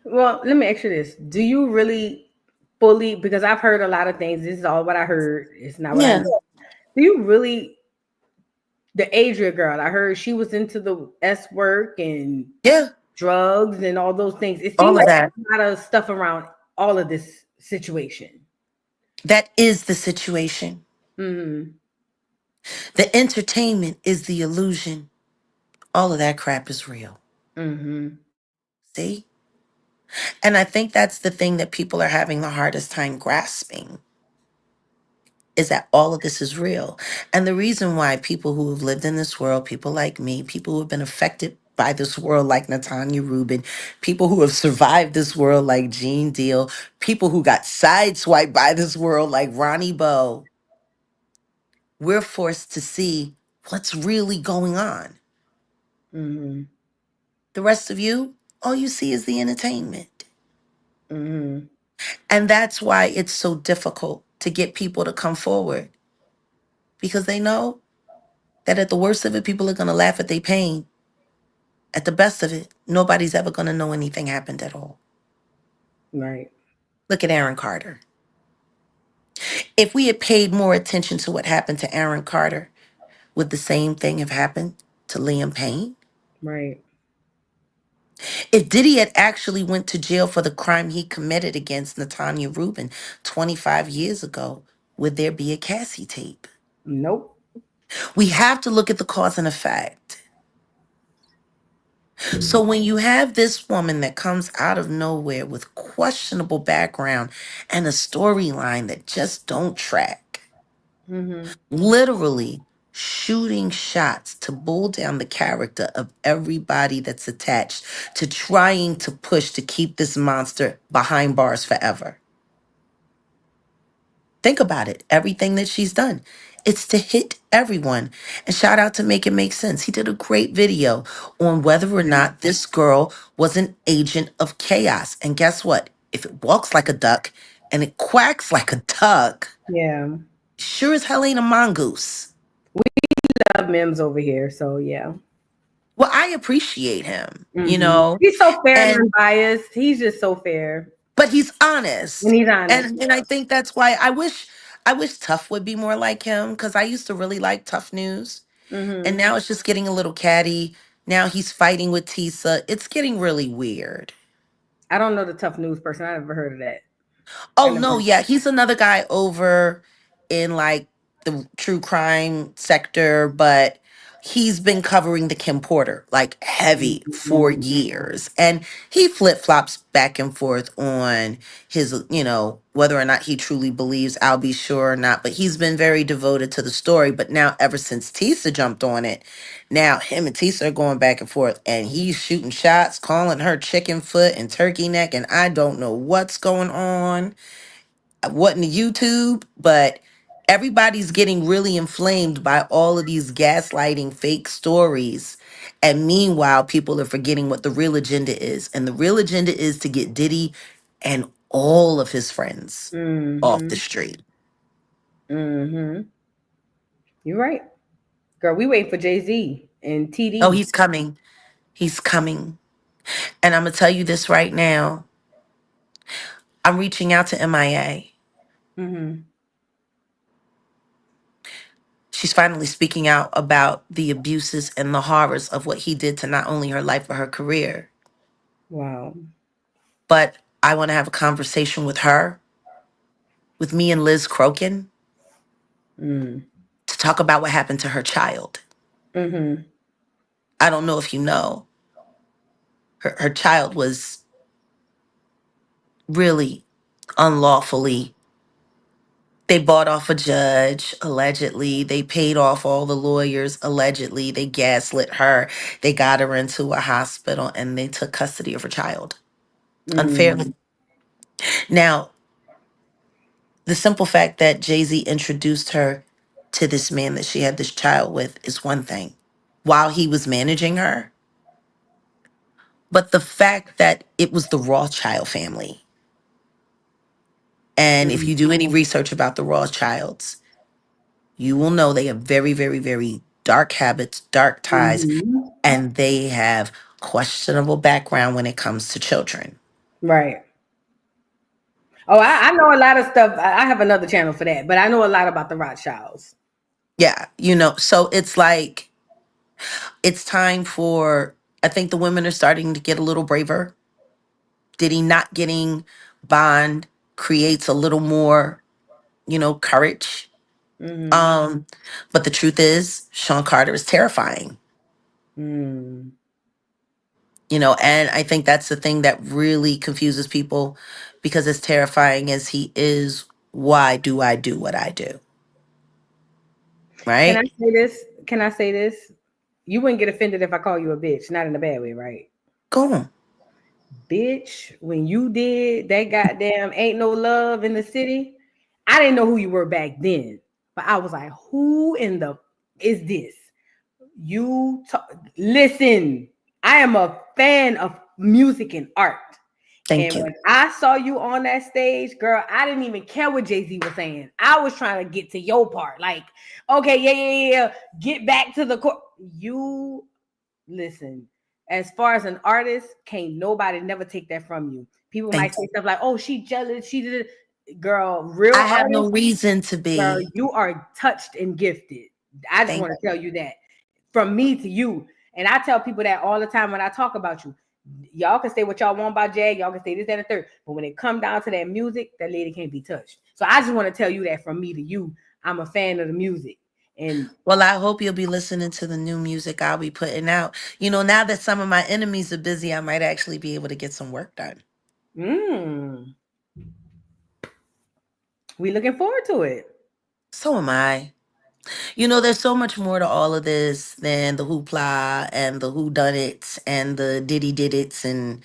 Well, let me ask you this. Do you really fully, because I've heard a lot of things. This is all what I heard. It's not what I Yeah, know. Do you really, the Adria girl, I heard she was into the S work and yeah, drugs and all those things. It all seems of like that. a lot of stuff around all of this situation. That is the situation. Mm-hmm. The entertainment is the illusion. All of that crap is real. Mm-hmm. See? And I think that's the thing that people are having the hardest time grasping is that all of this is real. And the reason why people who have lived in this world, people like me, people who have been affected by this world like Natanya Rubin, people who have survived this world like Gene Deal, people who got sideswiped by this world like Ronnie Doe, we're forced to see what's really going on. Mm-hmm. The rest of you, all you see is the entertainment. Mm-hmm. And that's why it's so difficult to get people to come forward because they know that at the worst of it, people are going to laugh at their pain. At the best of it, nobody's ever going to know anything happened at all. Right. Look at Aaron Carter. If we had paid more attention to what happened to Aaron Carter, would the same thing have happened to Liam Payne? Right. If Diddy had actually went to jail for the crime he committed against Natanya Rubin 25 years ago, would there be a Cassie tape? Nope. We have to look at the cause and effect. So when you have this woman that comes out of nowhere with questionable background and a storyline that just don't track, Mm-hmm. literally shooting shots to bull down the character of everybody that's attached to trying to push to keep this monster behind bars forever. Think about it. Everything that she's done, it's to hit everyone. And shout out to Make It Make Sense. He did a great video on whether or not this girl was an agent of chaos. And guess what? If it walks like a duck and it quacks like a duck, Yeah. sure as hell ain't a mongoose. Love Mims over here. So yeah. Well, I appreciate him, Mm-hmm. He's so fair and and unbiased. He's just so fair. but he's And honest. he's honest. And I think that's why I wish Tough would be more like him because I used to really like Tough News. And Mm-hmm. now it's just getting a little catty. Now he's fighting with Tisa. It's getting really weird. I don't know the tough news person. I never heard of that. I Oh no, never. yeah, he's another guy over in like the true crime sector, but he's been covering the Kim Porter like heavy for Mhm. years. And he flip-flops back and forth on his, whether or not he truly believes I'll be sure or not, but he's been very devoted to the story. But now ever since Tisa jumped on it, now him and Tisa are going back and forth and he's shooting shots, calling her chicken foot and turkey neck, and I don't know what's going on. I wasn't YouTube, but everybody's getting really inflamed by all of these gaslighting fake stories. And meanwhile, people are forgetting what the real agenda is. And the real agenda is to get Diddy and all of his friends off the Mm-hmm. street. Mm-hmm. You're right. Girl, we wait for Jay-Z and Oh, TD. he's coming. He's coming. And I'm going to tell you this right now. I'm reaching out to MIA. Mm-hmm. She's finally speaking out about the abuses and the horrors of what he did to not only her life but her career. Wow. But I want to have a conversation with her, with me and Liz Crokin, Mm. to talk about what happened to her child. Mm-hmm. I don't know if you know, her child was really unlawfully. They bought off a judge, allegedly. They paid off all the lawyers, allegedly. They gaslit her. They got her into a hospital and they took custody of her child Mm. unfairly. Now, the simple fact that Jay-Z introduced her to this man that she had this child with is one thing while he was managing her. But the fact that it was the Rothschild family, and if Mm. you do any research about the Rothschilds, you will know they have very, very, very dark habits, dark ties, Mm-hmm. and they have questionable background when it comes to children. Right. Oh, I know a lot of stuff. I have another channel for that, but I know a lot about the Rothschilds. Yeah, so it's like it's time for, I think the women are starting to get a little braver. Diddy not getting bond creates a little more, courage. Mm-hmm. Um, but the truth is, Sean Carter is terrifying. Mm. And I think that's the thing that really confuses people, because as terrifying as he is, why do I do what I do? Can I Right? say this? Can I say this? You wouldn't get offended if I call you a bitch, not in a bad way, right? Go on. Bitch, when you did that goddamn Ain't No Love in the City, I didn't know who you were back then. But I was like, who in the is this? Listen, I am a fan of music and art. Thank And you. when I saw you on that stage, girl, I didn't even care what Jay-Z was saying. I was trying to get to your part. Like, okay, yeah. Get back to the court. You listen, as far as an artist, can't nobody never take that from you. People might Thank say you. stuff like, oh, she jealous, she did it. Girl, real I have no artists, reason to girl, be. you are touched and gifted. I just Thank want to tell you that from me to you. And I tell people that all the time when I talk about you. Y'all can say what y'all want about Jag, y'all can say this, that, and third. But when it come down to that music, that lady can't be touched. So I just want to tell you that from me to you. I'm a fan of the music. And Well, I hope you'll be listening to the new music I'll be putting out. Now that some of my enemies are busy, I might actually be able to get some work done. mm, we looking forward to it. So am I. There's so much more to all of this than the hoopla and the who done it and the diddy did it and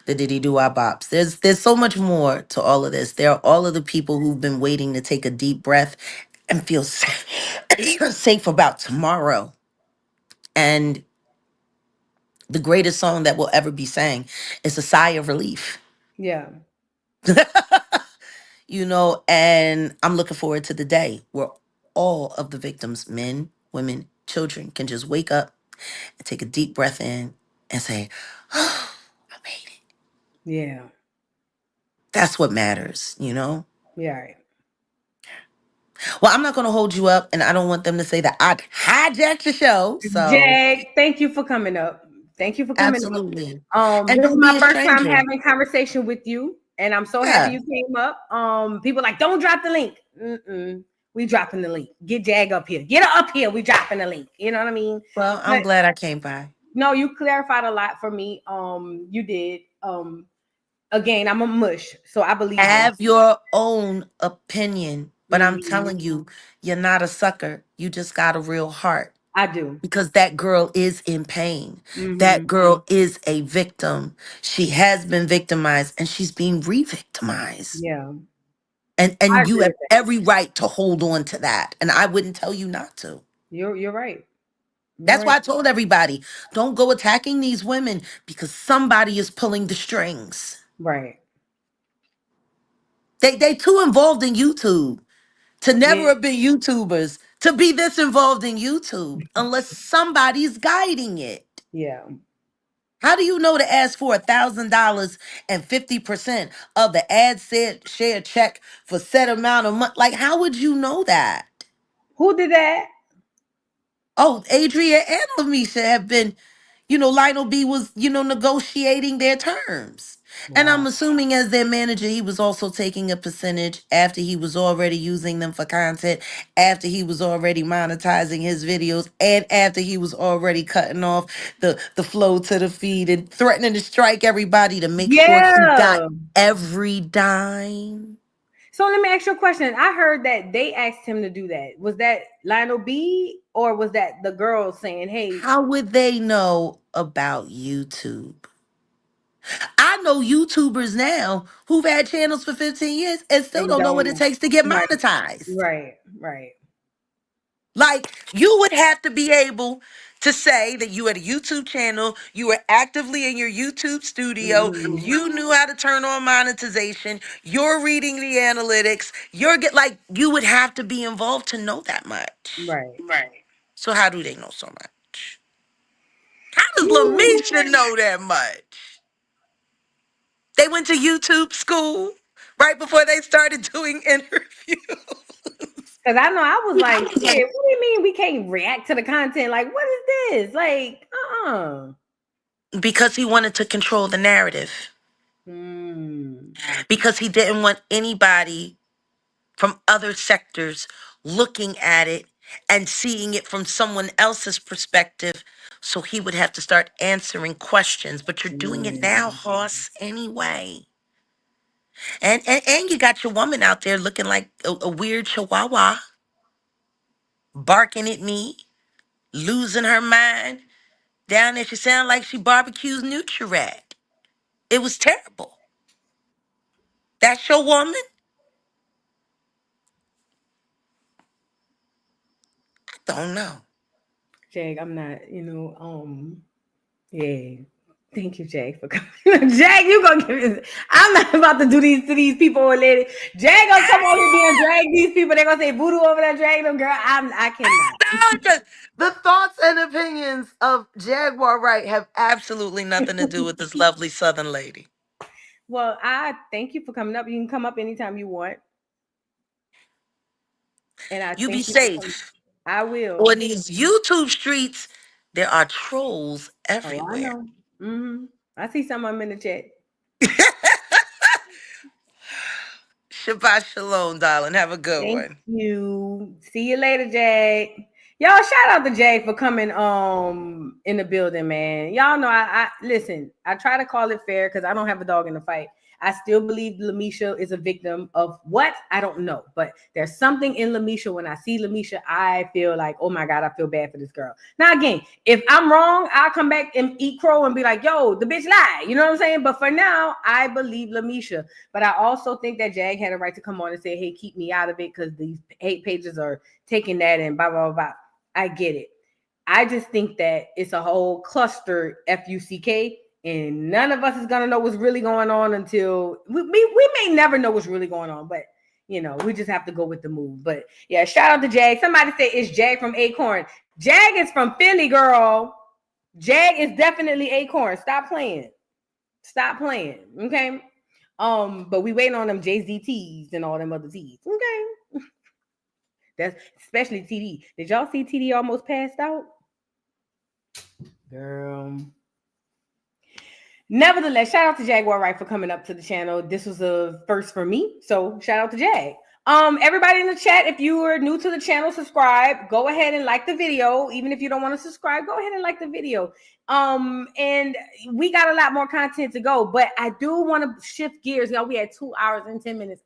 the diddy do wop bops. There's so much more to all of this. There are all of the people who've been waiting to take a deep breath and feel safe, safe about tomorrow. And the greatest song that will ever be sang is a sigh of relief. Yeah. And I'm looking forward to the day where all of the victims, men, women, children, can just wake up and take a deep breath in and say, oh, I made it. Yeah. That's what matters. Yeah. Right. Well, I'm not going to hold you up, and I don't want them to say that I hijacked your show. So, Jag, thank you for coming up. Thank you for coming up. absolutely. And This is don't my be a first time stranger. having conversation with you, and I'm so happy Yeah. you came up. People like, don't drop the link. Mm-mm. We dropping the link. Get Jag up here. Get her up here. We dropping the link. You know what I mean? Well, I'm But glad I came by. no, you clarified a lot for me. You did. Again, I'm a mush, so I believe in. Have your own opinion, but I'm Mhm. telling you, you're not a sucker. You just got a real heart. I do. Because that girl is in pain. That Hmm. girl is a victim. She has been victimized and she's being re-victimized. Yeah, And I and you agree have with that. every right to hold on to that. And I wouldn't tell you not to. You're right. You're That's right. why I told everybody, don't go attacking these women because somebody is pulling the strings. Right. They too involved in YouTube to never Yeah. have been YouTubers to be this involved in YouTube unless somebody's guiding it. Yeah. How do you know to ask for $1,000 and 50% of the ad said share check for set amount of money? Like, how would you know that? Who did that? Oh, Adria and Lamesha have been, Lionel B was, negotiating their terms. And I'm Wow. assuming as their manager, he was also taking a percentage after he was already using them for content, after he was already monetizing his videos, and after he was already cutting off the flow to the feed and threatening to strike everybody to make sure he got Yeah. every dime. So let me ask you a question. I heard that they asked him to do that. Was that Lionel B or was that the girl saying, hey, How would they know about YouTube? I know YouTubers now who've had channels for 15 years and still and don't know what it don't takes to get right, monetized. right. Like, you would have to be able to say that you had a YouTube channel, you were actively in your YouTube studio, Mhm. you knew how to turn on monetization, you're reading the analytics, you would have to be involved to know that much. Right. So how do they know so much? How does Ooh. Lamesha know that much? They went to YouTube school right before they started doing interviews. Cause I know I was like, shit, what do you mean we can't react to the content? Like, what is this? Like, Because he wanted to control the narrative. Hmm. Because he didn't want anybody from other sectors looking at it and seeing it from someone else's perspective. So he would have to start answering questions. But you're doing it now, Hoss, anyway. And you got your woman out there looking like a weird chihuahua, barking at me, losing her mind. Down there, she sounded like she barbecues Nutri-Rat. It was terrible. That's your woman? I don't know. Jag, I'm not, yeah. Thank you, Jag, for coming. Jag, you gonna give me. I'm not about to do these to these people or lady. Jag gonna come over here and drag these people. They're gonna say voodoo over there, drag them, girl. I cannot. No, the thoughts and opinions of Jaguar Wright have absolutely nothing to do with this lovely Southern lady. Well, I thank you for coming up. You can come up anytime you want. And I You be thank you for coming. safe. I will. On these YouTube streets, there are trolls Oh, I everywhere. know. I see some of them in the chat. Shabbat shalom, darling. Have a good Thank one. you. See you later, Jag. Y'all, shout out to Jag for coming in the building, man. Y'all know I listen, I try to call it fair because I don't have a dog in the fight. I still believe Lamesha is a victim of what? I don't know. But there's something in Lamesha. When I see Lamesha, I feel like, oh my God, I feel bad for this girl. Now, again, if I'm wrong, I'll come back and eat crow and be like, yo, the bitch lied. You know what I'm saying? But for now, I believe Lamesha. But I also think that Jag had a right to come on and say, hey, keep me out of it because these hate pages are taking that and blah, blah, blah, blah. I get it. I just think that it's a whole cluster FUCK. And none of us is gonna know what's really going on until we may never know what's really going on, but we just have to go with the move. But yeah, shout out to Jag. Somebody say it's Jag from Acorn. Jag is from Philly, girl. Jag is definitely Acorn. Stop playing. Okay. But we waiting on them JZTs and all them other T's. Okay. That's especially TD. Did y'all see TD almost passed out? Girl. Nevertheless, shout out to Jaguar Wright for coming up to the channel. This was a first for me, so shout out to Jag. Everybody in the chat, if you are new to the channel, subscribe. Go ahead and like the video. Even if you don't want to subscribe, go ahead and like the video. And we got a lot more content to go, but I do want to shift gears. Y'all, we had 2 hours and 10 minutes.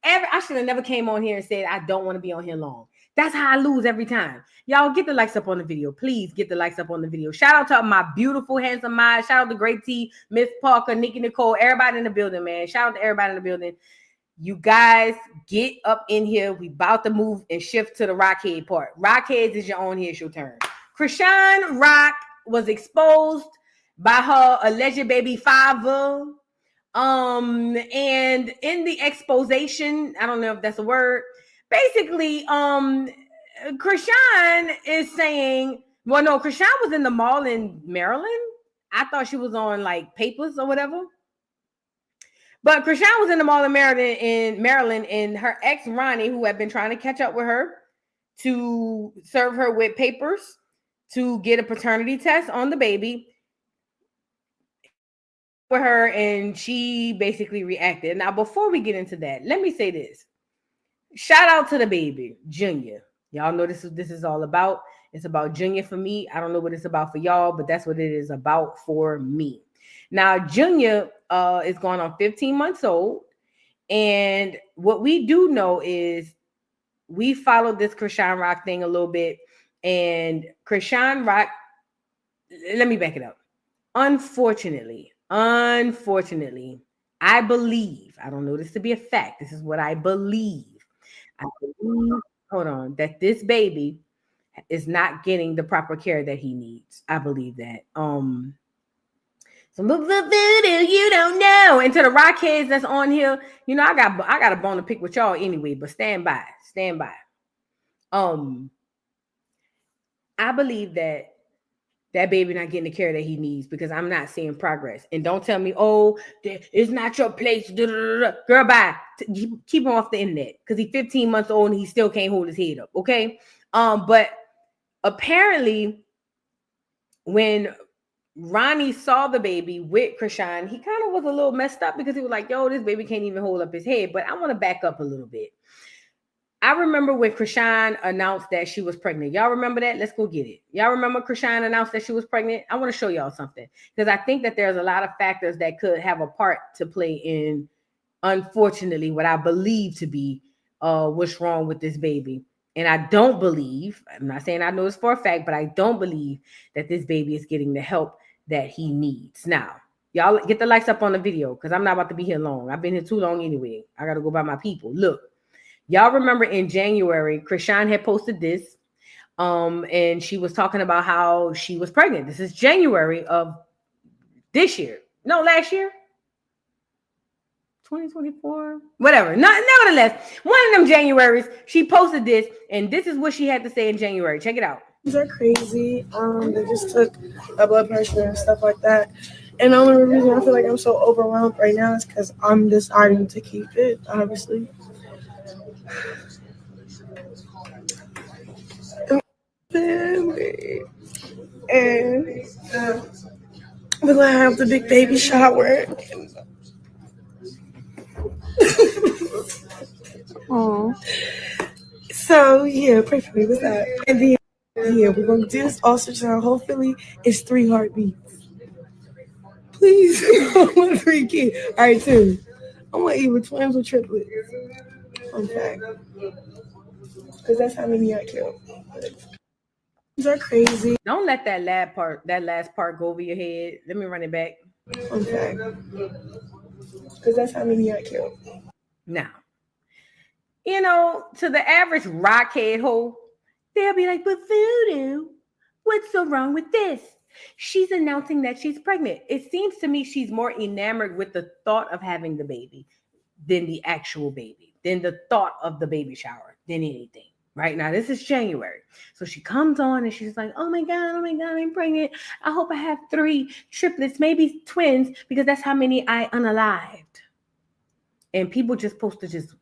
I should have never came on here and said I don't want to be on here long. That's how I lose every time. Y'all get the likes up on the video. Please get the likes up on the video. Shout out to my beautiful, handsome mind. Shout out to Great T, Miss Parker, Nikki Nicole, everybody in the building, man. Shout out to everybody in the building. You guys get up in here. We about to move and shift to the Rockhead part. Rockheads is your own. Here's your turn. Chrisean Rock was exposed by her alleged baby father. And in the exposition, I don't know if that's a word. Basically, Chrisean is saying, well, no, Chrisean was in the mall in Maryland. I thought she was on like papers or whatever. But Chrisean was in the mall in Maryland, and her ex Ronnie, who had been trying to catch up with her to serve her with papers to get a paternity test on the baby, with her, and she basically reacted. Now, before we get into that, let me say this. Shout out to the baby, Junior. Y'all know this is all about. It's about Junior for me. I don't know what it's about for y'all, but that's what it is about for me. Now, Junior is going on 15 months old. And what we do know is we followed this Chrisean Rock thing a little bit. And Chrisean Rock, let me back it up. Unfortunately, I believe, I don't know this to be a fact. This is what I believe. Hold on, that this baby is not getting the proper care that he needs. I believe that. Some voodoo you don't know. And to the rock heads that's on here, you know, I got a bone to pick with y'all anyway, but stand by. I believe that baby not getting the care that he needs because I'm not seeing progress. And don't tell me, oh, it's not your place. Girl, bye. Keep him off the internet because he's 15 months old and he still can't hold his head up. Okay. But apparently when Ronnie saw the baby with Chrisean, he kind of was a little messed up because he was like, yo, this baby can't even hold up his head. But I want to back up a little bit. I remember when Chrisean announced that she was pregnant. Y'all remember that? Let's go get it. Y'all remember Chrisean announced that she was pregnant? I want to show y'all something because I think that there's a lot of factors that could have a part to play in, unfortunately, what I believe to be what's wrong with this baby. And I don't believe, I'm not saying I know this for a fact, but I don't believe that this baby is getting the help that he needs. Now, y'all get the likes up on the video because I'm not about to be here long. I've been here too long anyway. I got to go by my people. Look. Y'all remember in January, Chrisean had posted this, and she was talking about how she was pregnant. This is January of this year. No, last year. 2024. Whatever. Nevertheless, one of them Januaries, she posted this, and this is what she had to say in January. Check it out. These are crazy. They just took my blood pressure and stuff like that. And the only reason I feel like I'm so overwhelmed right now is because I'm deciding to keep it, obviously. Family. And we're gonna have the big baby shower. Aww. So yeah, pray for me. What's that? And then yeah, we're gonna do this ultrasound. Hopefully, it's 3 heartbeats. Please, I want 3 kids. All right, 2. I want either twins or triplets. Fun fact. Because that's how many I killed. These are crazy. Don't let that last part go over your head. Let me run it back. Fun fact. Because that's how many I killed. Now, you know, to the average rockhead hoe, they'll be like, but voodoo, what's so wrong with this? She's announcing that she's pregnant. It seems to me she's more enamored with the thought of having the baby than the actual baby, than the thought of the baby shower, than anything. Right now, this is January. So she comes on and she's like, oh my God, I'm pregnant. I hope I have 3 triplets, maybe twins, because that's how many I unalived. And people just supposed to just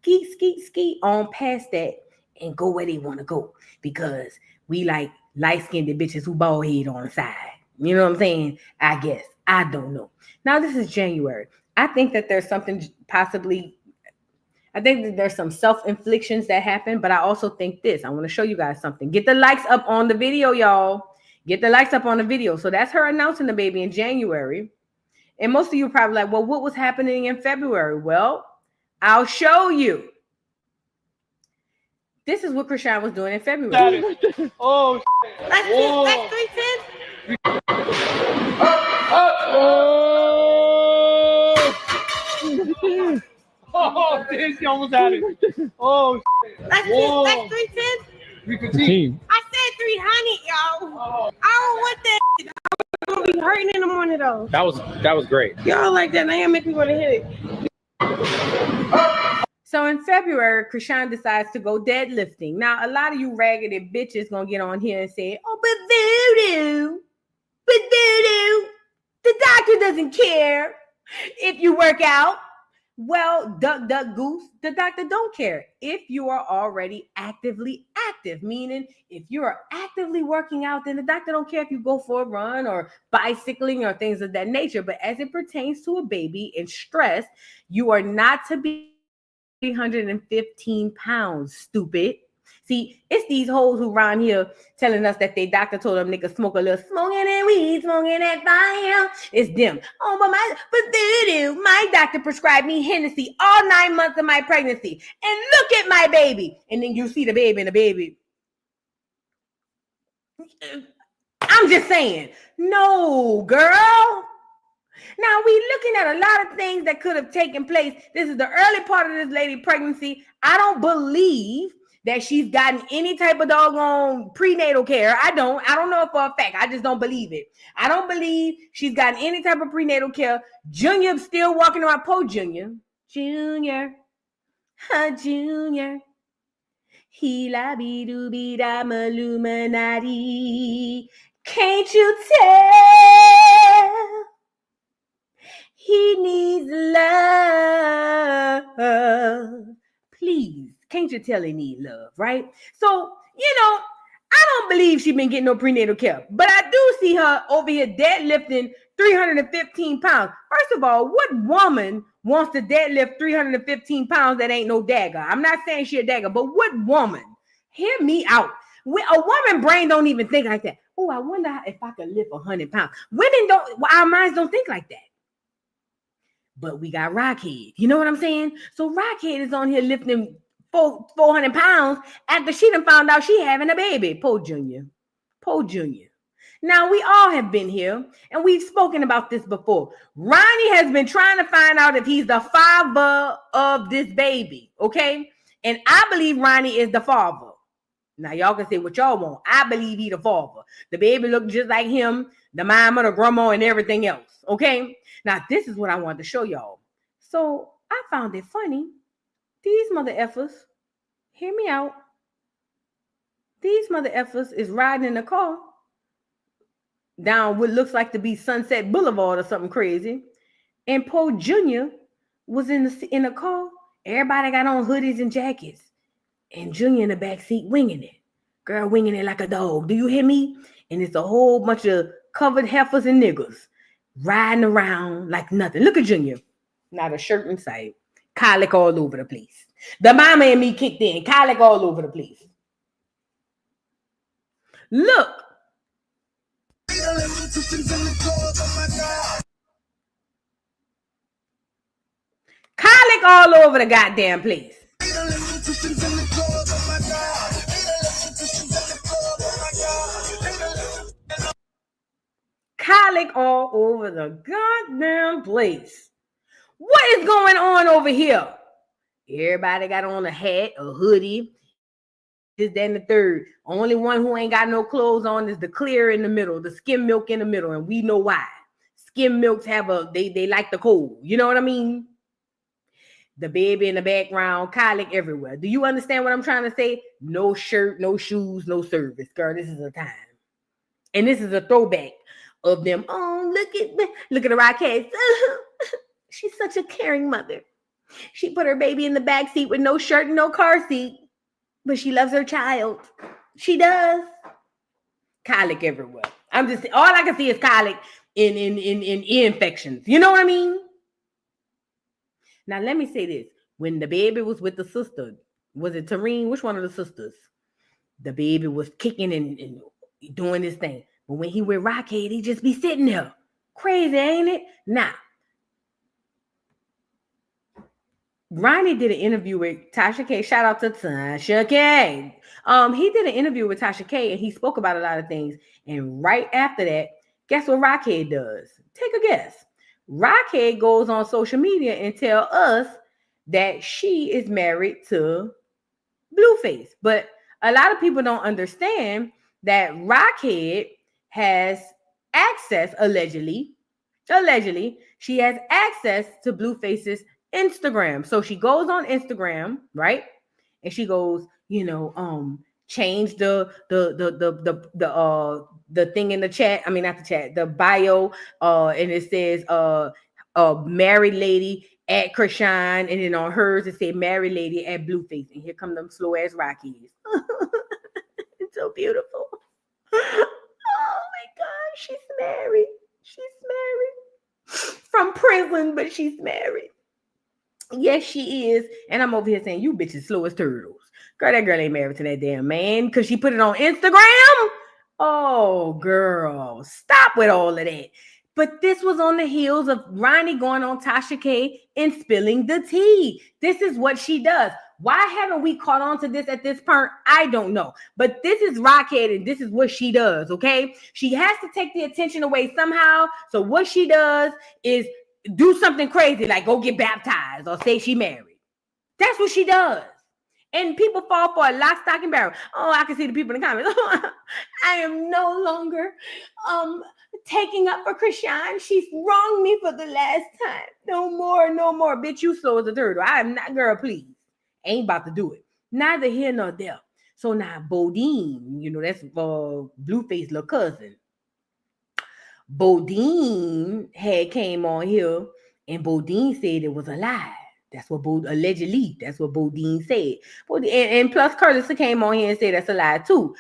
ski on past that and go where they want to go because we like light-skinned bitches who bald head on the side. You know what I'm saying? I guess. I don't know. Now, this is January. I think that there's something possibly, I think that there's some self-inflictions that happen, but I also think this. I want to show you guys something. Get the likes up on the video, y'all. Get the likes up on the video. So that's her announcing the baby in January. And most of you are probably like, well, what was happening in February? Well, I'll show you. This is what Chrisean was doing in February. Oh, That's 310. oh, this he almost had it. Oh, That's 310. 315. I said 300, y'all. I don't want that. gonna be hurting in the morning though. That was great. Y'all like that? I ain't make me want to hit it. So in February, Chrisean decides to go deadlifting. Now, a lot of you raggedy bitches gonna get on here and say, "Oh, but voodoo, the doctor doesn't care if you work out." Well, duck, goose, the doctor don't care if you are already actively active, meaning if you are actively working out, then the doctor don't care if you go for a run or bicycling or things of that nature. But as it pertains to a baby and stress, you are not to be 315 pounds, stupid. See, it's these hoes who around here telling us that their doctor told them they could smoke a little smoking and weed, smoking that fire. It's them. Oh, but voodoo, my doctor prescribed me Hennessy all 9 months of my pregnancy. And look at my baby. And then you see the baby and the baby. I'm just saying, no, girl. Now, we looking at a lot of things that could have taken place. This is the early part of this lady's pregnancy. I don't believe that she's gotten any type of doggone prenatal care. I don't know for a fact. I just don't believe it. I don't believe she's gotten any type of prenatal care. Junior's still walking around. Po Junior. Junior. He la be do be da Illuminati. Can't you tell? He needs love. Please, can't you tell he need love, right? So, I don't believe she's been getting no prenatal care, but I do see her over here deadlifting 315 pounds. First of all, what woman wants to deadlift 315 pounds that ain't no dagger? I'm not saying she a dagger, but what woman? Hear me out. A woman brain don't even think like that. Oh, I wonder if I could lift 100 pounds. Women don't, our minds don't think like that. But we got Rockhead. You know what I'm saying? So Rockhead is on here lifting 400 pounds after she done found out she having a baby. Po Junior. Now, we all have been here, and we've spoken about this before. Ronnie has been trying to find out if he's the father of this baby, okay? And I believe Ronnie is the father. Now, y'all can say what y'all want. I believe he the father. The baby look just like him, the mama, the grandma, and everything else, okay? Now, this is what I wanted to show y'all. So, I found it funny. These mother effers, hear me out. These mother effers is riding in a car down what looks like to be Sunset Boulevard or something crazy. And Po Jr. was in the car. Everybody got on hoodies and jackets. And Junior in the back seat winging it. Girl winging it like a dog. Do you hear me? And it's a whole bunch of covered heifers and niggers riding around like nothing. Look at Junior. Not a shirt in sight. Colic all over the place. The mama and me kicked in. Colic all over the place. Look. Colic all over the goddamn place. Colic all over the goddamn place. What is going on over here? Everybody got on a hat, a hoodie, this, that, and the third. Only one who ain't got no clothes on is the clear in the middle, the skim milk in the middle, and we know why. Skim milks have they like the cold. You know what I mean? The baby in the background, colic everywhere. Do you understand what I'm trying to say? No shirt, no shoes, no service. Girl, this is a time. And this is a throwback of them. Oh, look at the Rockheads. She's such a caring mother. She put her baby in the back seat with no shirt and no car seat. But she loves her child. She does. Colic everywhere. I'm just, all I can see is colic in ear infections. You know what I mean? Now, let me say this. When the baby was with the sister, was it Tareen? Which one of the sisters? The baby was kicking and doing this thing. But when he with Rockhead, he just be sitting there. Crazy, ain't it? Now, Ronnie did an interview with Tasha K. Shout out to Tasha K. He did an interview with Tasha K. and he spoke about a lot of things. And right after that, guess what Rockhead does? Take a guess. Rockhead goes on social media and tell us that she is married to Blueface. But a lot of people don't understand that Rockhead has access, allegedly, she has access to Blueface's Instagram. So she goes on Instagram, right? And she goes, change the thing in the chat. I mean, not the chat, the bio. And it says married lady at Chrisean, and then on hers it said married lady at Blueface. And here come them slow ass Rockies. It's so beautiful. Oh my God, she's married. From prison, but she's married. Yes, she is. And I'm over here saying, you bitches slow as turtles. Girl, that girl ain't married to that damn man because she put it on Instagram. Oh, girl, stop with all of that. But this was on the heels of Ronnie going on Tasha K and spilling the tea. This is what she does. Why haven't we caught on to this at this point? I don't know. But this is Rockhead, and this is what she does, okay? She has to take the attention away somehow. So what she does is do something crazy, like go get baptized or say she married. That's what she does. And people fall for a lock, stock, and barrel. Oh, I can see the people in the comments. I am no longer taking up for Chrisean. She's wronged me for the last time. No more. Bitch, you slow as a turtle. I am not, girl, please. Ain't about to do it. Neither here nor there. So now Bodine, that's Blueface little cousin. Bodine had came on here, and Bodine said it was a lie. That's what allegedly. That's what Bodine said. And plus Curtis came on here and said that's a lie too.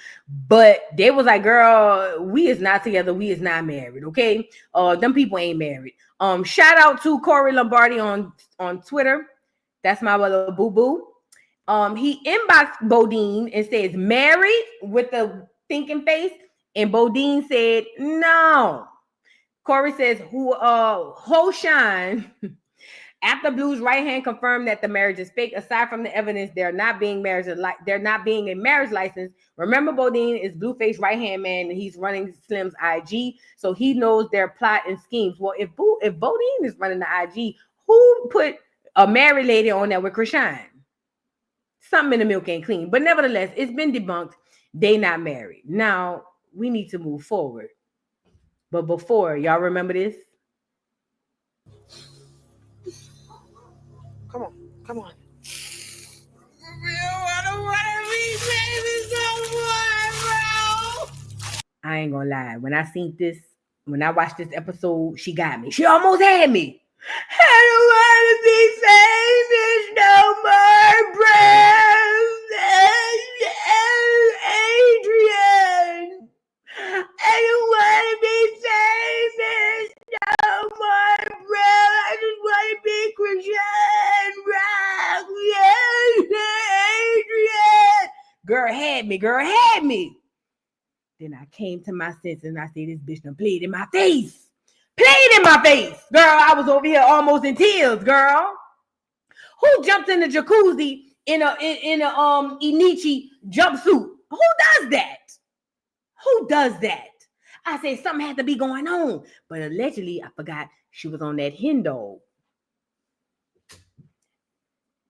But they was like, girl, we is not together. We is not married. Okay. Them people ain't married. Shout out to Corey Lombardi on Twitter. That's my little boo-boo. He inboxed Bodine and says married with the thinking face. And Bodine said no. Corey says, Hoshan, after Blue's right hand confirmed that the marriage is fake. Aside from the evidence, they're not being a marriage license. Remember, Bodine is Blueface right hand man, and he's running Slim's IG, so he knows their plot and schemes. Well, if Bodine is running the IG, who put a married lady on there with Chrisean? Something in the milk ain't clean. But nevertheless, it's been debunked. They not married. Now we need to move forward. But before, y'all remember this? Come on. I don't want to be baby someone, bro. I ain't gonna lie. When I watched this episode, she got me. She almost had me. I don't want to be famous no more, bro. Adrian. I don't want to be famous no more, bro. I just want to be Chrisean Rock. Yes, Adrian. Girl had me. Then I came to my senses and I said, this bitch done played in my face. Girl, I was over here almost in tears, girl. Who jumped in the jacuzzi in a Inichi jumpsuit? Who does that? I said something had to be going on. But allegedly, I forgot she was on that hen dog.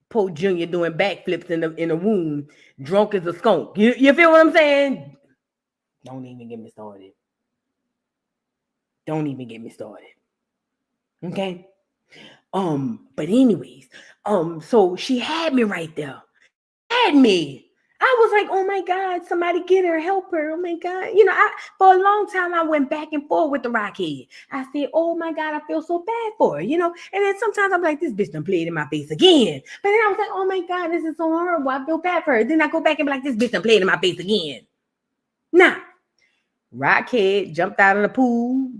Poe Jr. doing backflips in the womb, drunk as a skunk. You feel what I'm saying? Don't even get me started. Okay? But anyways, so she had me right there. I was like, oh my God, somebody get her, help her. Oh my God. For a long time, I went back and forth with the Rockhead. I said, oh my God, I feel so bad for her, And then sometimes I'm like, this bitch done played in my face again. But then I was like, oh my God, this is so horrible. I feel bad for her. Then I go back and be like, this bitch done played in my face again. Nah. Rockhead jumped out of the pool,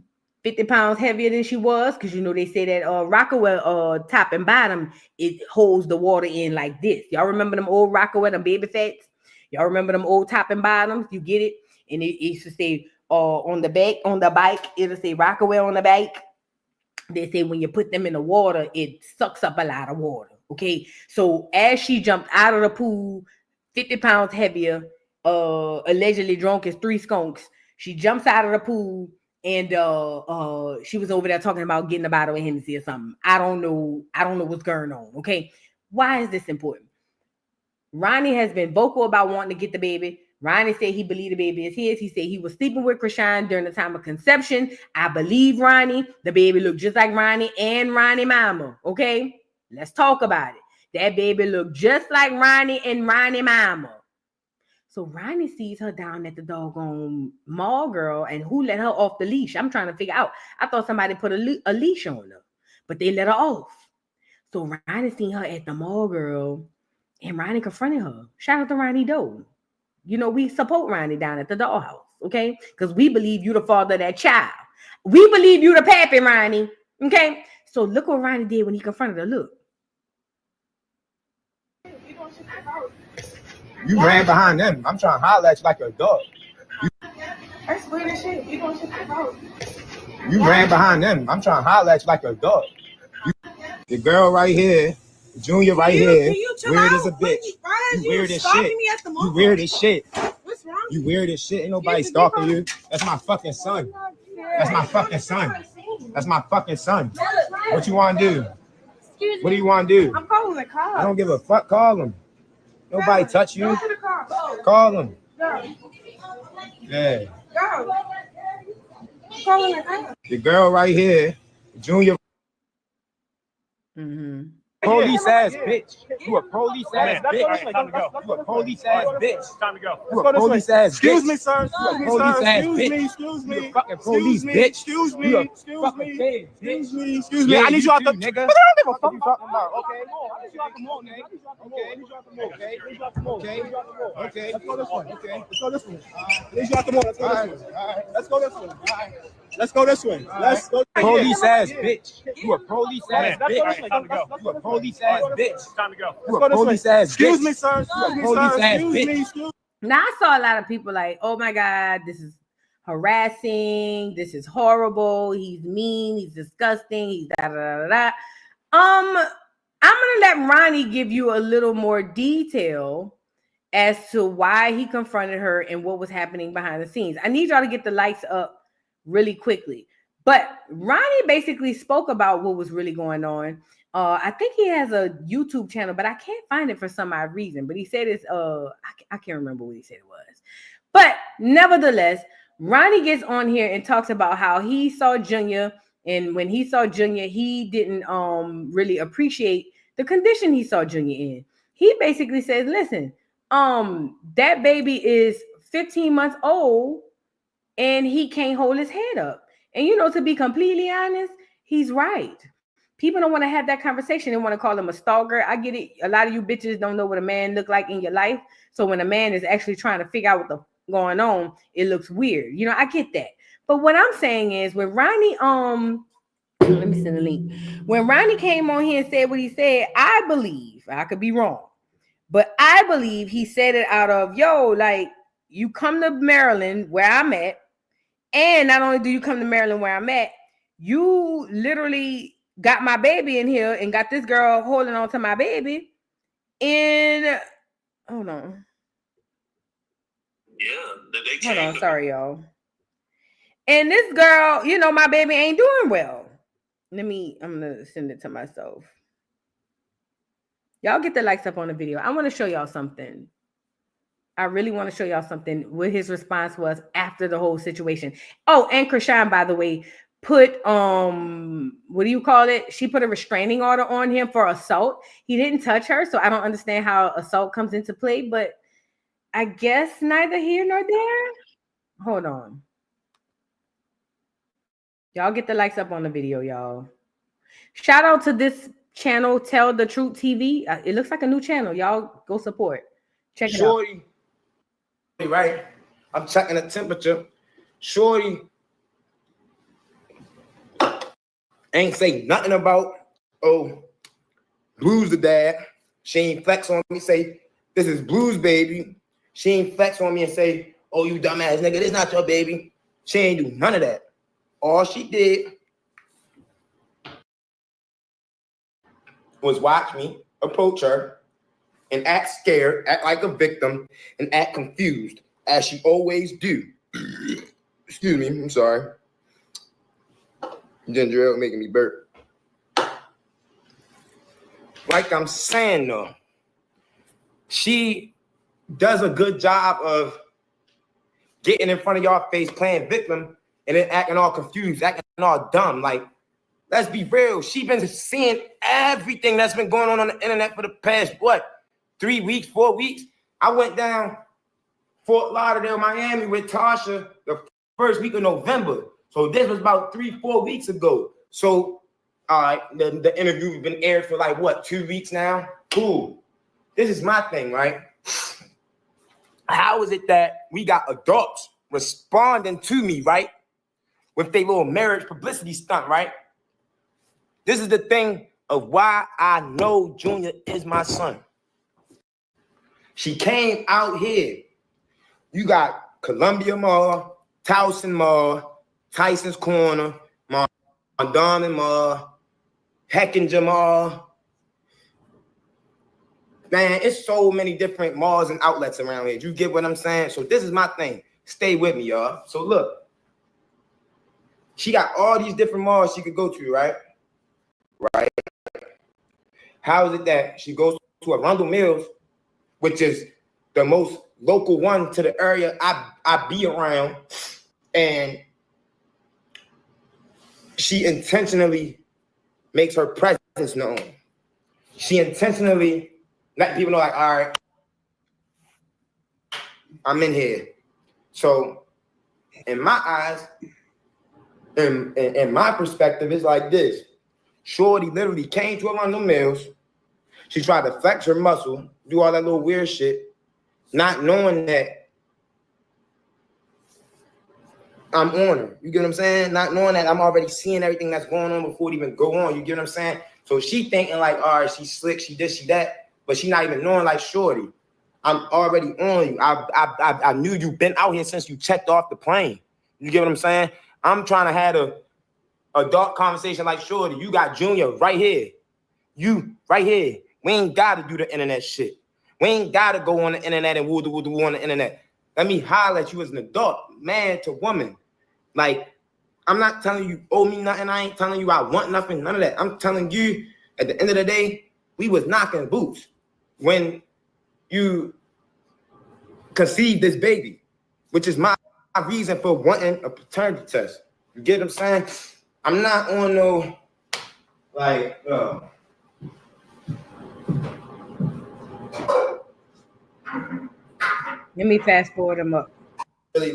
50 pounds heavier than she was, because they say that Rockaway top and bottom, it holds the water in like this. Y'all remember them old Rockaway, them baby fats? Y'all remember them old top and bottoms? You get it? And it used to say on the back, on the bike, it'll say Rockaway on the bike. They say when you put them in the water, it sucks up a lot of water. Okay. So as she jumped out of the pool, 50 pounds heavier, allegedly drunk as 3 skunks, she jumps out of the pool and she was over there talking about getting a bottle of Hennessy or something. I don't know what's going on. Okay. Why is this important? Ronnie has been vocal about wanting to get the baby. Ronnie said he believed the baby is his. He said he was sleeping with Chrisean during the time of conception. I believe Ronnie. The baby looked just like Ronnie and Ronnie mama. Okay, let's talk about it. That baby looked just like Ronnie and Ronnie mama. So Ronnie sees her down at the doggone mall, girl, and who let her off the leash? I'm trying to figure out. I thought somebody put a leash on her, but they let her off. So Ronnie seen her at the mall, girl, and Ronnie confronted her. Shout out to Ronnie Doe. You know, we support Ronnie down at the dollhouse, okay? Because we believe you the father of that child. We believe you the pappy, Ronnie, okay? So look what Ronnie did when he confronted her. Look. You ran behind them. I'm trying to holler at you like a dog. That's weird as shit. You gonna shit the house. You ran behind them. I'm trying to holler at you like a dog. The girl right here, Junior right here, weird as a bitch. You weird as shit. You weird as shit. What's wrong? You weird as shit. Ain't nobody stalking you. That's my fucking son. That's my fucking son. That's my fucking son. What you want to do? What do you want to do? I'm calling the car. I don't give a fuck. Call him. Nobody touch you. Call him. Yeah. Go. Calling the car. The girl right here, Junior. Police ass bitch. You a police ass bitch. You a police ass bitch. Time to go. You a police ass bitch. Excuse me, sir. You a police ass bitch. Excuse me. You a fucking police bitch. Excuse me. You a Excuse fucking me. bitch. Excuse me. Excuse me. Yeah, I need you out the nigga. But I don't give a fuck What you talking about? Okay. I need you out the mall, man. Okay. Let's go this one. Okay. Let's go this one. I need you out the mall. Let's go this one. Let's go this one. Let's go this way. Let's go. Police ass bitch. You a police ass Let's go this bitch. way. Time to go. You a police ass bitch. Time to go. You a police ass bitch. Excuse me, sir. Excuse me, Police sir. ass Excuse me. bitch. Excuse Now I saw a lot of people like, oh my God, this is harassing, this is horrible, he's mean, he's disgusting, he's da da da da. I'm gonna let Ronnie give you a little more detail as to why he confronted her and what was happening behind the scenes. I need y'all to get the lights up really quickly. But Ronnie basically spoke about what was really going on. I think he has a YouTube channel, but I can't find it for some odd reason. But he said it's I can't remember what he said it was. But nevertheless, Ronnie gets on here and talks about how he saw Junior, and when he saw Junior, he didn't really appreciate the condition he saw Junior in. He basically says, listen, that baby is 15 months old and he can't hold his head up. And you know, to be completely honest, he's right. People don't want to have that conversation. They want to call him a stalker. I get it. A lot of you bitches don't know what a man look like in your life. So when a man is actually trying to figure out what the going on, it looks weird. You know, I get that. But what I'm saying is when Ronnie, let me send the link. When Ronnie came on here and said what he said, I believe, I could be wrong, but I believe he said it out of, yo, like, you come to Maryland where I'm at, and not only do you come to Maryland where I'm at, you literally got my baby in here and got this girl holding on to my baby. And hold on. Yeah. Hold on, sorry, y'all. And this girl, you know, my baby ain't doing well. I'm gonna send it to myself. Y'all get the likes up on the video. I want to show y'all something. I really want to show y'all something, what his response was after the whole situation. Oh, and Chrisean, by the way, put what do you call it? She put a restraining order on him for assault. He didn't touch her, so I don't understand how assault comes into play, but I guess neither here nor there. Hold on. Y'all get the likes up on the video, y'all. Shout out to this channel, Tell the Truth TV. It looks like a new channel. Y'all go support. Check it out. Right? I'm checking the temperature. Shorty ain't say nothing about, oh, Blue's the dad. She ain't flex on me, say, this is Blue's baby. She ain't flex on me and say, oh, you dumbass nigga, this not your baby. She ain't do none of that. All she did was watch me approach her and act scared, act like a victim, and act confused, as she always do. Excuse me, I'm sorry. Ginger ale making me burp. Like I'm saying though, she does a good job of getting in front of y'all face, playing victim, and then acting all confused, acting all dumb. Like, let's be real. She been seeing everything that's been going on the internet for the past, 3 weeks, 4 weeks? I went down Fort Lauderdale, Miami with Tasha the first week of November. So this was about 3-4 weeks ago. So, all right, the interview has been aired for 2 weeks now? Cool. This is my thing, right? How is it that we got adults responding to me, right? With their little marriage publicity stunt, right? This is the thing of why I know Junior is my son. She came out here. You got Columbia Mall, Towson Mall, Tyson's Corner, Mondawmin Mall, Heckinger Mall. Man, it's so many different malls and outlets around here. You get what I'm saying? So this is my thing. Stay with me, y'all. So look, she got all these different malls she could go to, right? Right. How is it that she goes to Arundel Mills, which is the most local one to the area I be around, and she intentionally makes her presence known. She intentionally let people know, all right, I'm in here. So in my eyes, in my perspective, it's like this. Shorty literally came to Arundel Mills. She tried to flex her muscle, do all that little weird shit, not knowing that I'm on her. You get what I'm saying? Not knowing that I'm already seeing everything that's going on before it even go on. You get what I'm saying? So she thinking all right, she's slick, she this, she that, but she not even knowing shorty, I'm already on you. I knew you been out here since you checked off the plane. You get what I'm saying? I'm trying to have a dark conversation like shorty. You got Junior right here. You right here. We ain't got to do the internet shit. We ain't got to go on the internet and woo on the internet. Let me holler at you as an adult, man to woman. I'm not telling you owe me nothing. I ain't telling you I want nothing, none of that. I'm telling you, at the end of the day, we was knocking boots when you conceived this baby, which is my reason for wanting a paternity test. You get what I'm saying? I'm not on no, Let me fast forward them up. Really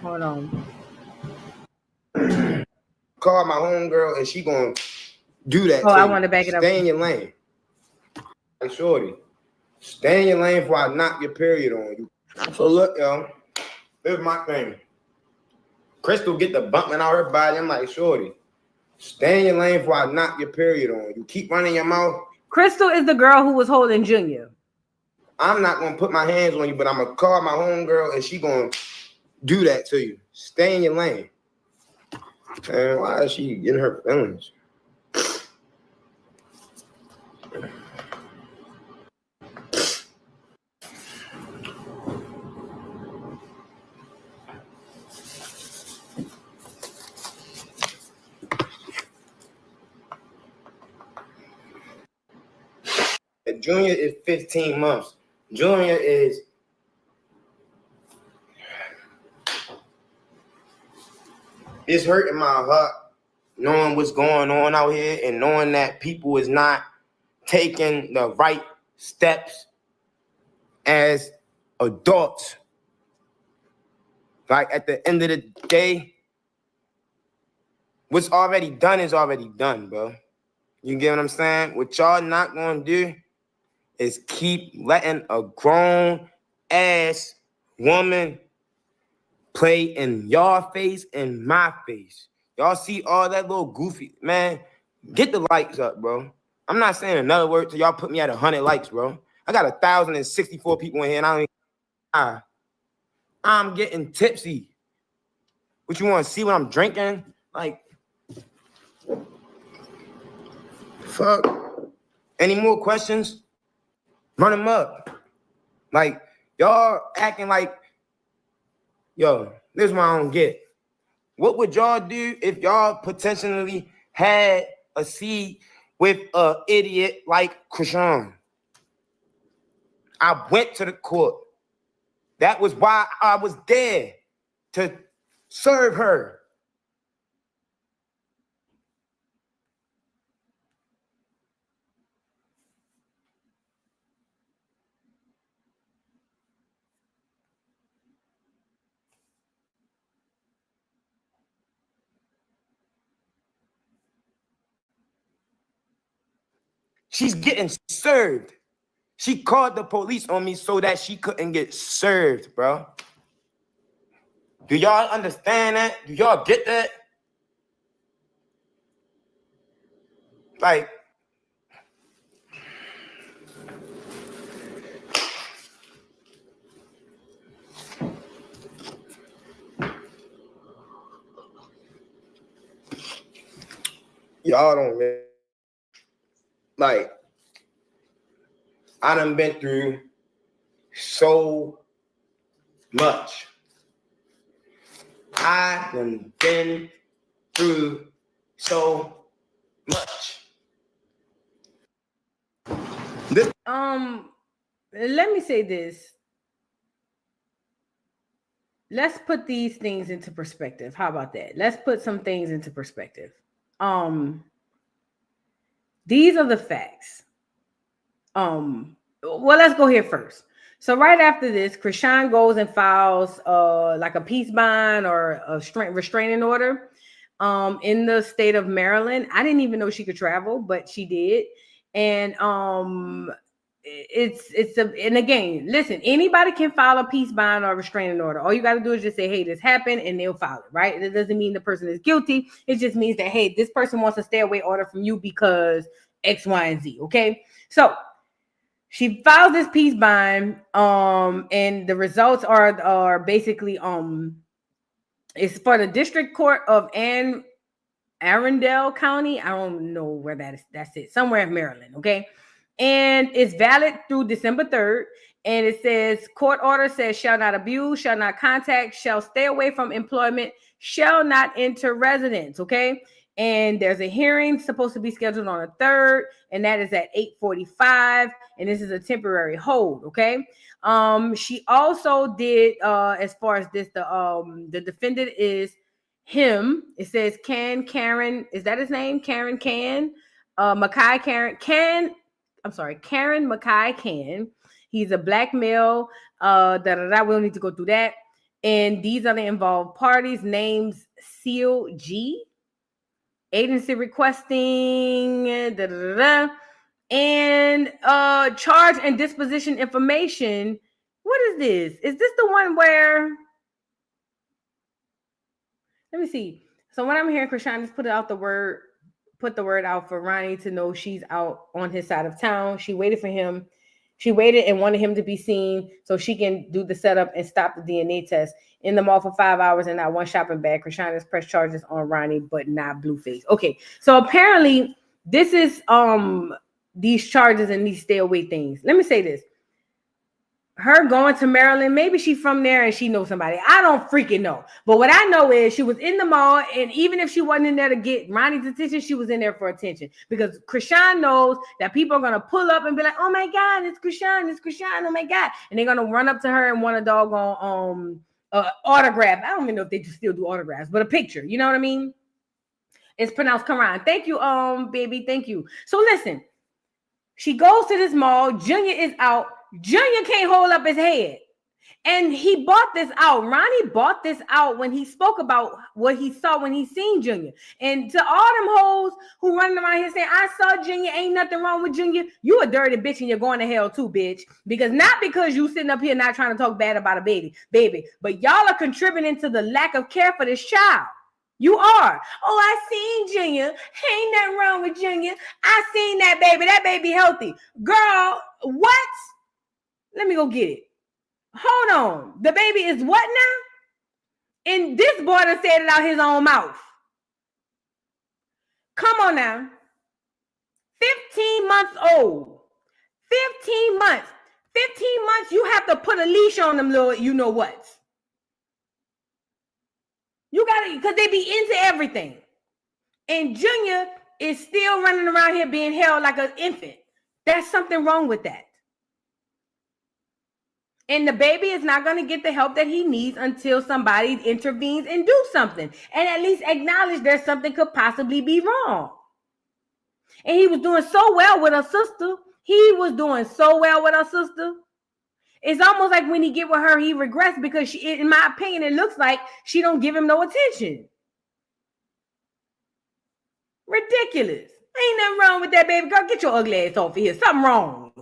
Hold on. call my homegirl and she gonna do that. I want to back it up. Stay in your lane. Hey, shorty, stay in your lane before I knock your period on you. So look, yo, this is my thing. Crystal get the bumping out her body. I'm like, shorty, stay in your lane before I knock your period on you. Keep running your mouth. Crystal is the girl who was holding Junior. I'm not gonna put my hands on you, but I'm gonna call my homegirl and she gonna do that to you. Stay in your lane. Man, why is she getting her feelings? Junior is 15 months. Junior is it's hurting my heart knowing what's going on out here and knowing that people is not taking the right steps as adults. Like at the end of the day, what's already done is already done, bro. You get what I'm saying? What y'all not gonna do is keep letting a grown ass woman play in y'all face and my face. Y'all see all that little goofy, man, get the likes up, bro. I'm not saying another word till y'all put me at 100 likes, bro. I got 1,064 people in here and I'm getting tipsy. What you want to see what I'm drinking? Like, fuck. Any more questions? Run them up. Like, y'all acting like, yo, this is what I don't get. What would y'all do if y'all potentially had a seed with an idiot like Chrisean? I went to the court. That was why I was there, to serve her. She's getting served. She called the police on me so that she couldn't get served, bro. Do y'all understand that? Do y'all get that? Like, y'all don't really, like, I done been through so much. I done been through so much. Let me say this. Let's put these things into perspective. How about that? Let's put some things into perspective. These are the facts. Well, let's go here first. So right after this, Chrisean goes and files like a peace bond or a restraining order in the state of Maryland. I didn't even know she could travel, but she did. And and again, listen, anybody can file a peace bond or restraining order. All you got to do is just say, hey, this happened, and they'll file it, right? It doesn't mean the person is guilty. It just means that, hey, this person wants a stay away order from you because X, Y, and Z. Okay. So she files this peace bond, and the results are basically it's for the District Court of Arundel County. I don't know where that is. That's it. Somewhere in Maryland. Okay. And it's valid through December 3rd. And it says, court order says, shall not abuse, shall not contact, shall stay away from employment, shall not enter residence. Okay. And there's a hearing supposed to be scheduled on the 3rd, and that is at 8:45. And this is a temporary hold. Okay. She also did, as far as this, the defendant is him. It says Karen, is that his name? Karen Mackay Can. He's a black male. We don't need to go through that. And these are the involved parties. Names Seal G. Agency requesting. And charge and disposition information. What is this? Is this the one where? Let me see. So when I'm hearing Chrisean just put the word out for Ronnie to know she's out on his side of town. She waited for him. She waited and wanted him to be seen so she can do the setup and stop the DNA test. In the mall for 5 hours and not one shopping bag. Chrisean has pressed charges on Ronnie, but not Blueface. Okay, so apparently this is these charges and these stay away things. Let me say this. Her going to Maryland, maybe she's from there and she knows somebody. I don't freaking know. But what I know is she was in the mall, and even if she wasn't in there to get Ronnie's attention, she was in there for attention. Because Chrisean knows that people are going to pull up and be like, oh my God, it's Chrisean, oh my God. And they're going to run up to her and want a doggone autograph. I don't even know if they still do autographs, but a picture. You know what I mean? It's pronounced Karan. Thank you, baby. Thank you. So listen, she goes to this mall. Junior is out. Junior can't hold up his head. And he bought this out. Ronnie bought this out when he spoke about what he saw when he seen Junior. And to all them hoes who running around here saying, I saw Junior, ain't nothing wrong with Junior. You a dirty bitch and you're going to hell too, bitch. Because not because you sitting up here not trying to talk bad about a baby, but y'all are contributing to the lack of care for this child. You are. Oh, I seen Junior. Ain't nothing wrong with Junior. I seen that baby. That baby healthy. Girl, what? Let me go get it. Hold on. The baby is what now? And this boy done said it out his own mouth. Come on now. 15 months old. 15 months. 15 months, you have to put a leash on them little you know what. You got to, because they be into everything. And Junior is still running around here being held like an infant. There's something wrong with that. And the baby is not going to get the help that he needs until somebody intervenes and do something. And at least acknowledge there's something could possibly be wrong. And he was doing so well with her sister. He was doing so well with her sister. It's almost like when he get with her, he regrets because she, in my opinion, it looks like she don't give him no attention. Ridiculous. Ain't nothing wrong with that, baby girl. Get your ugly ass off of here. Something wrong.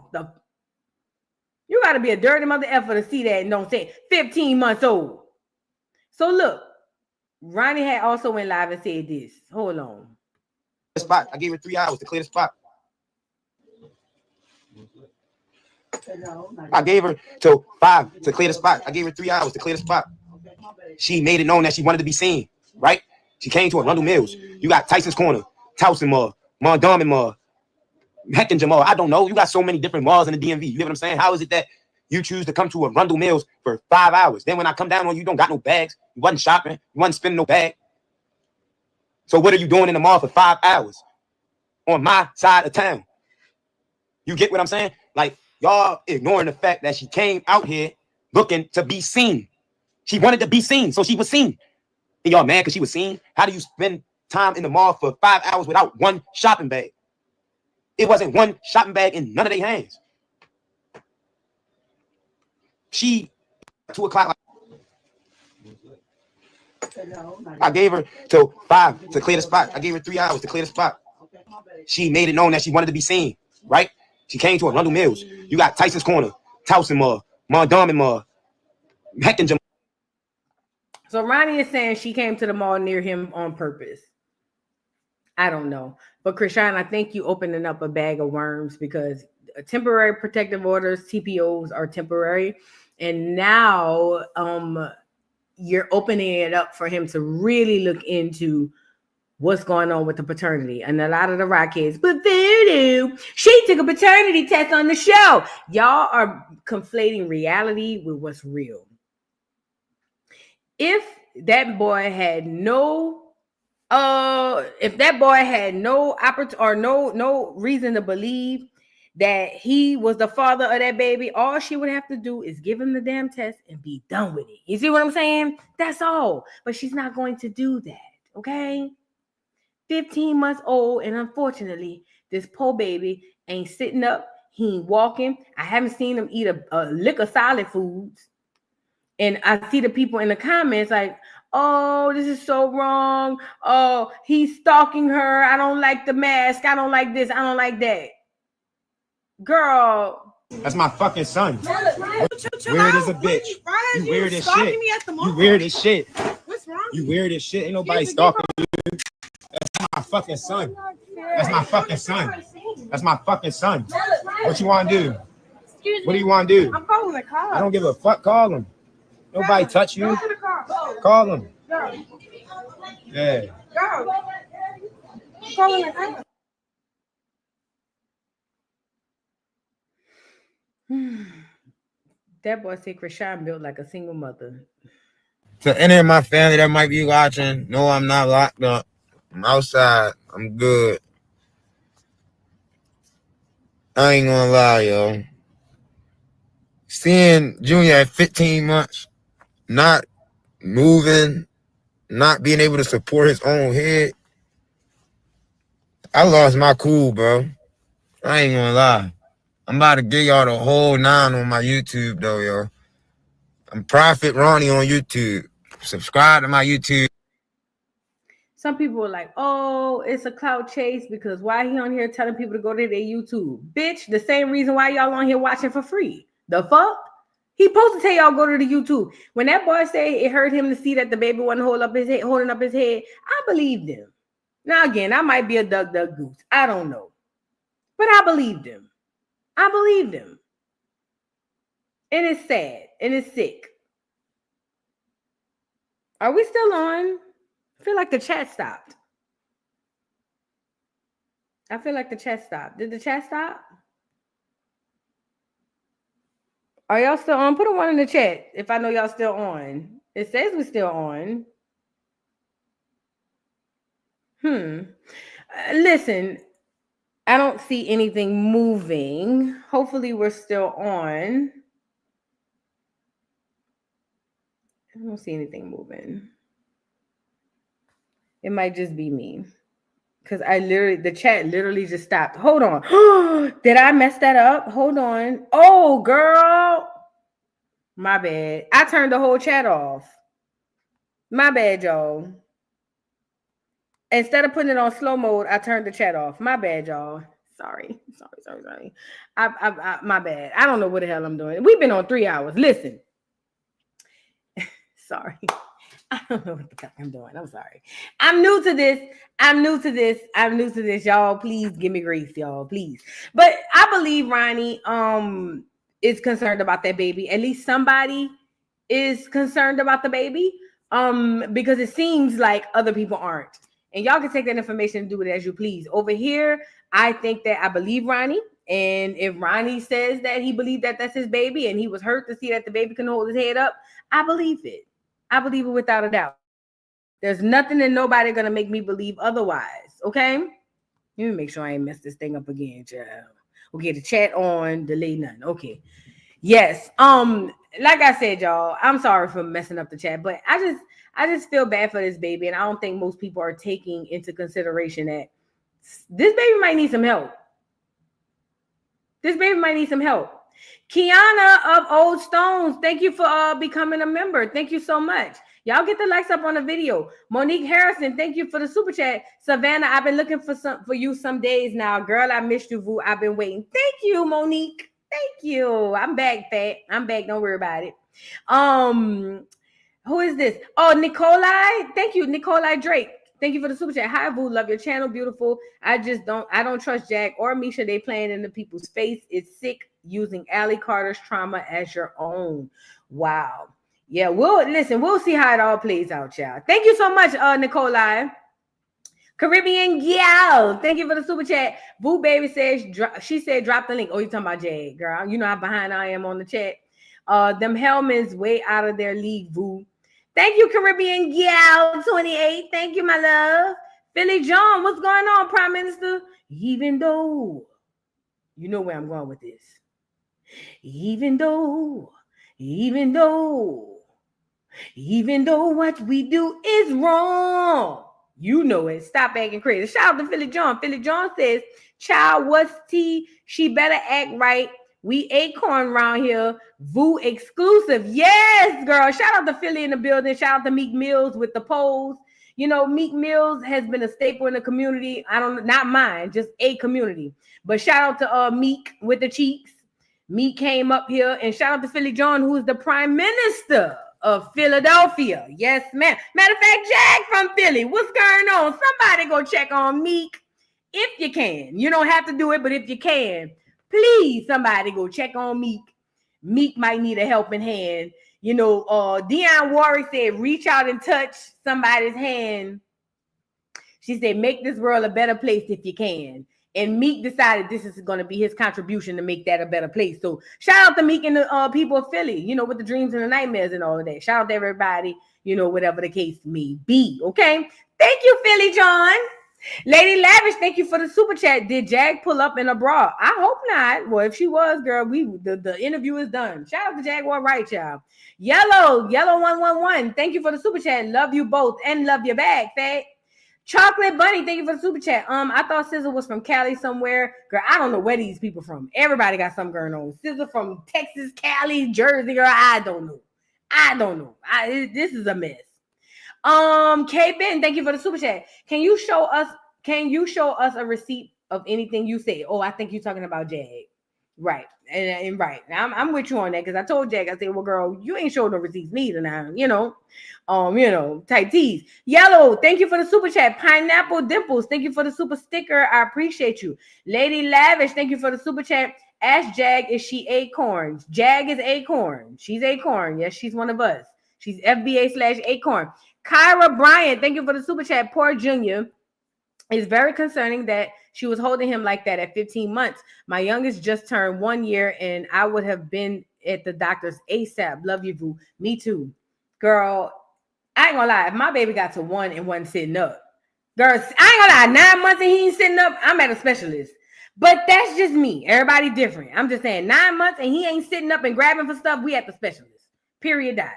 You got to be a dirty mother effer to see that and don't say 15 months old. So look, Ronnie had also went live and said this. Hold on. Spot. I gave her 3 hours to clear the spot. I gave her till 5 to clear the spot. I gave her 3 hours to clear the spot. She made it known that she wanted to be seen, right? She came to Arundel Mills. You got Tyson's Corner, Towson Mall, Mondawmin Mall, Heckinger Mall. I don't know. You got so many different malls in the DMV. You know what I'm saying? How is it that you choose to come to Arundel Mills for 5 hours? Then when I come down on you, don't got no bags. You wasn't shopping. You wasn't spending no bag. So what are you doing in the mall for 5 hours on my side of town? You get what I'm saying? Like, y'all ignoring the fact that she came out here looking to be seen. She wanted to be seen, so she was seen. And y'all mad because she was seen? How do you spend time in the mall for 5 hours without one shopping bag? It wasn't one shopping bag in none of their hands. She, 2 o'clock. I gave her till 5 to clear the spot. I gave her 3 hours to clear the spot. She made it known that she wanted to be seen, right? She came to Arundel Mills. You got Tyson's Corner, Towson Mall, Mondawmin Mall, Heckinger. So Ronnie is saying she came to the mall near him on purpose. I don't know. But Chrisean, I think you opening up a bag of worms because temporary protective orders, TPOs, are temporary. And now you're opening it up for him to really look into what's going on with the paternity. And a lot of the rock kids, but voodoo, she took a paternity test on the show. Y'all are conflating reality with what's real. If that boy had no opportunity or no reason to believe that he was the father of that baby, all she would have to do is give him the damn test and be done with it. You see what I'm saying? That's all. But she's not going to do that, okay? 15 months old, and unfortunately, this poor baby ain't sitting up. He ain't walking. I haven't seen him eat a lick of solid foods. And I see the people in the comments like, oh, this is so wrong. Oh, he's stalking her. I don't like the mask. I don't like this. I don't like that. Girl. That's my fucking son. Weird as a bitch. You weird as shit. You weird as shit. What's wrong? You weird as shit. Ain't nobody stalking you. That's my fucking son. That's my fucking son. That's my fucking son. What you want to do? What do you want to do? I'm calling the car. I don't give a fuck. Call him. Nobody touch you. Call him. Yeah. Calling the car. That boy said Chrisean built like a single mother. To any of my family that might be watching, no, I'm not locked up. I'm outside. I'm good. I ain't gonna lie, yo. Seeing Junior at 15 months, not moving, not being able to support his own head, I lost my cool, bro. I ain't gonna lie. I'm about to give y'all the whole 9 on my YouTube, though, yo. I'm Prophet Ronnie on YouTube. Subscribe to my YouTube. Some people are like, oh, it's a clout chase because why he on here telling people to go to their YouTube? Bitch, the same reason why y'all on here watching for free. The fuck? He supposed to tell y'all go to the YouTube. When that boy said it hurt him to see that the baby wasn't holding up his head, I believed him. Now again, I might be a duck goose. I don't know. But I believed him. I believed him. And it's sad. And it's sick. Are we still on? I feel like the chat stopped. Did the chat stop? Are y'all still on? Put a 1 in the chat if I know y'all still on. It says we're still on. Listen, I don't see anything moving. Hopefully we're still on. I don't see anything moving. It might just be me. Because the chat literally just stopped. Hold on. Did I mess that up? Hold on. Oh, girl. My bad. I turned the whole chat off. My bad, y'all. Instead of putting it on slow mode, I turned the chat off. My bad, y'all. Sorry. My bad. I don't know what the hell I'm doing. We've been on 3 hours. Listen. Sorry. I don't know what the fuck I'm doing. I'm sorry. I'm new to this. Y'all, please give me grace, y'all. Please. But I believe Ronnie is concerned about that baby. At least somebody is concerned about the baby. Because it seems like other people aren't. And y'all can take that information and do it as you please. Over here, I think that I believe Ronnie. And if Ronnie says that he believed that that's his baby and he was hurt to see that the baby can hold his head up, I believe it. I believe it without a doubt. There's nothing and nobody gonna make me believe otherwise. Okay? Let me make sure I ain't mess this thing up again, child. Okay, the chat on, delay none. Okay. Yes. Like I said, y'all, I'm sorry for messing up the chat, but I just feel bad for this baby, and I don't think most people are taking into consideration that this baby might need some help. Kiana of Old Stones, thank you for becoming a member. Thank you so much. Y'all get the likes up on the video. Monique Harrison, thank you for the super chat. Savannah, I've been looking for you some days now. Girl, I missed you, Vu. I've been waiting. Thank you, Monique. Thank you. I'm back, fat. I'm back. Don't worry about it. Who is this? Oh, Nikolai. Thank you, Nikolai Drake. Thank you for the super chat. Hi, Vu. Love your channel. Beautiful. I don't trust Jack or Misha. They playing in the people's face. It's sick using Allie Carter's trauma as your own. Wow. Yeah, we'll see how it all plays out, y'all. Thank you so much, Nikolai. Caribbean Gal, thank you for the super chat. Boo Baby says, she said, drop the link. Oh, you talking about Jag, girl. You know how behind I am on the chat. Them Hellmans way out of their league, Boo. Thank you, Caribbean Gal 28. Thank you, my love. Philly John, what's going on, Prime Minister? Even though, you know where I'm going with this. Even though what we do is wrong. You know it. Stop acting crazy. Shout out to Philly John. Philly John says, child, what's tea? She better act right. We acorn around here. Vu exclusive. Yes, girl. Shout out to Philly in the building. Shout out to Meek Mills with the polls. You know, Meek Mills has been a staple in the community. Not mine, just a community. But shout out to Meek with the cheeks. Meek came up here, and shout out to Philly John, who is the Prime Minister of Philadelphia. Yes, ma'am. Matter of fact, Jag from Philly. What's going on? Somebody go check on Meek if you can. You don't have to do it, but if you can, please, somebody go check on Meek. Meek might need a helping hand. You know, Dionne Warwick said, reach out and touch somebody's hand. She said, make this world a better place if you can. And Meek decided this is going to be his contribution to make that a better place. So shout out to Meek and the people of Philly, you know, with the dreams and the nightmares and all of that. Shout out to everybody, you know, whatever the case may be. Okay. Thank you, Philly John. Lady Lavish, thank you for the super chat. Did Jag pull up in a bra? I hope not. Well, if she was, girl, the interview is done. Shout out to Jaguar Wright, y'all. Yellow 111. Thank you for the super chat. Love you both and love you back, fat. Chocolate Bunny, thank you for the super chat. I thought SZA was from Cali somewhere. Girl, I don't know where these people from. Everybody got something going on. SZA from Texas, Cali, Jersey, girl. I don't know. This is a mess. K Ben, thank you for the super chat. Can you show us a receipt of anything you say? Oh, I think you're talking about Jag. Right. And right. I'm with you on that because I told Jag, I said, well, girl, you ain't showing no receipts neither now, type T's. Yellow, thank you for the super chat. Pineapple Dimples, thank you for the super sticker. I appreciate you. Lady Lavish, thank you for the super chat. Ask Jag, is she Acorn? Jag is Acorn. She's Acorn. Yes, she's one of us. She's FBA/Acorn. Kyra Bryant, thank you for the super chat. Poor Junior. It's very concerning that she was holding him like that at 15 months. My youngest just turned 1 year, and I would have been at the doctor's ASAP. Love you, Vu. Me too. Girl, I ain't gonna lie. If my baby got to 1 and wasn't sitting up, girl, I ain't gonna lie. 9 months and he ain't sitting up, I'm at a specialist. But that's just me. Everybody different. I'm just saying 9 months and he ain't sitting up and grabbing for stuff, we at the specialist. Period. Dot.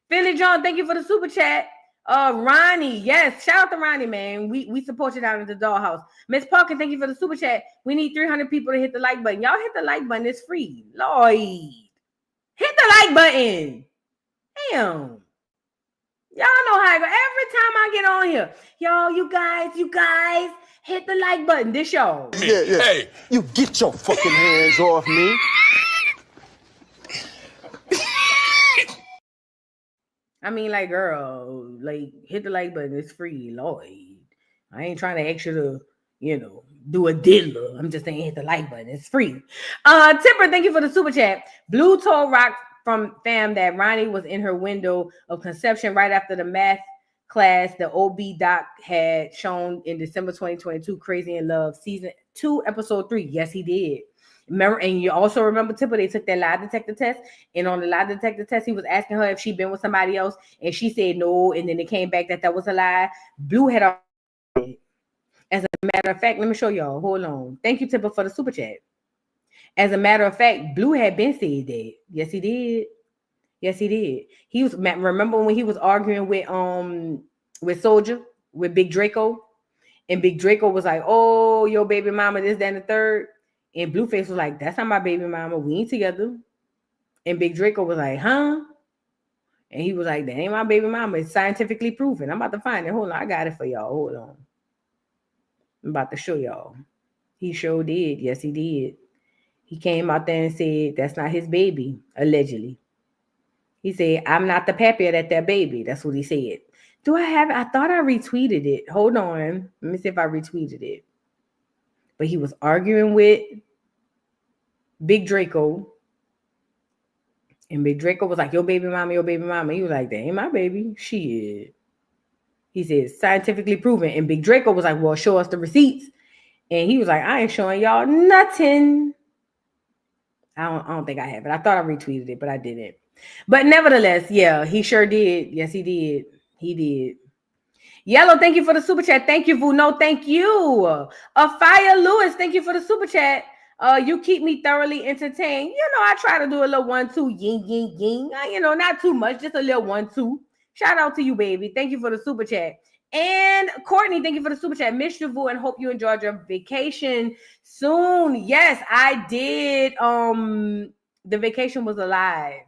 Philly John, thank you for the super chat. Ronnie, yes, shout out to Ronnie, man. We support you down at the dollhouse. Miss Parker, thank you for the super chat. We need 300 people to hit the like button. Y'all hit the like button. It's free. Lloyd, hit the like button. Damn. Y'all know how I go. Every time I get on here, y'all, you guys, hit the like button. This y'all. Yeah. Hey, you get your fucking hands off me. I mean, like, girl, like, hit the like button. It's free, Lloyd. I ain't trying to ask you to, do a diddler. I'm just saying hit the like button. It's free. Tipper, thank you for the super chat. Blue told Rock from fam that Ronnie was in her window of conception right after the math class the OB doc had shown in December 2022, Crazy in Love, season 2, episode 3. Yes, he did. Remember, and you also remember, Tipper, they took that lie detector test, and on the lie detector test, he was asking her if she'd been with somebody else, and she said no, and then it came back that was a lie. Blue had a... As a matter of fact, let me show y'all. Hold on. Thank you, Tipper, for the super chat. As a matter of fact, Blue had been said that. Yes, he did. Yes, he did. He was, remember when he was arguing with Soldier, with Big Draco, and Big Draco was like, "Oh, your baby mama, this, that, and the third." And Blueface was like, "That's not my baby mama. We ain't together." And Big Draco was like, "Huh?" And he was like, "That ain't my baby mama. It's scientifically proven." I'm about to find it. Hold on. I got it for y'all. Hold on. I'm about to show y'all. He sure did. Yes, he did. He came out there and said, that's not his baby, allegedly. He said, "I'm not the pappy of that baby." That's what he said. Do I have it? I thought I retweeted it. Hold on. Let me see if I retweeted it. But he was arguing with Big Draco. And Big Draco was like, your baby mama, your baby mama. He was like, that ain't my baby. She is. He said, scientifically proven. And Big Draco was like, well, show us the receipts. And he was like, I ain't showing y'all nothing. I don't think I have it. I thought I retweeted it, but I didn't. But nevertheless, yeah, he sure did. Yes, he did. He did. Yellow, thank you for the super chat. Thank you, Vu. No, thank you. Fire Lewis, thank you for the super chat. You keep me thoroughly entertained. I try to do a little 1-2, ying, ying, ying. Not too much, just a little 1-2. Shout out to you, baby. Thank you for the super chat. And Courtney, thank you for the super chat. Miss you, Vu, and hope you enjoyed your vacation soon. Yes, I did. The vacation was alive.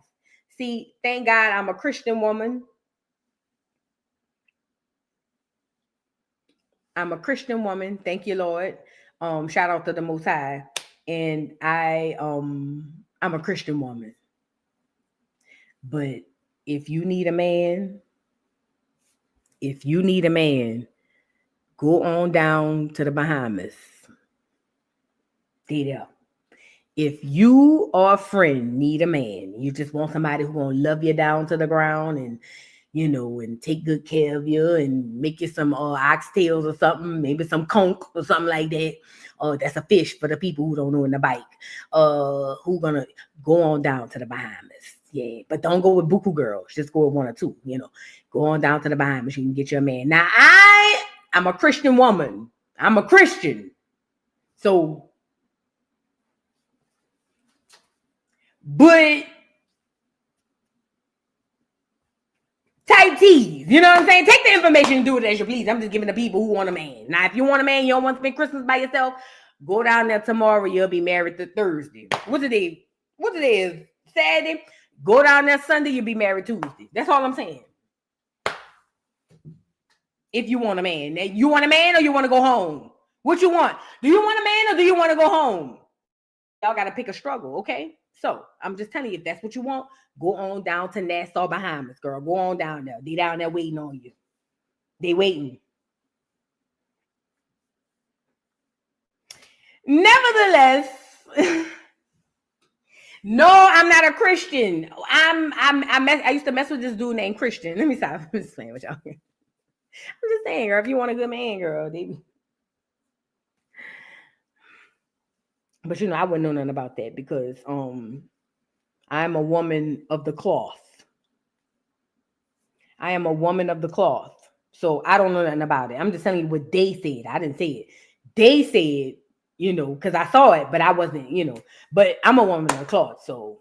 See, thank God I'm a Christian woman. I'm a Christian woman. Thank you, Lord. Shout out to the Most High. And I'm a Christian woman. But if you need a man, go on down to the Bahamas. There. If you or a friend need a man, you just want somebody who gonna love you down to the ground and and take good care of you and make you some oxtails or something, maybe some conch or something like that. That's a fish for the people who don't know in the bike. Who gonna go on down to the Bahamas? Yeah, but don't go with buku girls. Just go with 1 or 2. Go on down to the Bahamas. You can get your man. Now I'm a Christian woman. I'm a Christian, so. But tight tees, you know what I'm saying? Take the information and do it as you please. I'm just giving the people who want a man. Now, if you want a man, you don't want to spend Christmas by yourself, go down there tomorrow. You'll be married to Thursday. What today is? Saturday. Go down there Sunday. You'll be married Tuesday. That's all I'm saying. If you want a man. Now, you want a man or you want to go home? What you want? Do you want a man or do you want to go home? Y'all got to pick a struggle, okay? So I'm just telling you, if that's what you want, go on down to Nassau, Bahamas, girl. Go on down there. They down there waiting on you. They waiting. Nevertheless, no, I'm not a Christian. I used to mess with this dude named Christian. Let me stop. I'm just playing with y'all. I'm just saying, girl, if you want a good man, girl, But I wouldn't know nothing about that because I'm a woman of the cloth. I am a woman of the cloth. So I don't know nothing about it. I'm just telling you what they said. I didn't say it. They said, because I saw it, but I wasn't, but I'm a woman of the cloth. So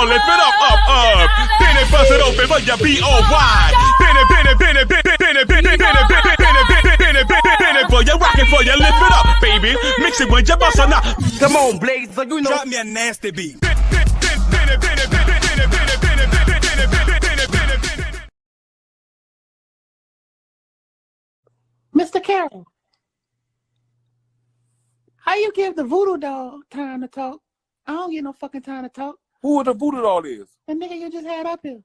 on, lift it up. Bend it, bust it open for your B-O-Y. Bend it, bend it, bend it, bend it, bend it, bend it, bend it, bend it, bend it, bend it, bend it, for you, rockin' for you, lift it up, baby. Mix it with your bossa now. Come on, Blaze, so you know. Drop me a nasty beat. Mr. Carroll, how you give the voodoo doll time to talk? I don't get no fucking time to talk. Who the voodoo doll is? The nigga you just had up here.